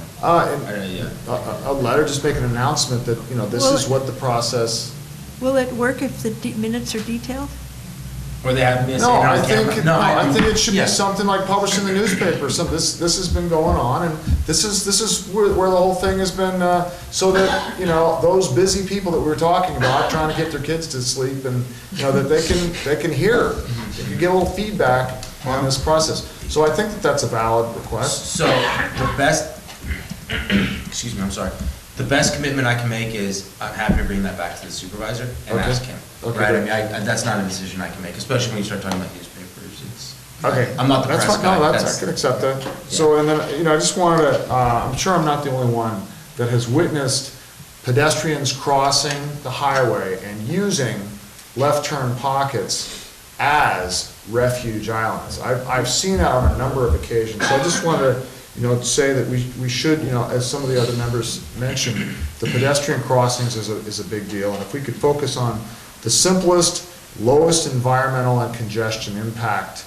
A letter, just make an announcement that, you know, this is what the process. Will it work if the minutes are detailed? Or they have me say it No, on I camera? think, I think it should Yeah. be something like published in the newspaper, this has been going on, and this is where the whole thing has been, so that, you know, those busy people that we were talking about, trying to get their kids to sleep, and, you know, that they can hear, they can get a little feedback on this process. So I think that that's a valid request. So the best, excuse me, I'm sorry. The best commitment I can make is I'm happy to bring that back to the supervisor and Okay. ask him. Okay, Right, I great. mean, that's not a decision I can make, especially when you start talking about newspapers. It's, Okay. I'm not the That's press fine. guy. No, I can accept that. So, and then, you know, I just wanted to, I'm sure I'm not the only one that has witnessed pedestrians crossing the highway and using left turn pockets as refuge islands. I've seen that on a number of occasions. So I just wanted to, you know, say that we should, you know, as some of the other members mentioned, the pedestrian crossings is a big deal. And if we could focus on the simplest, lowest environmental and congestion impact.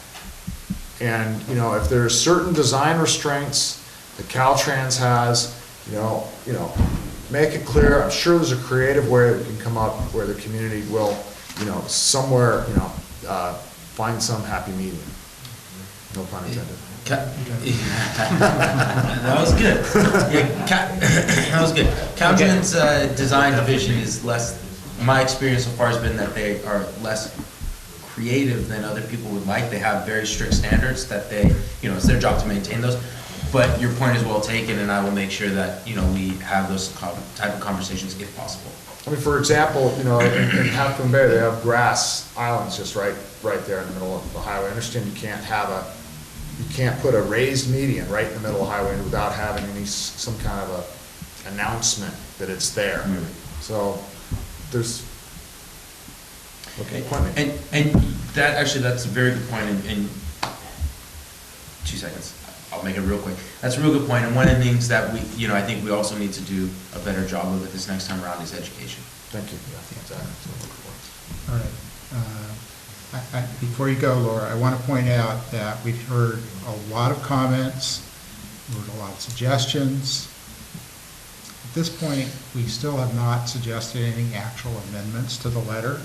And, you know, if there's certain design restraints that Caltrans has, you know, make it clear. I'm sure there's a creative way that we can come up where the community will, you know, somewhere, you know, find some happy medium. No pun intended. That was good. That was good. Caltrans design division is less, my experience so far has been that they are less creative than other people would like. They have very strict standards that they, you know, it's their job to maintain those. But your point is well taken, and I will make sure that, you know, we have those type of conversations if possible. I mean, for example, you know, in Half Moon Bay, they have grass islands just right there in the middle of the highway. I understand you can't put a raised median right in the middle of the highway without having some kind of a announcement that it's there. So there's, okay, And that's a very good point, and 2 seconds. I'll make it real quick. That's a real good point, and one of the things that we, you know, I think we also need to do a better job of it this next time around is education. Thank you. All right. Before you go, Laura, I want to point out that we've heard a lot of comments, we've heard a lot of suggestions. At this point, we still have not suggested any actual amendments to the letter.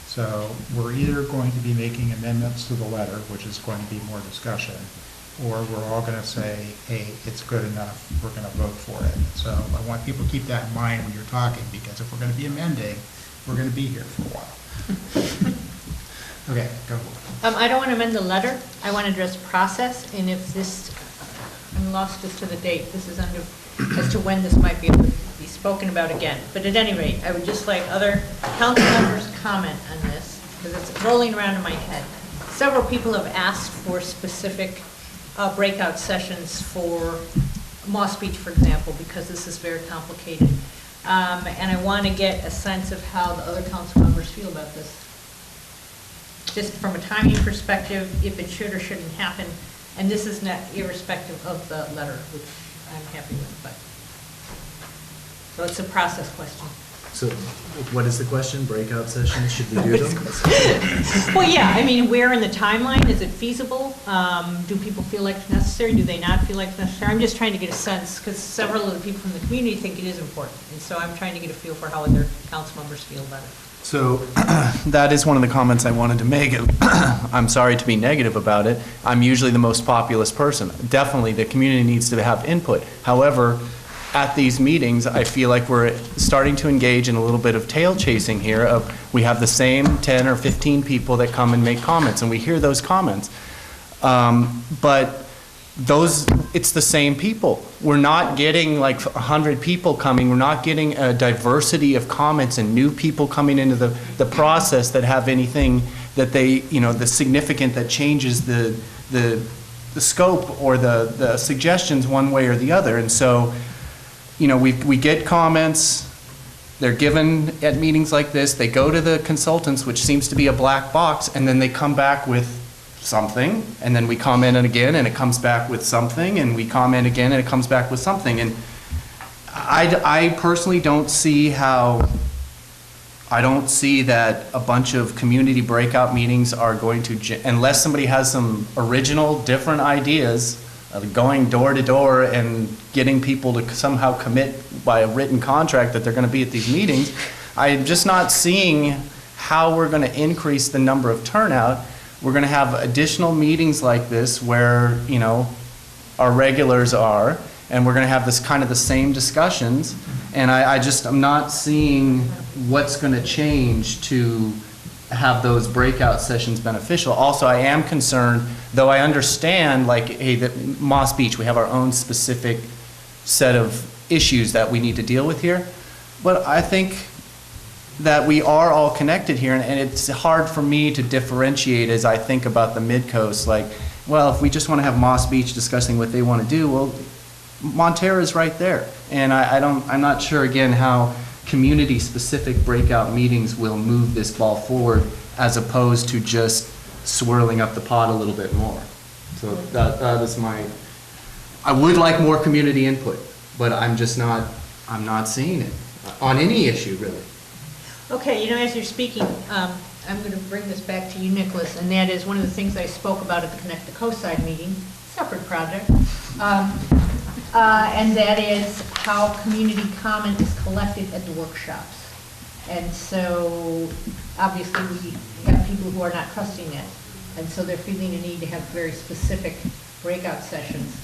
So we're either going to be making amendments to the letter, which is going to be more discussion, or we're all going to say, hey, it's good enough, we're going to vote for it. So I want people to keep that in mind when you're talking, because if we're going to be amending, we're going to be here for a while. Okay, go. I don't want to amend the letter. I want to address process, and if this, I'm lost as to the date. This is under, as to when this might be able to be spoken about again. But at any rate, I would just like other council members' comment on this, because it's rolling around in my head. Several people have asked for specific breakout sessions for Moss Beach, for example, because this is very complicated. And I want to get a sense of how the other council members feel about this. Just from a timing perspective, if it should or shouldn't happen, and this is not irrespective of the letter, which I'm happy with, but. So it's a process question. So what is the question? Breakout sessions, should we do them? Well, yeah, I mean, where in the timeline, is it feasible? Do people feel like it's necessary? Do they not feel like it's necessary? I'm just trying to get a sense, because several of the people from the community think it is important. And so I'm trying to get a feel for how other council members feel about it. So that is one of the comments I wanted to make. I'm sorry to be negative about it. I'm usually the most populist person. Definitely, the community needs to have input. However, at these meetings, I feel like we're starting to engage in a little bit of tail chasing here of, we have the same 10 or 15 people that come and make comments, and we hear those comments. But it's the same people. We're not getting like 100 people coming. We're not getting a diversity of comments and new people coming into the process that have anything that they, the significant that changes the scope or the suggestions one way or the other. And so, we get comments, they're given at meetings like this, they go to the consultants, which seems to be a black box, and then they come back with something, and then we comment again, and it comes back with something, and we comment again, and it comes back with something. And I personally don't see that a bunch of community breakout meetings are going to, unless somebody has some original, different ideas, going door to door and getting people to somehow commit by a written contract that they're going to be at these meetings. I'm just not seeing how we're going to increase the number of turnout. We're going to have additional meetings like this where, our regulars are, and we're going to have this kind of the same discussions. And I'm not seeing what's going to change to have those breakout sessions beneficial. Also, I am concerned, though I understand, that Moss Beach, we have our own specific set of issues that we need to deal with here. But I think that we are all connected here, and it's hard for me to differentiate as I think about the Midcoast. If we just want to have Moss Beach discussing what they want to do, well, Montera's right there. And I'm not sure, again, how community-specific breakout meetings will move this ball forward as opposed to just swirling up the pot a little bit more. So that is I would like more community input, but I'm not seeing it on any issue, really. Okay, as you're speaking, I'm going to bring this back to you, Nicholas, and that is one of the things I spoke about at the Connect the Coastside meeting, separate project, and that is how community comment is collected at the workshops. And so, obviously, we have people who are not trusting that, and so they're feeling a need to have very specific breakout sessions.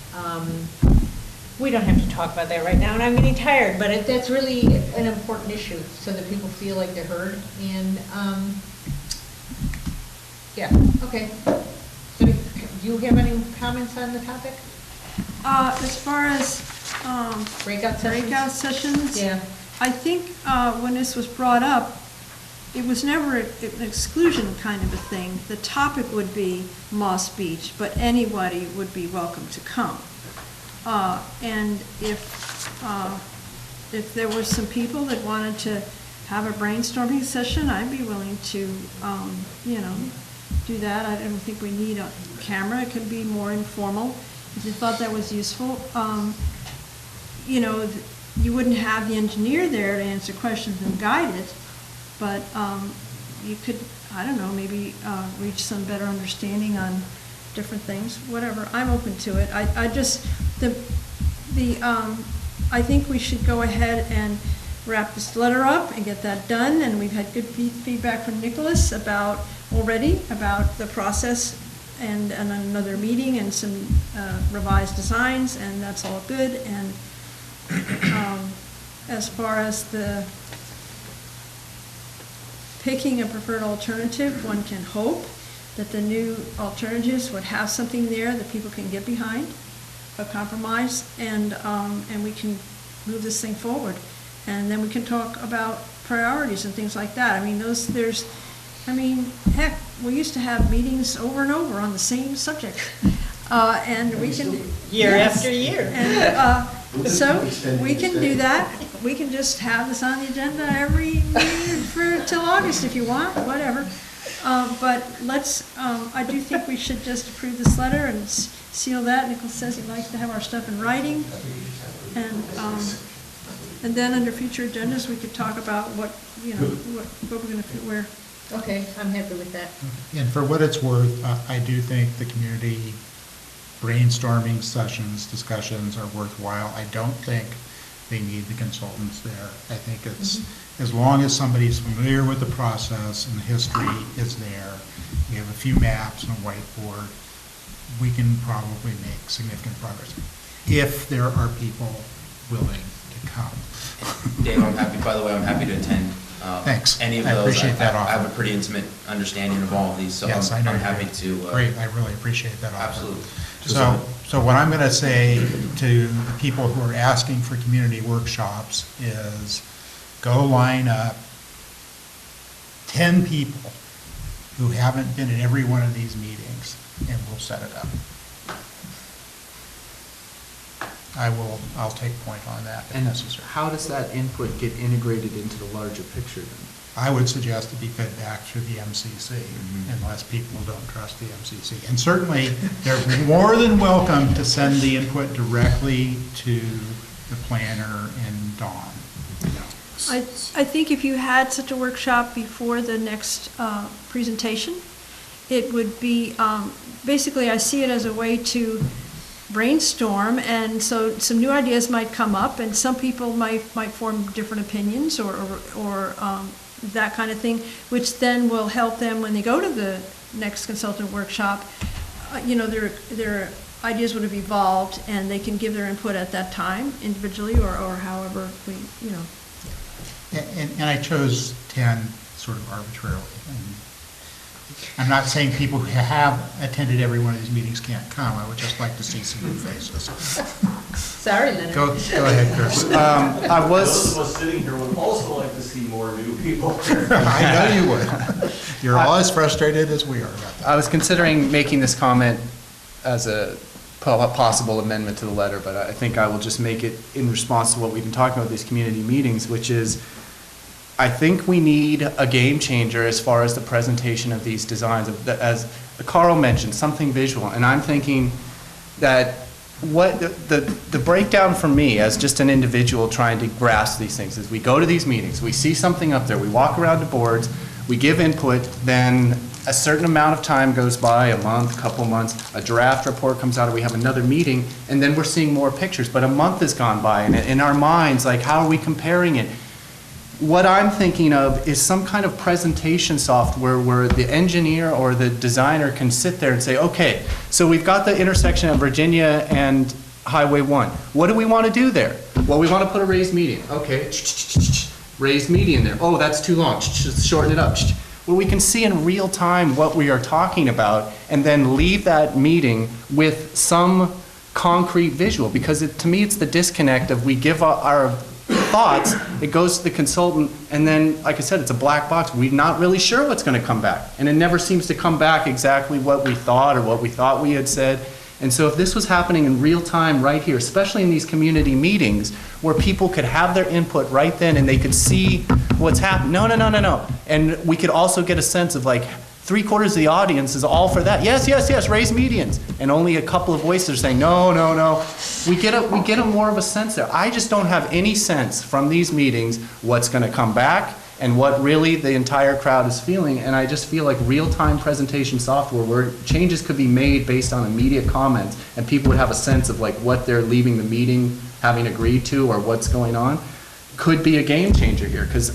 We don't have to talk about that right now, and I'm getting tired, but that's really an important issue, so that people feel like they're heard. And, okay. So, do you have any comments on the topic? As far as breakout sessions? Yeah. I think when this was brought up, it was never an exclusion kind of a thing. The topic would be Moss Beach, but anybody would be welcome to come. And if there were some people that wanted to have a brainstorming session, I'd be willing to, do that. I don't think we need a camera. It could be more informal. If you thought that was useful, you wouldn't have the engineer there to answer questions and guide it, but you could, maybe reach some better understanding on different things, whatever. I'm open to it. I think we should go ahead and wrap this letter up and get that done, and we've had good feedback from Nicholas about the process and another meeting and some revised designs, and that's all good. And as far as the picking a preferred alternative, one can hope that the new alternatives would have something there that people can get behind, a compromise, and we can move this thing forward. And then we can talk about priorities and things like that. Heck, we used to have meetings over and over on the same subject. And we can... Year after year. And so we can do that. We can just have this on the agenda every year till August if you want, whatever. But let's, I do think we should just approve this letter and seal that. Nicholas says he likes to have our stuff in writing. And then under future agendas, we could talk about what we're going to put where. Okay, I'm happy with that. And for what it's worth, I do think the community brainstorming sessions, discussions are worthwhile. I don't think they need the consultants there. I think it's, as long as somebody's familiar with the process and the history is there, we have a few maps and a whiteboard, we can probably make significant progress. If there are people willing to come. Dave, I'm happy, by the way, I'm happy to attend. Thanks. Any of I those. appreciate that I have offer. a pretty intimate understanding of all of these, so Yes, I know I'm you happy do. to. Great, I really appreciate that offer. Absolutely. So what I'm going to say to the people who are asking for community workshops is go line up 10 people who haven't been in every one of these meetings, and we'll set it up. I'll take point on that if And necessary. how does that input get integrated into the larger picture then? I would suggest it be fed back through the MCC, unless people don't trust the MCC. And certainly, they're more than welcome to send the input directly to the planner and Dawn. I think if you had such a workshop before the next presentation, it would be, basically, I see it as a way to brainstorm, and so some new ideas might come up, and some people might form different opinions or that kind of thing, which then will help them when they go to the next consultant workshop. Their ideas would have evolved, and they can give their input at that time individually or however we. And I chose 10 sort of arbitrarily. And I'm not saying people who have attended every one of these meetings can't come. I would just like to see some new faces. Sorry, Leonard. Go ahead, Chris. Those of us sitting here would also like to see more new people. I know you would. You're all as frustrated as we are about that. I was considering making this comment as a possible amendment to the letter, but I think I will just make it in response to what we've been talking about these community meetings, which is I think we need a game changer as far as the presentation of these designs. As Carl mentioned, something visual, and I'm thinking that what the breakdown for me as just an individual trying to grasp these things is we go to these meetings, we see something up there, we walk around the boards, we give input, then a certain amount of time goes by, a month, a couple months, a draft report comes out, or we have another meeting, and then we're seeing more pictures. But a month has gone by, and in our minds, like, how are we comparing it? What I'm thinking of is some kind of presentation software where the engineer or the designer can sit there and say, okay, so we've got the intersection of Virginia and Highway 1. What do we want to do there? Well, we want to put a raised median. Okay, raised median there. Oh, that's too long. Shorten it up. Where we can see in real time what we are talking about and then leave that meeting with some concrete visual. Because to me, it's the disconnect of we give our thoughts, it goes to the consultant, and then, like I said, it's a black box. We're not really sure what's going to come back. And it never seems to come back exactly what we thought or what we thought we had said. And so if this was happening in real time right here, especially in these community meetings, where people could have their input right then and they could see what's happening. No. And we could also get a sense of like, 3/4 of the audience is all for that. Yes, raise medians. And only a couple of voices are saying, no. We get a more of a sense there. I just don't have any sense from these meetings what's going to come back and what really the entire crowd is feeling. And I just feel like real-time presentation software where changes could be made based on immediate comments and people would have a sense of like what they're leaving the meeting having agreed to or what's going on could be a game changer here. Because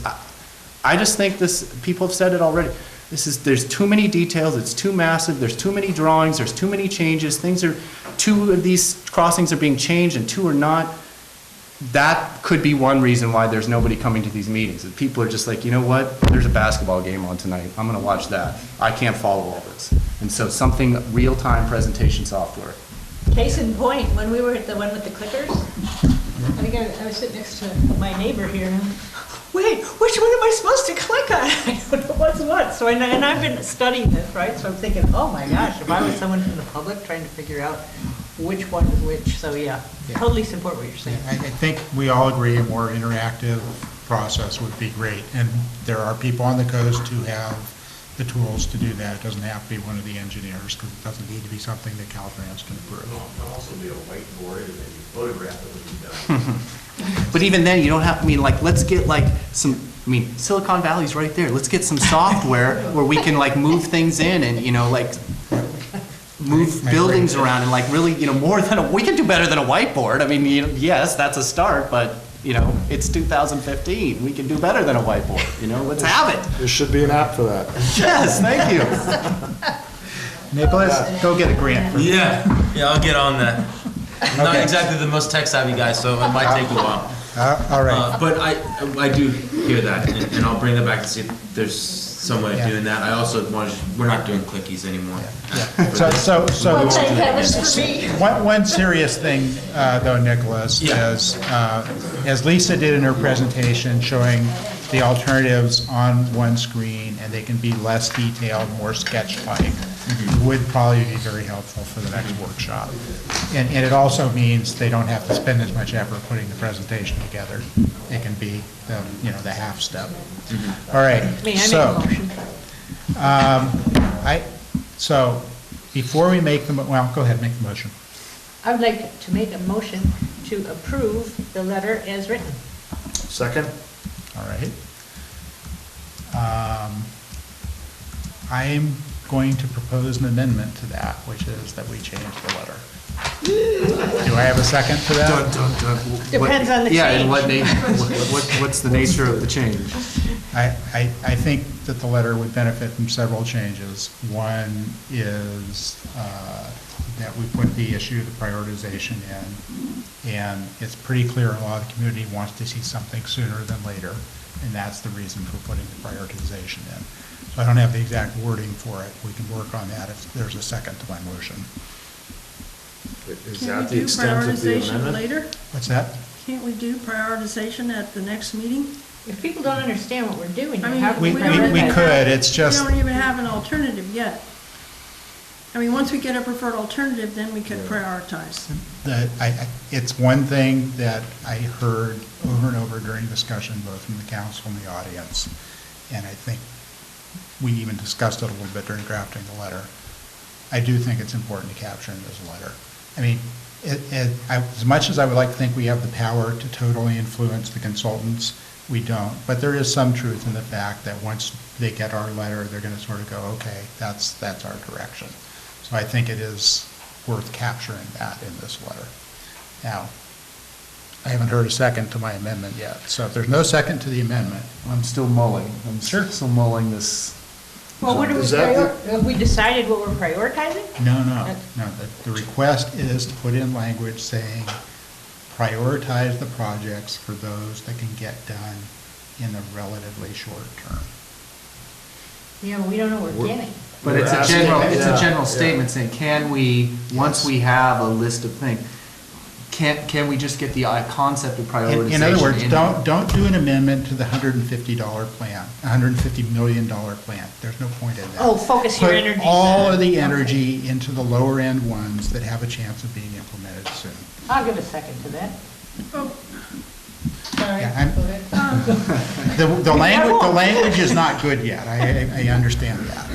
I just think people have said it already. There's too many details, it's too massive, there's too many drawings, there's too many changes, 2 of these crossings are being changed and 2 are not. That could be one reason why there's nobody coming to these meetings. That people are just like, you know what, there's a basketball game on tonight, I'm gonna watch that. I can't follow all this. And so something real-time presentation software. Case in point, when we were at the one with the clickers, I think I was sitting next to my neighbor here, and I'm like, wait, which one am I supposed to click on? I don't know what's what. So, and I've been studying this, right? So I'm thinking, oh my gosh, if I was someone from the public trying to figure out which one is which. So yeah, totally support what you're saying. I think we all agree a more interactive process would be great. And there are people on the coast who have the tools to do that. It doesn't have to be one of the engineers, because it doesn't need to be something that Caltrans can approve. It can also be a whiteboard, and then you photograph it when you're done. But even then, you don't have, let's get like some, Silicon Valley's right there. Let's get some software where we can like move things in and, move buildings around and like really, more than we can do better than a whiteboard. Yes, that's a start, but it's 2015. We can do better than a whiteboard, let's have it. There should be an app for that. Yes, thank you. Nicholas, go get a grant for Yeah, I'll get on that. I'm not Okay. exactly the most tech savvy guy, so it might take a while. All right. But I do hear that, and I'll bring that back to see if there's some way of doing that. I also want to, we're not doing clickies anymore. One serious thing, though, Nicholas, is, as Lisa did in her presentation, showing the alternatives on one screen, and they can be less detailed, more sketch-like, would probably be very helpful for the next workshop. And it also means they don't have to spend as much effort putting the presentation together. It can be the half step. All right. So before we make go ahead, make the motion. I would like to make a motion to approve the letter as written. Second? All right. I'm going to propose an amendment to that, which is that we change the letter. Do I have a second to that? Depends on the Yeah, and change. what's the nature of the change? I think that the letter would benefit from several changes. One is that we put the issue of the prioritization in, and it's pretty clear a lot of the community wants to see something sooner than later, and that's the reason for putting the prioritization in. So I don't have the exact wording for it. We can work on that if there's a second to my motion. Is Can't that we the do extent of the prioritization amendment? later? What's that? Can't we do prioritization at the next meeting? If people don't understand what we're doing, I mean, how can We we? could, it's just. We don't even have an alternative yet. I mean, once we get a preferred alternative, then we could prioritize. It's one thing that I heard over and over during discussion, both from the council and the audience, and I think we even discussed it a little bit during drafting the letter. I do think it's important to capture in this letter. I mean, as much as I would like to think we have the power to totally influence the consultants, we don't. But there is some truth in the fact that once they get our letter, they're going to sort of go, okay, that's our direction. So I think it is worth capturing that in this letter. Now, I haven't heard a second to my amendment yet. So if there's no second to the amendment. I'm still mulling. I'm still mulling this. Well, what do we, Is that have we decided what we're prioritizing? No. The request is to put in language saying, prioritize the projects for those that can get done in a relatively short term. Yeah, but we don't know what we're getting. But it's asking- a general yeah. statement saying, can we, once we have a list of things, can we just get the concept of prioritization? In other words, in don't do an amendment to the $150 plan, $150 million plan. There's no point in that. Oh, focus your energy. Put all of the energy into the lower end ones that have a chance of being implemented soon. I'll give a second to that. Sorry. Yeah, I'm- go ahead. The language is not good yet. I understand that.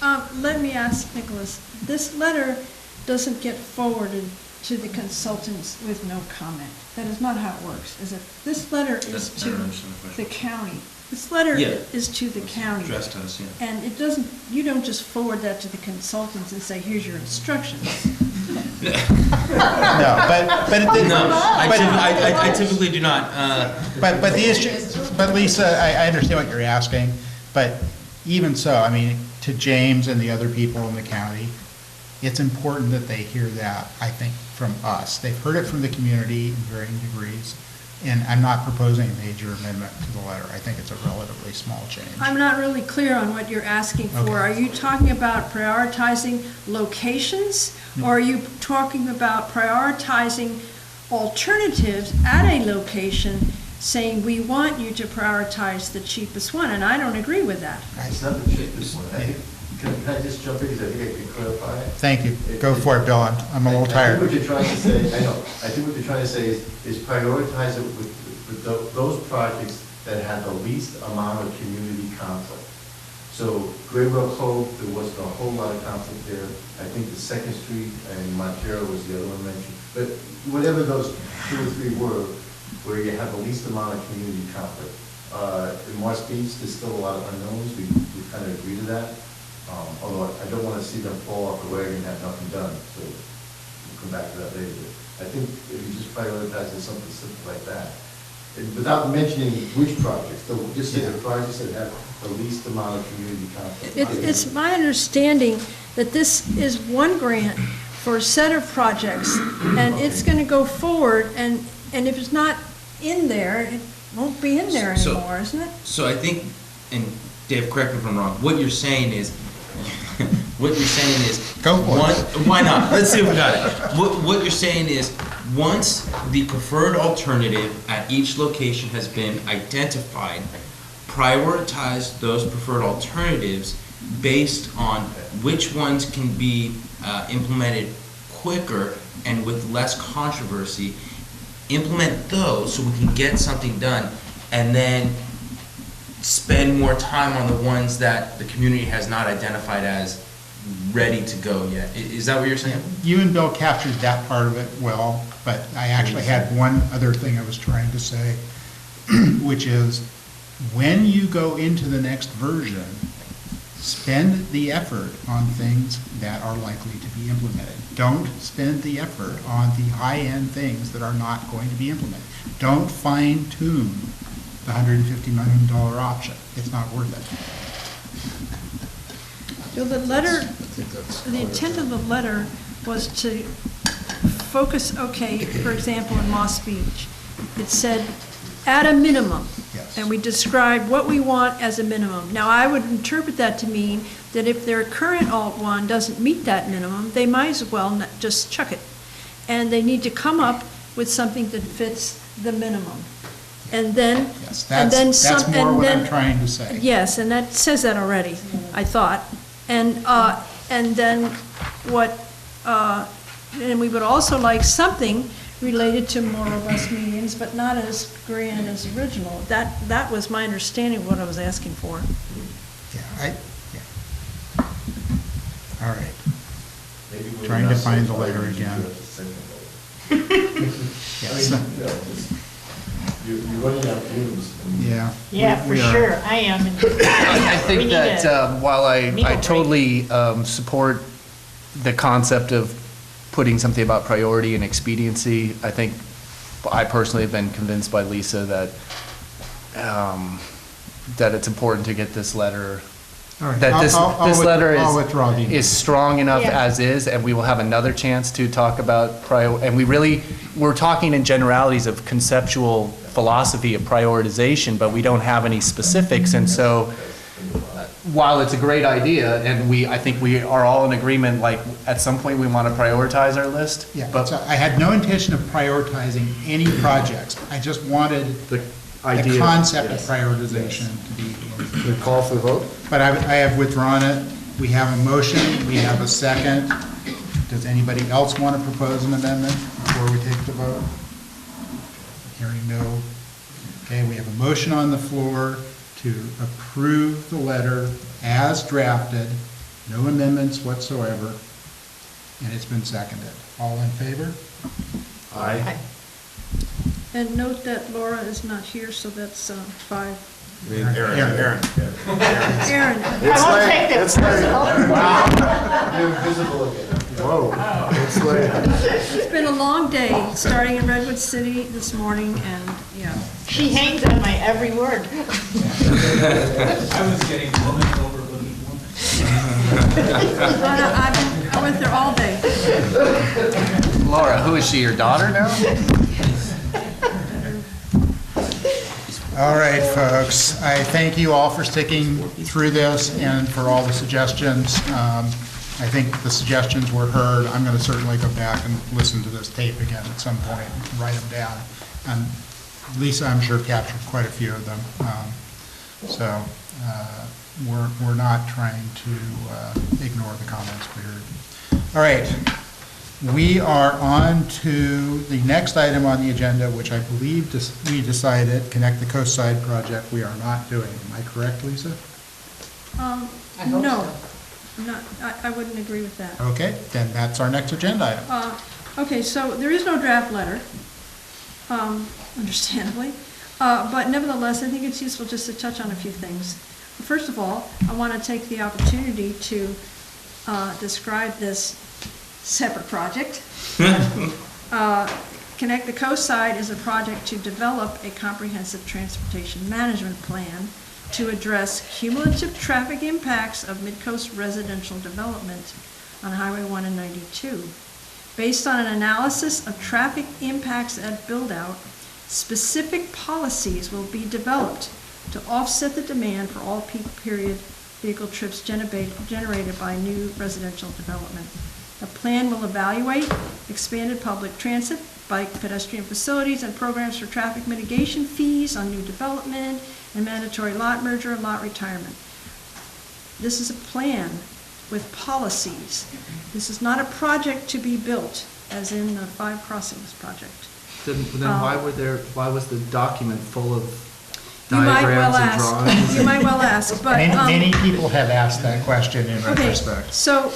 All right, let me ask Nicholas, this letter doesn't get forwarded to the consultants with no comment. That is not how it works, is it? This letter is to the county. This letter Yeah. is to the county. Addressed to us, yeah. And it doesn't, you don't just forward that to the consultants and say, here's your instructions. No, but I typically do not. But the issue, but Lisa, I understand what you're asking, but even so, I mean, to James and the other people in the county, it's important that they hear that, I think, from us. They've heard it from the community in varying degrees, and I'm not proposing a major amendment to the letter. I think it's a relatively small change. I'm not really clear on what you're asking for. Okay. Are you talking about prioritizing locations? Or are you talking about prioritizing alternatives at a location, saying we want you to prioritize the cheapest one? And I don't agree with that. It's not the cheapest one. Can I just jump in, because I think I can clarify it? Thank you. Go for it, Bill. I'm a little I think tired. what you're trying to say, I think what you're trying to say is prioritize it with those projects that have the least amount of community conflict. So Great Well Cove, there wasn't a whole lot of conflict there. I think the Second Street and Montero was the other one mentioned. But whatever those 2 or 3 were, where you have the least amount of community conflict. In Morse Beach, there's still a lot of unknowns. We kind of agree to that. Although I don't want to see them fall off the wagon and have nothing done, so we'll come back to that later. But I think if you just prioritize something simple like that, and without mentioning which projects, just say the projects that have the least amount of community conflict. It's my understanding that this is one grant for a set of projects, and it's going to go forward, and if it's not in there, it won't be in there So- anymore, isn't it? So I think, and Dave, correct me if I'm wrong, what you're saying is, Go for it. why not? Let's see if we got it. What you're saying is, once the preferred alternative at each location has been identified, prioritize those preferred alternatives based on which ones can be implemented quicker and with less controversy. Implement those so we can get something done, and then spend more time on the ones that the community has not identified as ready to go yet. Is that what you're saying? You and Bill captured that part of it well, but I actually had one other thing I was trying to say, which is, when you go into the next version, spend the effort on things that are likely to be implemented. Don't spend the effort on the high-end things that are not going to be implemented. Don't fine-tune the $150 million option. It's not worth it. So the letter, the intent of the letter was to focus, okay, for example, in Moss Beach, it said, at a minimum. Yes. And we described what we want as a minimum. Now, I would interpret that to mean that if their current Alt 1 doesn't meet that minimum, they might as well just chuck it. And they need to come up with something that fits the minimum. And then, Yes, and then some, that's more and what I'm then, trying to say. yes, and that says that already, I thought. And then what, and we would also like something related to more robust meetings, but not as grand as original. That was my understanding of what I was asking for. Yeah. All right. Trying to find the letter again. Yes. You're running out of fumes. Yeah. Yeah, for We are. sure, I am. I We think need that while I meal break. totally support the concept of putting something about priority and expediency, I think I personally have been convinced by Lisa that that it's important to get this letter, All right. that this letter I'll withdraw the. is strong enough Yeah. as is, and we will have another chance to talk about and we're talking in generalities of conceptual philosophy of prioritization, but we don't have any specifics, and so while it's a great idea, and I think we are all in agreement, like, at some point we want to prioritize our list. Yeah, But so I had no intention of prioritizing any projects. I just wanted The the idea. concept of Yes. prioritization to be. We call for the vote? But I have withdrawn it. We have a motion, we have a second. Does anybody else want to propose an amendment before we take the vote? Hearing no. Okay, we have a motion on the floor to approve the letter as drafted, no amendments whatsoever, and it's been seconded. All in favor? Aye. And note that Laura is not here, so that's 5. Aaron. Aaron, It's won't late. take that It's late. You're invisible again. Whoa, it's late. it's been a long day, starting in Redwood City this morning, and, yeah. She hangs on my every word. I was getting woman overlooking woman. I went there all day. Laura, who is she, your daughter now? All right, folks, I thank you all for sticking through this and for all the suggestions. I think the suggestions were heard. I'm going to certainly go back and listen to this tape again at some point and write them down. And Lisa, I'm sure, captured quite a few of them. So we're not trying to ignore the comments we heard. All right. We are on to the next item on the agenda, which I believe we decided, Connect the Coast Side project, we are not doing. Am I correct, Lisa? No, I wouldn't agree with that. Okay, then that's our next agenda item. Okay, so there is no draft letter, understandably, but nevertheless, I think it's useful just to touch on a few things. First of all, I want to take the opportunity to describe this separate project. Connect the Coast Side is a project to develop a comprehensive transportation management plan to address cumulative traffic impacts of Midcoast residential development on Highway 1 and 92. Based on an analysis of traffic impacts at build-out, Specific policies will be developed to offset the demand for all peak period vehicle trips generated by new residential development. The plan will evaluate expanded public transit, bike pedestrian facilities, and programs for traffic mitigation fees on new development, and mandatory lot merger and lot retirement. This is a plan with policies. This is not a project to be built, as in the Five Crossings project. Then why was the document full of You might well diagrams and ask. drawings? You might well ask, but. Many people have asked that question in Okay, retrospect. so,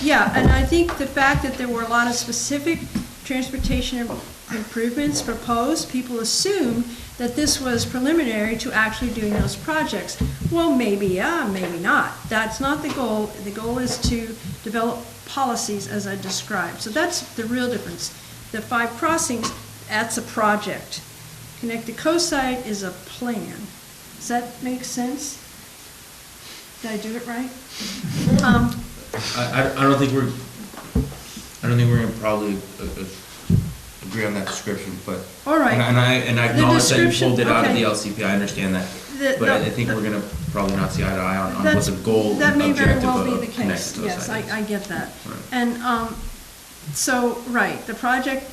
yeah, and I think the fact that there were a lot of specific transportation improvements proposed, people assumed that this was preliminary to actually doing those projects. Well, maybe, yeah, maybe not. That's not the goal. The goal is to develop policies as I described. So that's the real difference. The Five Crossings, that's a project. Connect the Coast Side is a plan. Does that make sense? Did I do it right? I don't think we're gonna probably agree on that description, but. All right. And I acknowledge that you description, pulled it out of okay. the LCP, I understand that. But No, I think we're gonna probably not see eye to eye on what That's- the goal That may very objective well be of the Connect case, the Coast yes, Side is. I get that. Right. And, so, right, the project,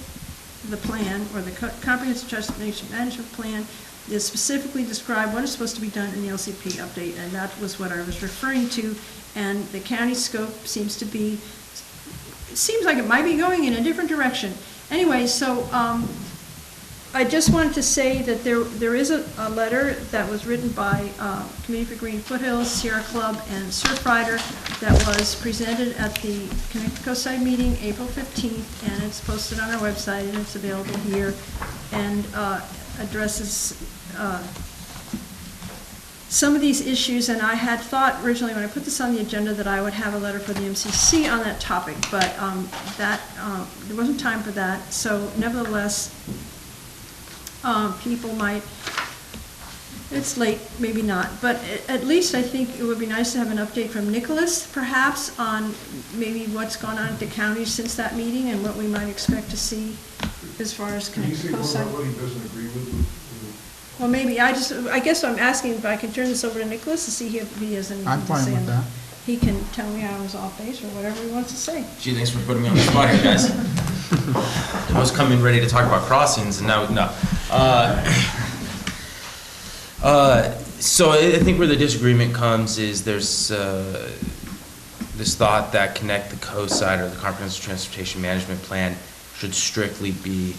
the plan, or the comprehensive transportation management plan is specifically described what is supposed to be done in the LCP update, and that was what I was referring to. And the county scope seems to be, it seems like it might be going in a different direction. Anyway, so, I just wanted to say that there is a letter that was written by Committee for Green Foothills, Sierra Club, and Surfrider that was presented at the Connect the Coast Side meeting April 15th, and it's posted on our website, and it's available here, and addresses some of these issues. And I had thought originally when I put this on the agenda that I would have a letter for the MCC on that topic, but there wasn't time for that. So nevertheless, people might, it's late, maybe not, but at least I think it would be nice to have an update from Nicholas, perhaps, on maybe what's gone on at the county since that meeting and what we might expect to see as far as Can you Connect the say more Coast about Side. what he doesn't agree with? Well, maybe, I guess I'm asking if I can turn this over to Nicholas to see if he has anything to say. I'm fine with on that. He can tell me I was off base or whatever he wants to say. Gee, thanks for putting me on the spot here, guys. I was coming ready to talk about crossings, and now, no. So I think where the disagreement comes is there's this thought that Connect the Coast Side or the Comprehensive Transportation Management Plan should strictly be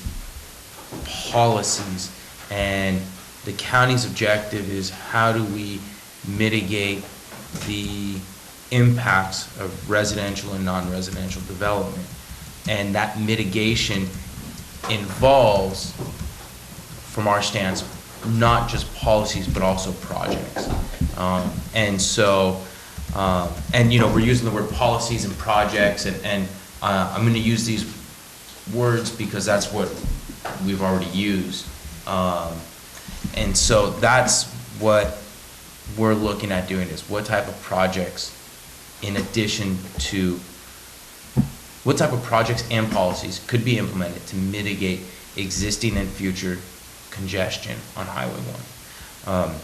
policies, and the county's objective is how do we mitigate the impacts of residential and non-residential development. And that mitigation involves, from our stance, not just policies, but also projects. And we're using the word policies and projects, and I'm gonna use these words because that's what we've already used. And so that's what we're looking at doing, is what type of projects, in addition to, what type of projects and policies could be implemented to mitigate existing and future congestion on Highway 1.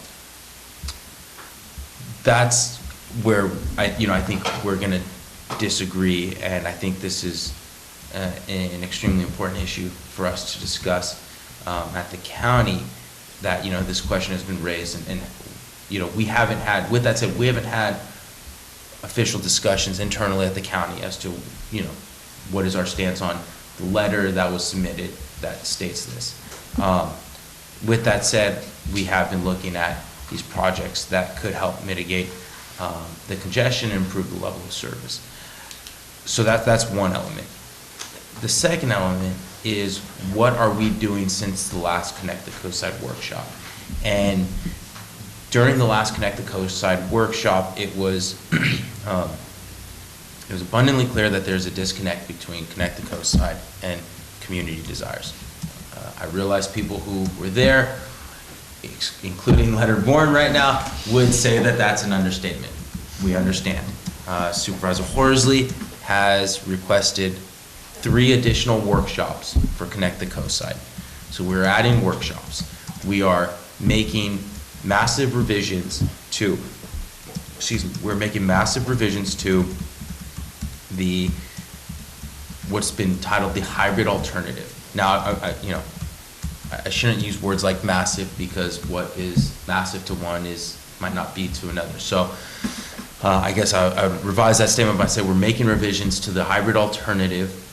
That's where I think we're gonna disagree, and I think this is an extremely important issue for us to discuss at the county, that, this question has been raised, and we haven't had, with that said, we haven't had official discussions internally at the county as to, what is our stance on the letter that was submitted that states this. With that said, we have been looking at these projects that could help mitigate the congestion and improve the level of service. So that's one element. The second element is, what are we doing since the last Connect the Coast Side workshop? And during the last Connect the Coast Side workshop, it was abundantly clear that there's a disconnect between Connect the Coast Side and community desires. I realize people who were there, including Leonard Bourne right now, would say that that's an understatement. We understand. Supervisor Horsley has requested 3 additional workshops for Connect the Coast Side. So we're adding workshops. We are making massive revisions to, we're making massive revisions to what's been titled the hybrid alternative. Now, I shouldn't use words like massive, because what is massive to one might not be to another. So I guess I would revise that statement by saying we're making revisions to the hybrid alternative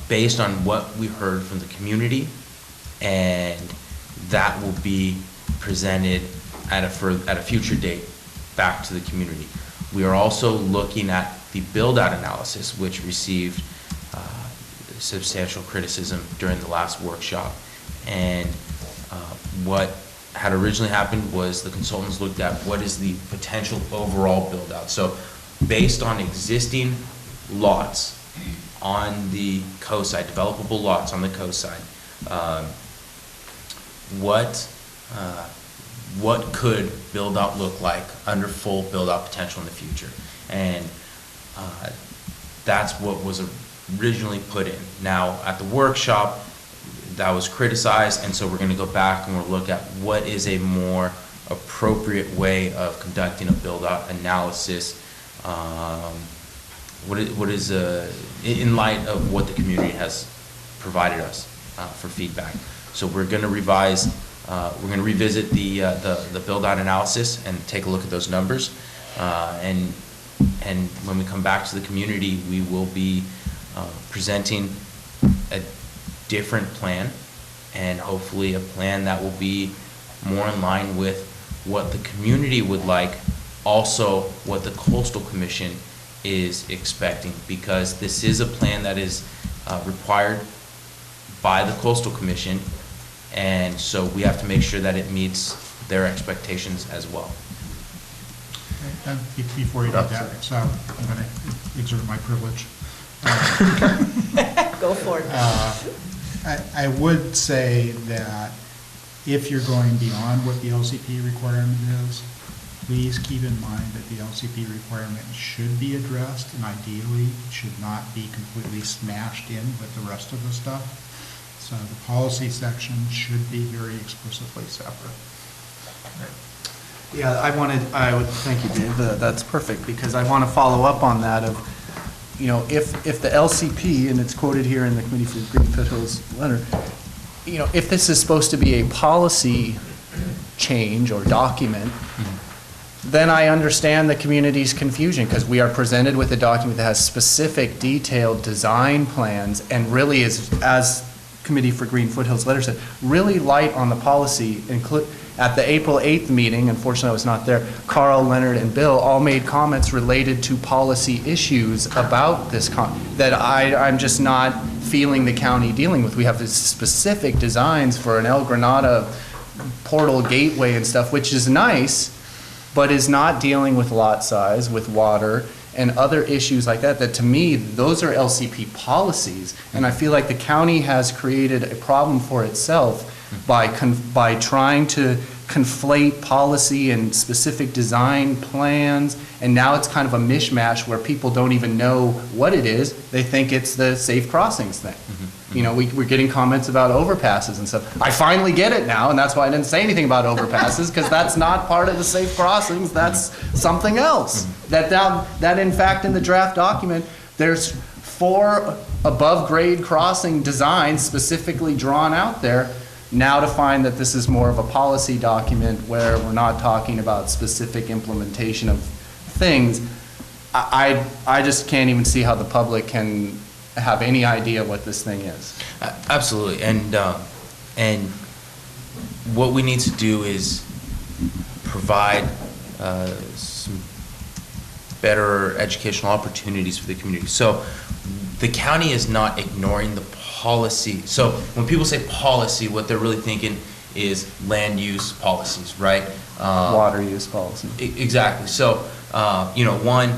based on what we heard from the community, and that will be presented at a future date back to the community. We are also looking at the build-out analysis, which received substantial criticism during the last workshop. And what had originally happened was the consultants looked at what is the potential overall build-out. So based on existing lots on the coast side, developable lots on the coast side, what could build-out look like under full build-out potential in the future? And that's what was originally put in. Now, at the workshop, that was criticized, and so we're going to go back and we'll look at what is a more appropriate way of conducting a build-out analysis. What is in light of what the community has provided us for feedback. So we're going to revise. We're going to revisit the build-out analysis and take a look at those numbers. And when we come back to the community, we will be presenting a different plan, and hopefully a plan that will be more in line with what the community would like, also what the Coastal Commission is expecting, because this is a plan that is required by the Coastal Commission, and so we have to make sure that it meets their expectations as well. Before you do that, so I'm going to exert my privilege. Go for it. I would say that if you're going beyond what the LCP requirement is, please keep in mind that the LCP requirement should be addressed, and ideally should not be completely smashed in with the rest of the stuff. So the policy section should be very explicitly separate. Yeah, I would thank you, Dave. That's perfect, because I want to follow up on that of, if the LCP, and it's quoted here in the Committee for Green Foothills letter, if this is supposed to be a policy change or document, then I understand the community's confusion, because we are presented with a document that has specific detailed design plans, and really is, as Committee for Green Foothills letter said, really light on the policy. At the April 8th meeting, unfortunately I was not there, Carl, Leonard, and Bill all made comments related to policy issues about this that I'm just not feeling the county dealing with. We have this specific designs for an El Granada portal gateway and stuff, which is nice, but is not dealing with lot size, with water, and other issues like that, that to me, those are LCP policies. And I feel like the county has created a problem for itself by trying to conflate policy and specific design plans, and now it's kind of a mishmash where people don't even know what it is. They think it's the safe crossings thing. We're getting comments about overpasses and stuff. I finally get it now, and that's why I didn't say anything about overpasses, because that's not part of the safe crossings. That's something else. That in fact in the draft document, there's 4 above grade crossing designs specifically drawn out there. Now to find that this is more of a policy document where we're not talking about specific implementation of things, I just can't even see how the public can have any idea what this thing is. Absolutely, and what we need to do is provide some better educational opportunities for the community. So the county is not ignoring the policy. So when people say policy, what they're really thinking is land use policies, right? Water use policy. Exactly. So, one,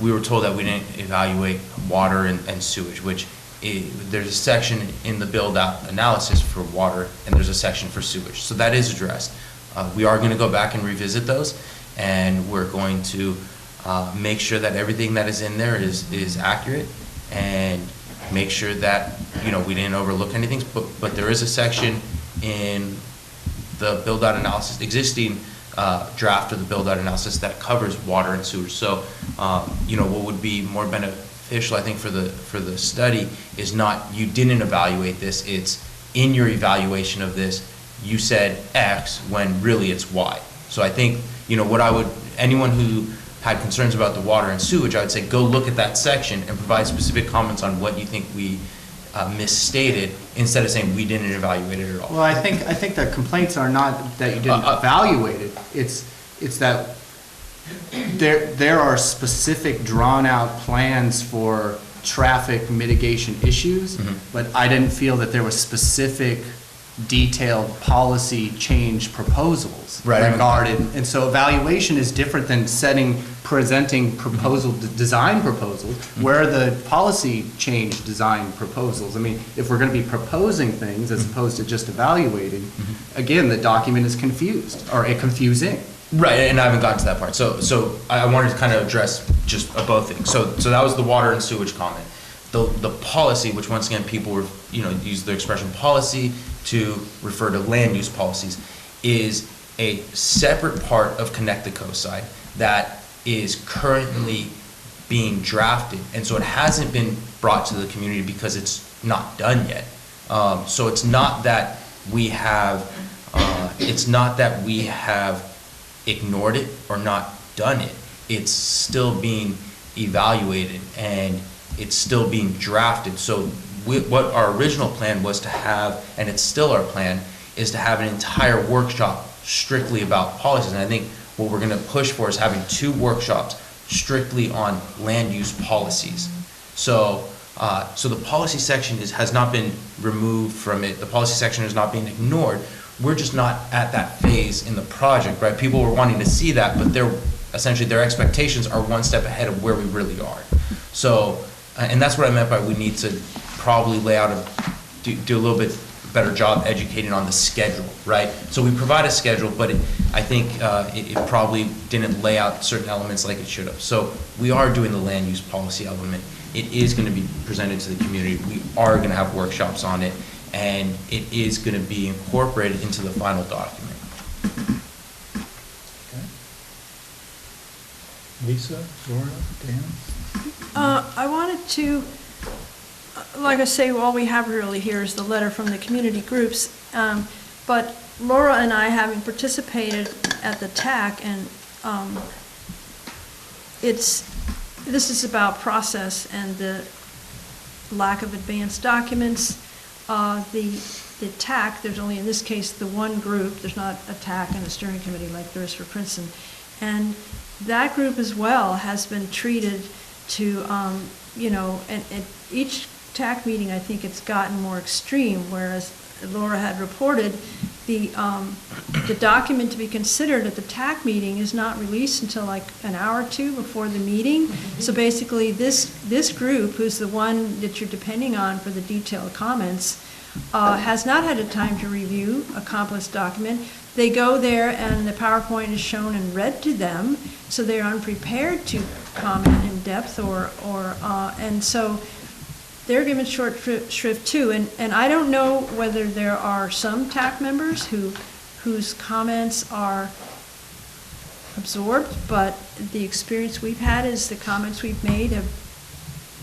we were told that we didn't evaluate water and sewage, which there's a section in the build-out analysis for water, and there's a section for sewage. So that is addressed. We are going to go back and revisit those, and we're going to make sure that everything that is in there is accurate, and make sure that, we didn't overlook anything, but there is a section in the build-out analysis, existing draft of the build-out analysis that covers water and sewage. So, what would be more beneficial, I think, for the study is not, you didn't evaluate this, it's in your evaluation of this, you said X when really it's Y. So I think, anyone who had concerns about the water and sewage, I would say go look at that section and provide specific comments on what you think we misstated, instead of saying we didn't evaluate it at all. Well, I think the complaints are not that you didn't evaluate it. It's that there are specific drawn-out plans for traffic mitigation issues, but I didn't feel that there was specific detailed policy change proposals regarded. And so evaluation is different than presenting design proposals. Where are the policy change design proposals? I mean, if we're going to be proposing things as opposed to just evaluating, again, the document is confusing. Right, and I haven't gotten to that part. So I wanted to kind of address just both things. So that was the water and sewage comment. The policy, which once again people were, use the expression policy to refer to land use policies, is a separate part of Connect the Coast Side that is currently being drafted, and so it hasn't been brought to the community because it's not done yet. So it's not that we have ignored it or not done it. It's still being evaluated and it's still being drafted. So what our original plan was to have, and it's still our plan, is to have an entire workshop strictly about policies. And I think what we're going to push for is having 2 workshops strictly on land use policies. So the policy section has not been removed from it. The policy section is not being ignored. We're just not at that phase in the project, right? People were wanting to see that, but their expectations are one step ahead of where we really are. So, and that's what I meant by we need to probably lay out do a little bit better job educating on the schedule, right? So we provide a schedule, but I think it probably didn't lay out certain elements like it should have. So we are doing the land use policy element. It is going to be presented to the community. We are going to have workshops on it, and it is going to be incorporated into the final document. Lisa, Laura, Dan? I wanted to, like I say, all we have really here is the letter from the community groups, but Laura and I, having participated at the TAC, and this is about process and the lack of advanced documents. The TAC, there's only in this case the one group, there's not a TAC and a steering committee like there is for Princeton. And that group as well has been treated to, and each TAC meeting, I think it's gotten more extreme, whereas Laura had reported the document to be considered at the TAC meeting is not released until like an hour or 2 before the meeting. So basically this group, who's the one that you're depending on for the detailed comments, has not had a time to review a complex document. They go there and the PowerPoint is shown and read to them, so they're unprepared to comment in depth and so they're given short shrift too. And I don't know whether there are some TAC members whose comments are absorbed, but the experience we've had is the comments we've made have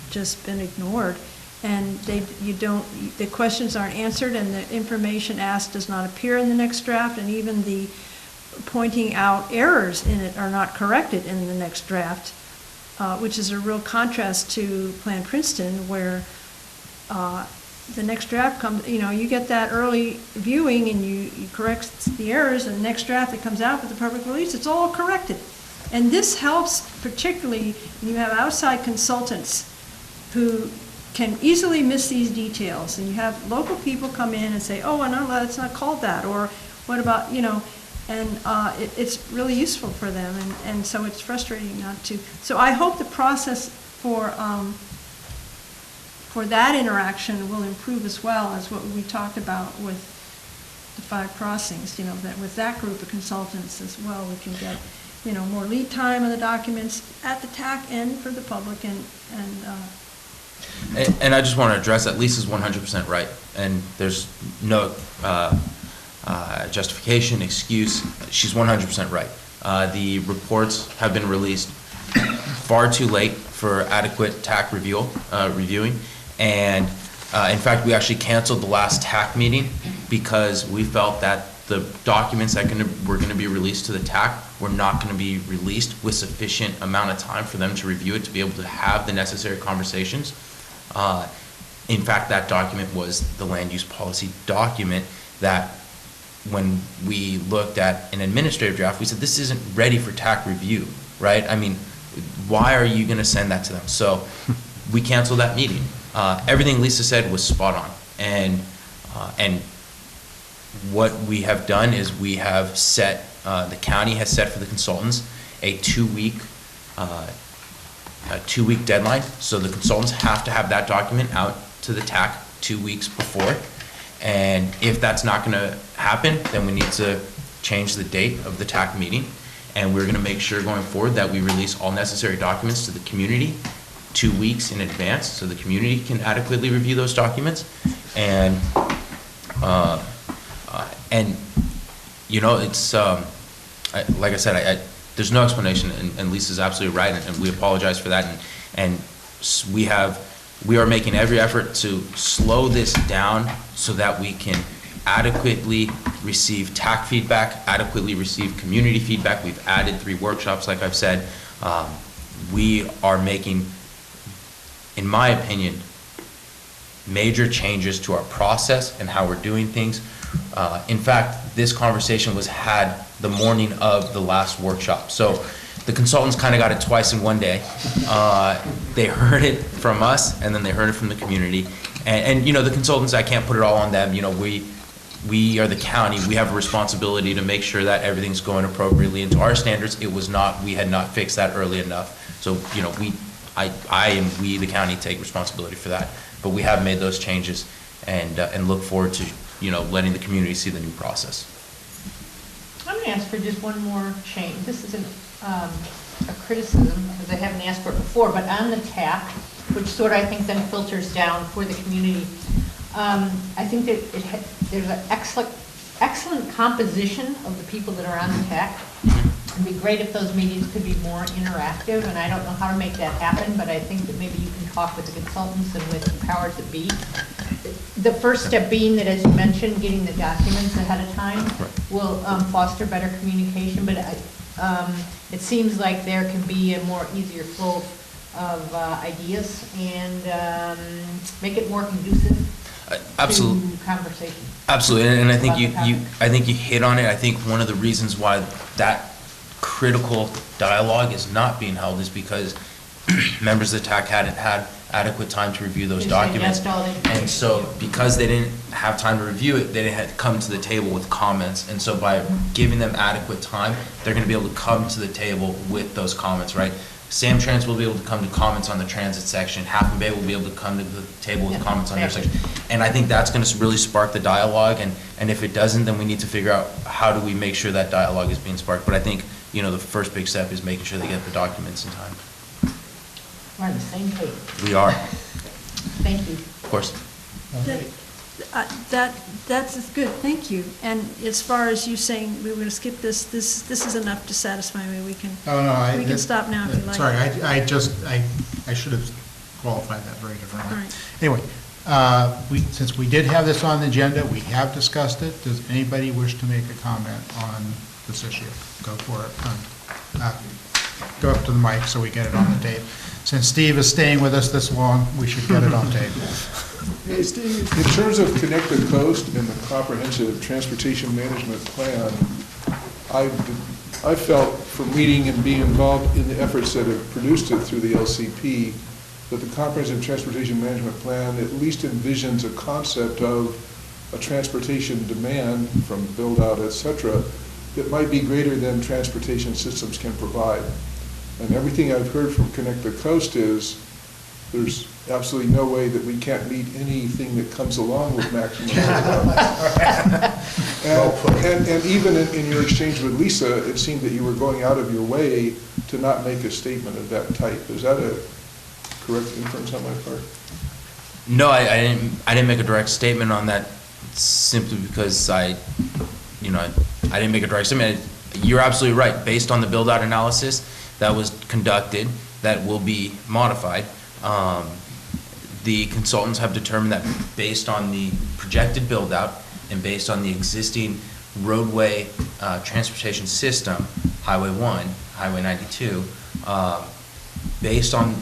just been ignored. And the questions aren't answered, and the information asked does not appear in the next draft, and even the pointing out errors in it are not corrected in the next draft, which is a real contrast to Plan Princeton, where the next draft comes, you get that early viewing and you correct the errors, and the next draft that comes out with the public release, it's all corrected. And this helps particularly when you have outside consultants who can easily miss these details, and you have local people come in and say, oh, no, it's not called that, or what about, and it's really useful for them, and so it's frustrating not to. So I hope the process for that interaction will improve as well as what we talked about with the 5 crossings, that with that group of consultants as well, we can get, more lead time on the documents at the TAC and for the public, and And I just want to address that Lisa's 100% right, and there's no justification, excuse. She's 100% right. The reports have been released far too late for adequate TAC reviewing, and in fact, we actually canceled the last TAC meeting because we felt that the documents that were going to be released to the TAC were not going to be released with sufficient amount of time for them to review it, to be able to have the necessary conversations. In fact, that document was the land use policy document that when we looked at an administrative draft, we said, this isn't ready for TAC review, right? I mean, why are you going to send that to them? So we canceled that meeting. Everything Lisa said was spot on. And what we have done is we have set, the county has set for the consultants a two-week deadline. So the consultants have to have that document out to the TAC 2 weeks before. And if that's not going to happen, then we need to change the date of the TAC meeting. And we're going to make sure going forward that we release all necessary documents to the community 2 weeks in advance so the community can adequately review those documents. And you know, it's, like I said, there's no explanation, and Lisa's absolutely right, and we apologize for that. And we are making every effort to slow this down so that we can adequately receive TAC feedback, adequately receive community feedback. We've added 3 workshops, like I've said. We are making, in my opinion, major changes to our process and how we're doing things. In fact, this conversation was had the morning of the last workshop. So the consultants kind of got it twice in one day. They heard it from us, and then they heard it from the community. And you know, the consultants, I can't put it all on them. You know, we are the county. We have a responsibility to make sure that everything's going appropriately. And to our standards, it was not, we had not fixed that early enough. So, you know, we, the county, take responsibility for that. But we have made those changes and look forward to, you know, letting the community see the new process. I'm going to ask for just one more change. This isn't a criticism, because I haven't asked for it before, but on the TAC, which sort of I think then filters down for the community, I think that there's an excellent composition of the people that are on the TAC. It'd be great if those meetings could be more interactive, and I don't know how to make that happen, but I think that maybe you can talk with the consultants and with the powers that be. The first step being that, as you mentioned, getting the documents ahead of time will foster better communication, but it seems like there can be a more easier flow of ideas and make it more conducive Absolutely. to conversation. Absolutely, and I think you hit on it. I think one of the reasons why that critical dialogue is not being held is because members of the TAC hadn't had adequate time to review those documents. And so because they didn't have time to review it, they didn't have to come to the table with comments. And so by giving them adequate time, they're going to be able to come to the table with those comments, right? Sam Trans will be able to come to comments on the transit section. Half and Bay will be able to come to the table with comments on their section. And I think that's going to really spark the dialogue. And if it doesn't, then we need to figure out how do we make sure that dialogue is being sparked. But I think, you know, the first big step is making sure they get the documents in time. We're on the same page. We are. Thank you. Of course. That's good, thank you. And as far as you saying we were going to skip this is enough to satisfy me. We can stop now if you like. Sorry, I should have qualified that very differently. All right. Anyway, since we did have this on the agenda, we have discussed it. Does anybody wish to make a comment on this issue? Go for it. Go up to the mic so we get it on the tape. Since Steve is staying with us this long, we should get it on tape. Hey, Steve. In terms of Connect the Coast and the comprehensive transportation management plan, I felt from meeting and being involved in the efforts that have produced it through the LCP, that the comprehensive transportation management plan at least envisions a concept of a transportation demand from build out, et cetera, that might be greater than transportation systems can provide. And everything I've heard from Connect the Coast is there's absolutely no way that we can't meet anything that comes along with maximum and even in your exchange with Lisa, it seemed that you were going out of your way to not make a statement of that type. Is that correct inference on my part? No, I didn't make a direct statement on that simply because I didn't make a direct statement. You're absolutely right. Based on the build-out analysis that was conducted, that will be modified. The consultants have determined that based on the projected build-out and based on the existing roadway transportation system, Highway 1, Highway 92, based on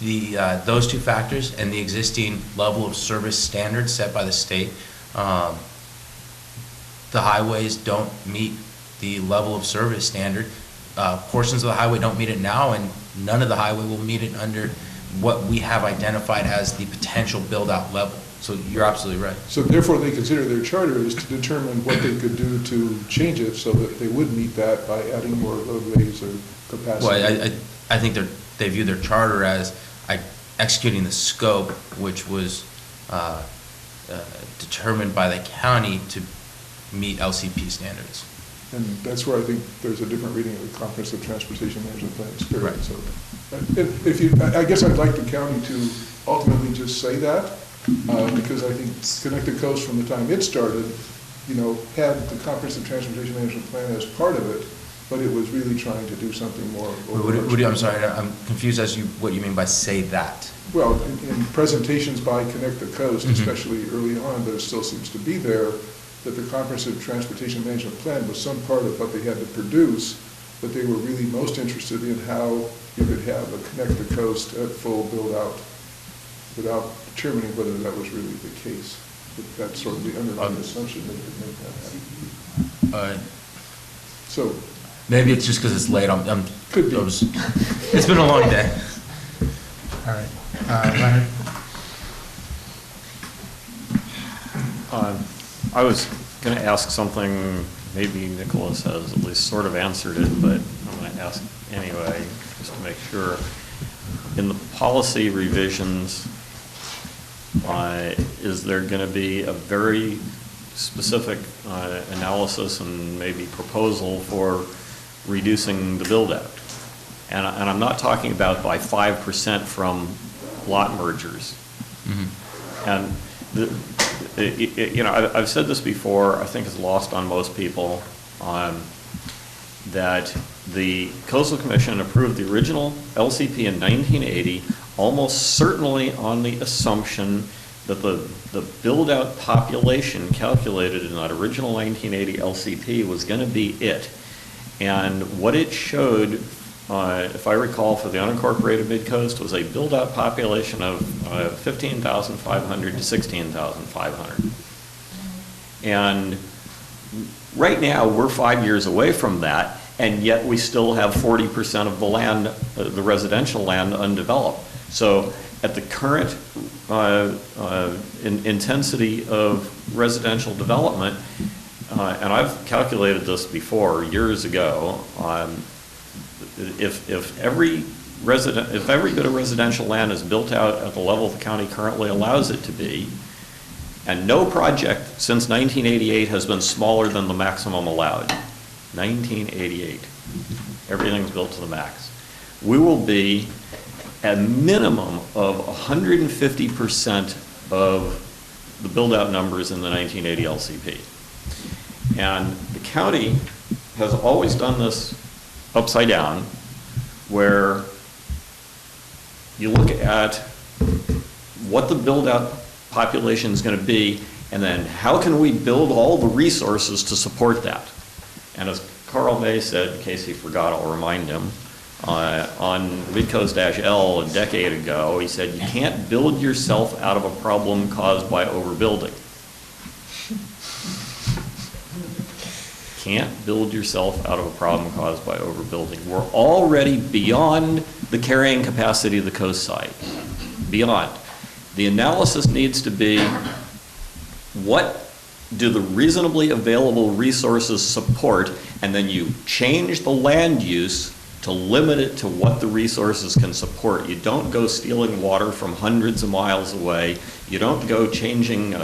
those two factors and the existing level of service standards set by the state, the highways don't meet the level of service standard. Portions of the highway don't meet it now, and none of the highway will meet it under what we have identified as the potential build-out level. So you're absolutely right. So therefore, they consider their charter is to determine what they could do to change it so that they would meet that by adding more roadways or capacity. Well, I think they view their charter as executing the scope, which was determined by the county to meet LCP standards. And that's where I think there's a different reading of the Comprehensive Transportation Management Plan spirit. Right. So, I guess I'd like the county to ultimately just say that, because I think Connected Coast, from the time it started, had the Comprehensive Transportation Management Plan as part of it, but it was really trying to do something more. I'm sorry, I'm confused as to what you mean by say that. Well, in presentations by Connect the Coast, especially early on, but it still seems to be there, that the Comprehensive Transportation Management Plan was some part of what they had to produce, but they were really most interested in how you could have a Connect the Coast at full build-out without determining whether that was really the case. But that's sort of the underlying assumption that could make that happen. So. Maybe it's just because it's late. Could be. It's been a long day. All right. Leonard? I was going to ask something, maybe Nicholas has at least sort of answered it, but I'm going to ask anyway, just to make sure. In the policy revisions, is there going to be a very specific analysis and maybe proposal for reducing the build-out? And I'm not talking about by 5% from lot mergers. And I've said this before, I think it's lost on most people, that the Coastal Commission approved the original LCP in 1980, almost certainly on the assumption that the build-out population calculated in that original 1980 LCP was going to be it. And what it showed, if I recall, for the unincorporated Midcoast, was a build-out population of 15,500 to 16,500. And right now, we're 5 years away from that, and yet we still have 40% of the land, the residential land, undeveloped. So at the current intensity of residential development, and I've calculated this before, years ago, if every bit of residential land is built out at the level the county currently allows it to be, and no project since 1988 has been smaller than the maximum allowed. 1988. Everything's built to the max. We will be at a minimum of 150% of the build-out numbers in the 1980 LCP. And the county has always done this upside down, where you look at what the build-out population is going to be, and then how can we build all the resources to support that? And as Carl May said, in case he forgot, I'll remind him, on Midcoast-L a decade ago, he said, you can't build yourself out of a problem caused by overbuilding. Can't build yourself out of a problem caused by overbuilding. We're already beyond the carrying capacity of the coast side. Beyond. The analysis needs to be, what do the reasonably available resources support, and then you change the land use to limit it to what the resources can support. You don't go stealing water from hundreds of miles away. You don't go changing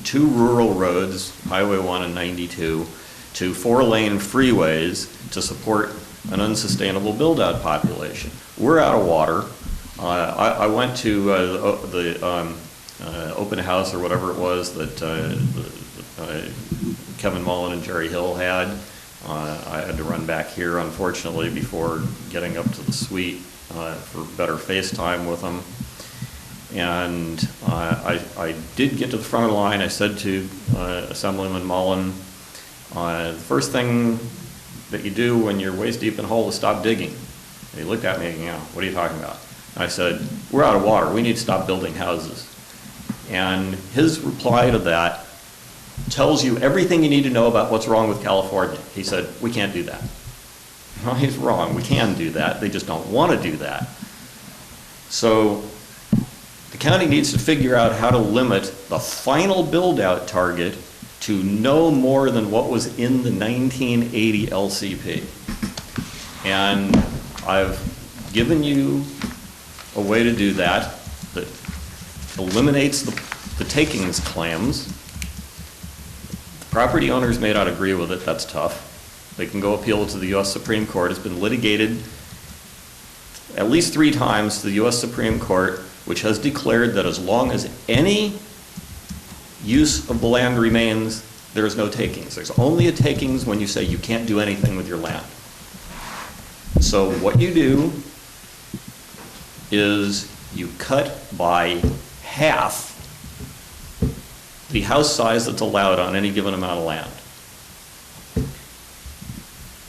two rural roads, Highway 1 and 92, to 4-lane freeways to support an unsustainable build-out population. We're out of water. I went to the open house or whatever it was that Kevin Mullen and Jerry Hill had. I had to run back here, unfortunately, before getting up to the suite for better FaceTime with them. And I did get to the front of the line. I said to Assemblyman Mullen, the first thing that you do when you're waist deep in a hole is stop digging. And he looked at me and, what are you talking about? And I said, we're out of water. We need to stop building houses. And his reply to that tells you everything you need to know about what's wrong with California. He said, we can't do that. Well, he's wrong. We can do that. They just don't want to do that. So the county needs to figure out how to limit the final build-out target to no more than what was in the 1980 LCP. And I've given you a way to do that that eliminates the takings claims. The property owners may not agree with it. That's tough. They can go appeal to the U.S. Supreme Court. It's been litigated at least 3 times to the U.S. Supreme Court, which has declared that as long as any use of the land remains, there is no takings. There's only a takings when you say you can't do anything with your land. So what you do is you cut by half the house size that's allowed on any given amount of land.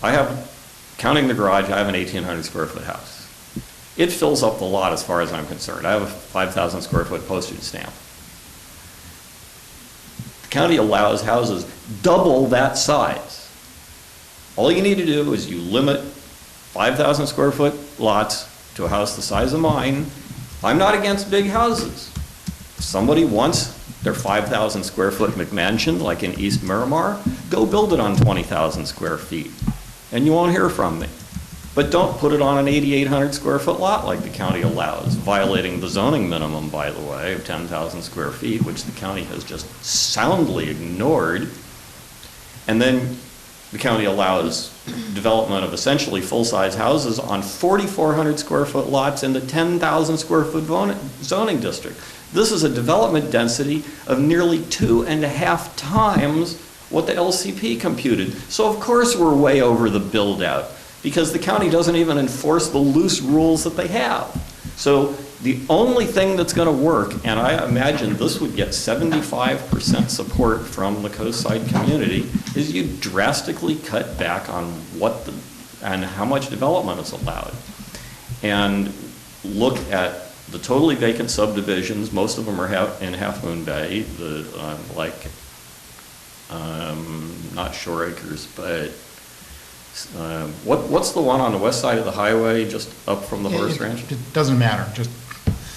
I have, counting the garage, I have an 1,800 square foot house. It fills up the lot as far as I'm concerned. I have a 5,000 square foot postage stamp. The county allows houses double that size. All you need to do is you limit 5,000 square foot lots to a house the size of mine. I'm not against big houses. If somebody wants their 5,000 square foot McMansion, like in East Miramar, go build it on 20,000 square feet, and you won't hear from me. But don't put it on an 8,800 square foot lot like the county allows, violating the zoning minimum, by the way, of 10,000 square feet, which the county has just soundly ignored. And then the county allows development of essentially full-size houses on 4,400 square foot lots in the 10,000 square foot zoning district. This is a development density of nearly 2.5 times what the LCP computed. So of course we're way over the build-out, because the county doesn't even enforce the loose rules that they have. So the only thing that's going to work, and I imagine this would get 75% support from the coastside community, is you drastically cut back on what and how much development is allowed. And look at the totally vacant subdivisions. Most of them are in Half Moon Bay, not Shore Acres, but what's the one on the west side of the highway, just up from the horse ranch? It doesn't matter, just.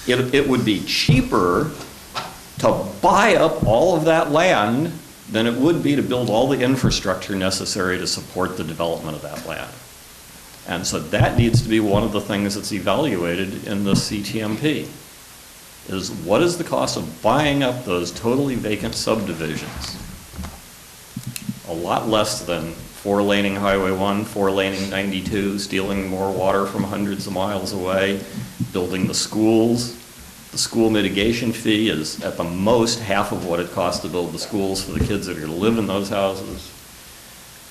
It would be cheaper to buy up all of that land than it would be to build all the infrastructure necessary to support the development of that land. And so that needs to be one of the things that's evaluated in the CTMP, is what is the cost of buying up those totally vacant subdivisions? A lot less than 4-laning Highway 1, 4-laning 92, stealing more water from hundreds of miles away, building the schools. The school mitigation fee is at the most half of what it costs to build the schools for the kids that are going to live in those houses.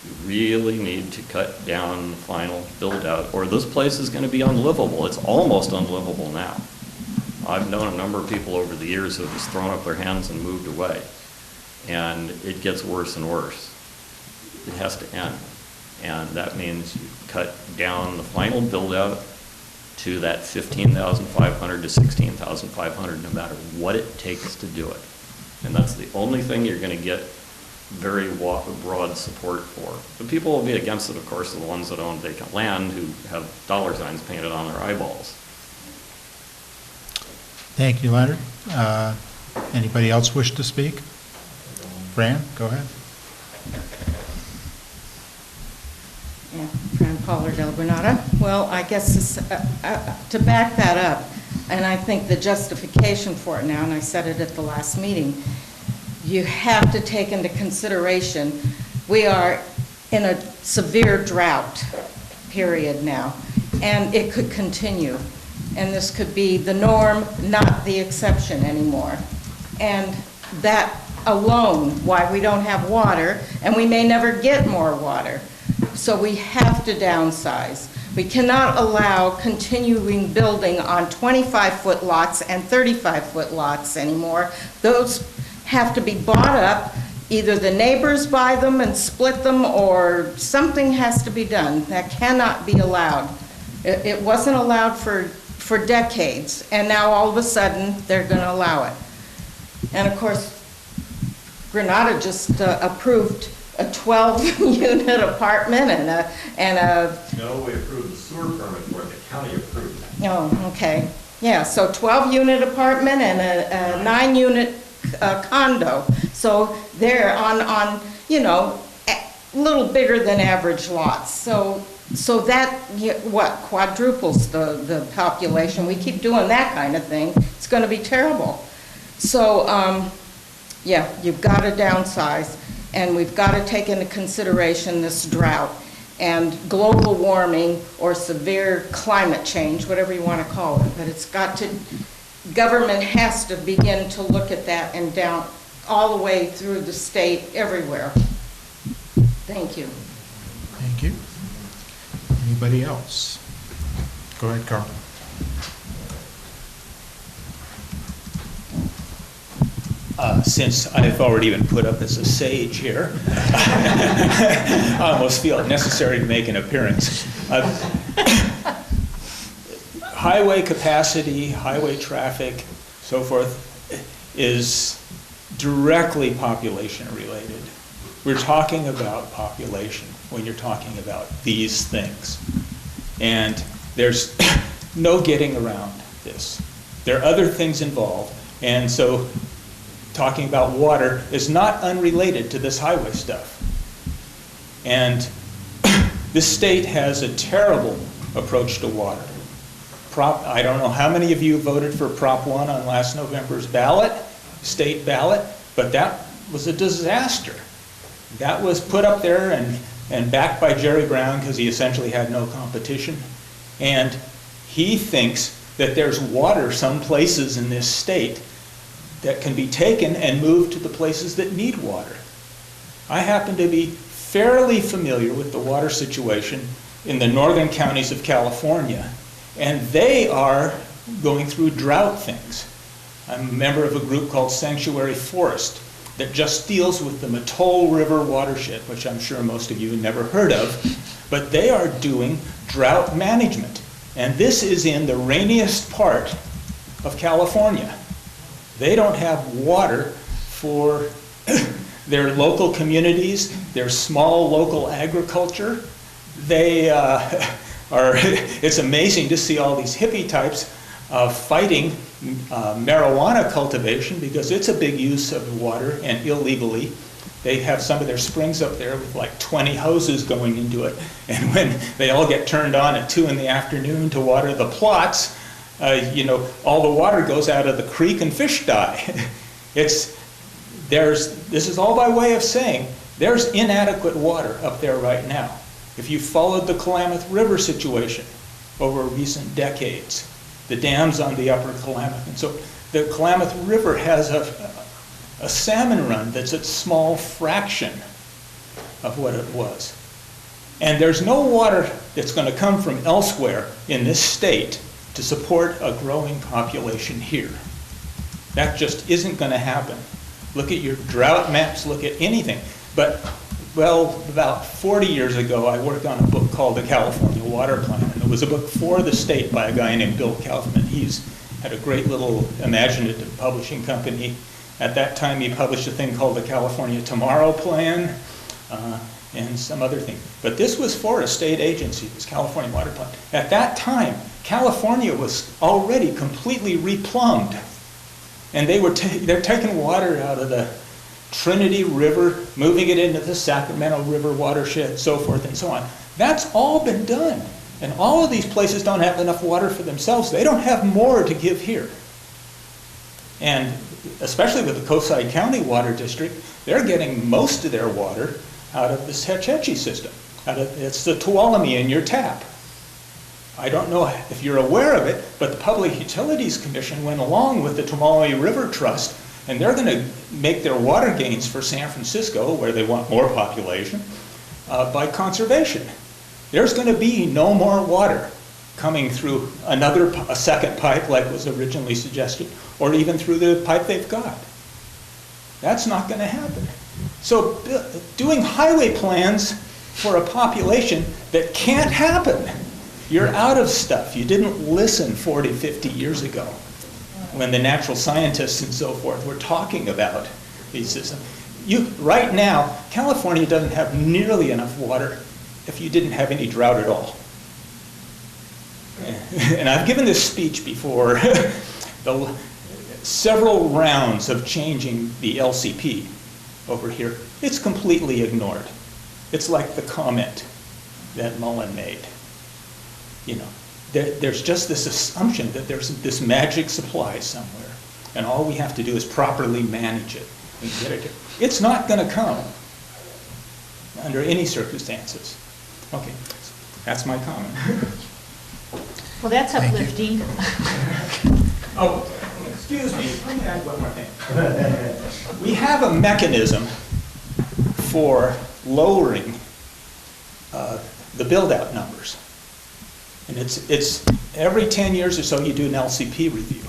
You really need to cut down the final build-out, or this place is going to be unlivable. It's almost unlivable now. I've known a number of people over the years who have just thrown up their hands and moved away. And it gets worse and worse. It has to end. And that means you cut down the final build-out to that 15,500 to 16,500, no matter what it takes to do it. And that's the only thing you're going to get very broad support for. The people will be against it, of course, are the ones that own vacant land who have dollar signs painted on their eyeballs. Thank you, Leonard. Anybody else wish to speak? Fran, go ahead. Yeah, Fran Pollard, El Granada. Well, I guess this, to back that up, and I think the justification for it now, and I said it at the last meeting, you have to take into consideration we are in a severe drought period now, and it could continue. And this could be the norm, not the exception anymore. And that alone, why we don't have water, and we may never get more water. So we have to downsize. We cannot allow continuing building on 25-foot lots and 35-foot lots anymore. Those have to be bought up. Either the neighbors buy them and split them, or something has to be done. That cannot be allowed. It wasn't allowed for decades, and now all of a sudden, they're going to allow it. And of course, Granada just approved a 12-unit apartment and a... No, we approved the sewer permit for it, the county approved it. Oh, okay. Yeah, so 12-unit apartment and a 9-unit condo. So they're on, you know, a little bigger than average lots. So that, what, quadruples the population. We keep doing that kind of thing. It's going to be terrible. So, yeah, you've got to downsize, and we've got to take into consideration this drought and global warming or severe climate change, whatever you want to call it. But it's got to, government has to begin to look at that and down all the way through the state, everywhere. Thank you. Thank you. Anybody else? Go ahead, Carl. Since I've already been put up as a sage here, I almost feel it necessary to make an appearance. Highway capacity, highway traffic, so forth, is directly population related. We're talking about population when you're talking about these things. And there's no getting around this. There are other things involved, and so talking about water is not unrelated to this highway stuff. And this state has a terrible approach to water. I don't know how many of you voted for Prop 1 on last November's ballot, state ballot, but that was a disaster. That was put up there and backed by Jerry Brown because he essentially had no competition. And he thinks that there's water some places in this state that can be taken and moved to the places that need water. I happen to be fairly familiar with the water situation in the northern counties of California, and they are going through drought things. I'm a member of a group called Sanctuary Forest that just deals with the Mattole River watershed, which I'm sure most of you have never heard of, but they are doing drought management. And this is in the rainiest part of California. They don't have water for their local communities, their small local agriculture. They it's amazing to see all these hippie types fighting marijuana cultivation because it's a big use of water and illegally. They have some of their springs up there with like 20 hoses going into it. And when they all get turned on at 2 in the afternoon to water the plots, you know, all the water goes out of the creek and fish die. This is all by way of saying there's inadequate water up there right now. If you followed the Klamath River situation over recent decades, the dams on the upper Klamath, and so the Klamath River has a salmon run that's a small fraction of what it was. And there's no water that's going to come from elsewhere in this state to support a growing population here. That just isn't going to happen. Look at your drought maps, look at anything. But, well, about 40 years ago, I worked on a book called The California Water Plan, and it was a book for the state by a guy named Bill Kaufman. He's had a great little imaginative publishing company. At that time, he published a thing called the California Tomorrow Plan, and some other thing. But this was for a state agency, this California Water Plan. At that time, California was already completely replumbed. And they're taking water out of the Trinity River, moving it into the Sacramento River watershed, so forth and so on. That's all been done. And all of these places don't have enough water for themselves. They don't have more to give here. And especially with the Coastside County Water District, they're getting most of their water out of this Hetch Hetchy system. It's the Tuolumne in your tap. I don't know if you're aware of it, but the Public Utilities Commission went along with the Tuolumne River Trust, and they're going to make their water gains for San Francisco, where they want more population, by conservation. There's going to be no more water coming through a second pipe like was originally suggested, or even through the pipe they've got. That's not going to happen. So doing highway plans for a population that can't happen. You're out of stuff. You didn't listen 40, 50 years ago when the natural scientists and so forth were talking about these systems. Right now, California doesn't have nearly enough water if you didn't have any drought at all. And I've given this speech before, several rounds of changing the LCP over here. It's completely ignored. It's like the comment that Mullen made. You know, there's just this assumption that there's this magic supply somewhere, and all we have to do is properly manage it and get it here. It's not going to come under any circumstances. Okay, that's my comment. Well, that's uplifting. Oh, excuse me, let me add one more thing. We have a mechanism for lowering the build-out numbers. And it's every 10 years or so you do an LCP review.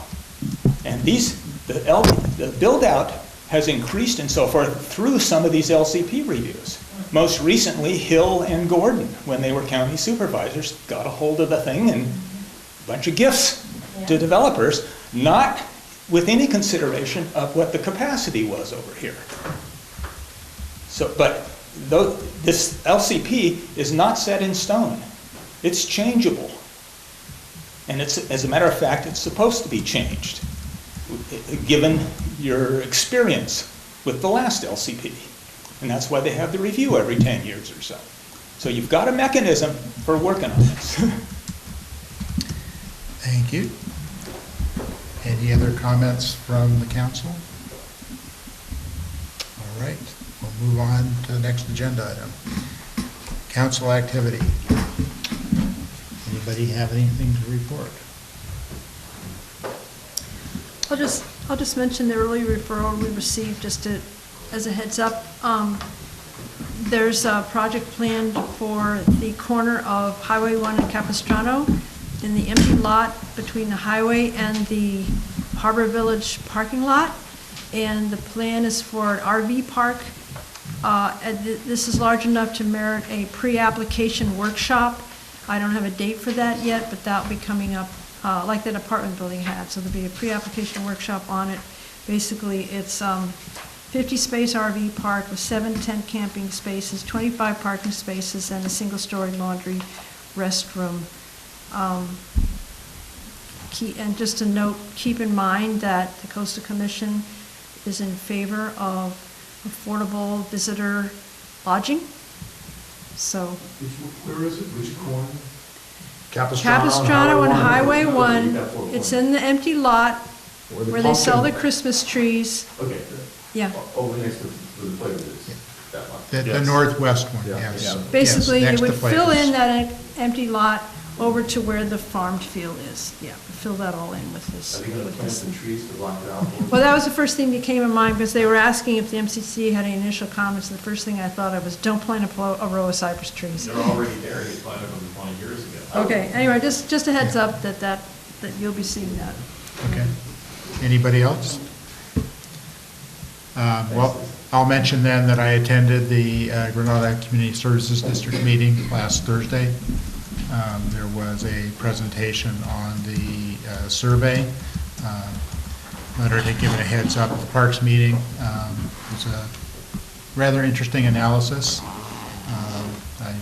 And the build-out has increased and so forth through some of these LCP reviews. Most recently, Hill and Gordon, when they were county supervisors, got a hold of the thing and a bunch of gifts to developers, not with any consideration of what the capacity was over here. So, but this LCP is not set in stone. It's changeable. And as a matter of fact, it's supposed to be changed, given your experience with the last LCP. And that's why they have the review every 10 years or so. So you've got a mechanism for working on this. Thank you. Any other comments from the council? All right, we'll move on to the next agenda item. Council activity. Anybody have anything to report? I'll just mention the early referral we received, just as a heads up. There's a project planned for the corner of Highway 1 and Capistrano in the empty lot between the highway and the Harbor Village parking lot. And the plan is for an RV park. This is large enough to merit a pre-application workshop. I don't have a date for that yet, but that'll be coming up like that apartment building had. So there'll be a pre-application workshop on it. Basically, it's 50-space RV park with 7 tent camping spaces, 25 parking spaces, and a single-story laundry restroom. And just to note, keep in mind that the Coastal Commission is in favor of affordable visitor lodging. So. Where is it? Which corner? Capistrano and Highway 1. It's in the empty lot where they sell the Christmas trees. Okay. Yeah. Over next to the play is that one. The northwest one, yes. Basically, Yes, you next would to fill Flavors. in that empty lot over to where the farmed field is. Yeah, fill that all in with this. Are they going to plant some trees to block it out? Well, that was the first thing that came in mind, because they were asking if the MCC had any initial comments, and the first thing I thought of was, don't plant a row of cypress trees. They're already there, he planted them 20 years ago. Okay, anyway, just a heads up that you'll be seeing that. Okay. Anybody else? Well, I'll mention then that I attended the Granada Community Services District meeting last Thursday. There was a presentation on the survey. Leonard had given a heads up at the Parks meeting. It was a rather interesting analysis. I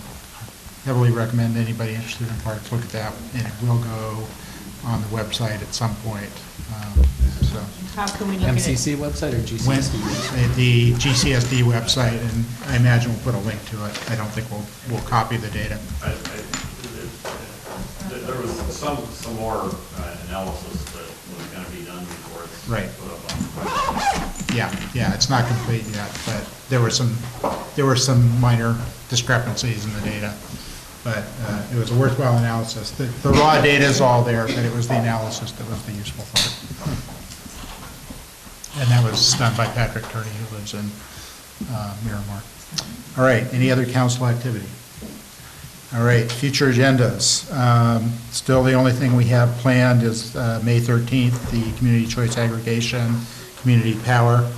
heavily recommend anybody interested in parks look at that, and it will go on the website at some point. So How can we look at it? MCC website or GCSD? The GCSD website, and I imagine we'll put a link to it. I don't think we'll copy the data. There was some more analysis that was going to be done before it's Right. put up on the website. Yeah, it's not complete yet, but there were some there were some minor discrepancies in the data, but it was a worthwhile analysis. The raw data is all there, but it was the analysis that was the useful part. And that was done by Patrick Turney, who lives in Miramar. All right, any other council activity? All right, future agendas. Still, the only thing we have planned is May 13th, the community choice aggregation, community power.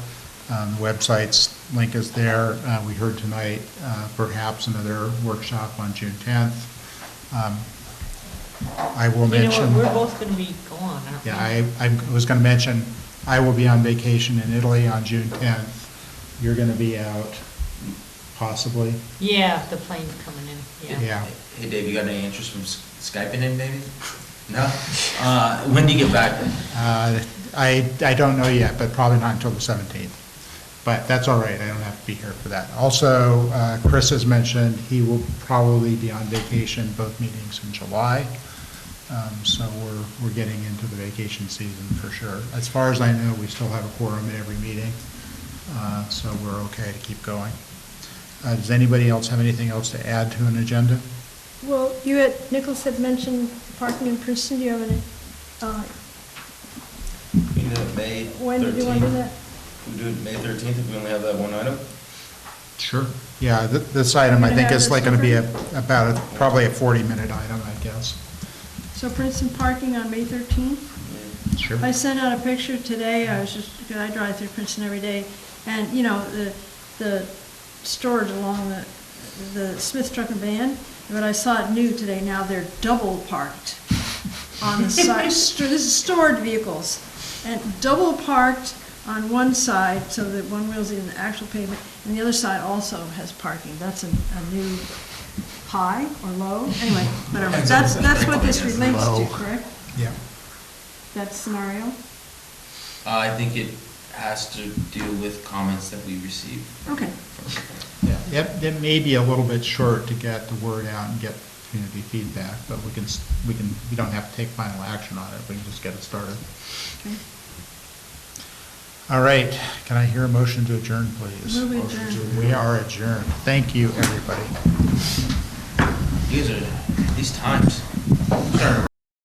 The website's link is there. We heard tonight perhaps another workshop on June 10th. I will mention. You know what, we're both going to be gone, aren't we? Yeah, I was going to mention, I will be on vacation in Italy on June 10th. You're going to be out, possibly. Yeah, the plane's coming in, yeah. Yeah. Hey, Dave, you got any interest from Skyping in, maybe? No? When do you get back? I don't know yet, but probably not until the 17th. But that's all right, I don't have to be here for that. Also, Chris has mentioned he will probably be on vacation both meetings in July. So we're getting into the vacation season for sure. As far as I know, we still have a quorum at every meeting, so we're okay to keep going. Does anybody else have anything else to add to an agenda? Well, Nicholas had mentioned parking in Princeton. Do you have any, We can do it May 13th. when did you want to do that? We do it May 13th if we only have that one item? Sure. Yeah, this item I We're gonna think have is this like going to be number? probably a 40-minute item, I guess. So Princeton parking on May 13th? Sure. I sent out a picture today, because I drive through Princeton every day, and, you know, the storage along the Smith Truck and Van, but I saw it new today, now they're double parked on the side. This is stored vehicles, and double parked on one side, so that one wheel's in the actual pavement, and the other side also has parking. That's a new high or low, anyway, whatever. That's what this relates to, correct? Yeah. That scenario? I think it has to deal with comments that we received. Okay. Yeah, it may be a little bit short to get the word out and get community feedback, but we don't have to take final action on it. We can just get it started. Okay. All right, can I hear a motion to adjourn, please? Move adjourned. We are adjourned. Thank you, everybody. You guys are, these times.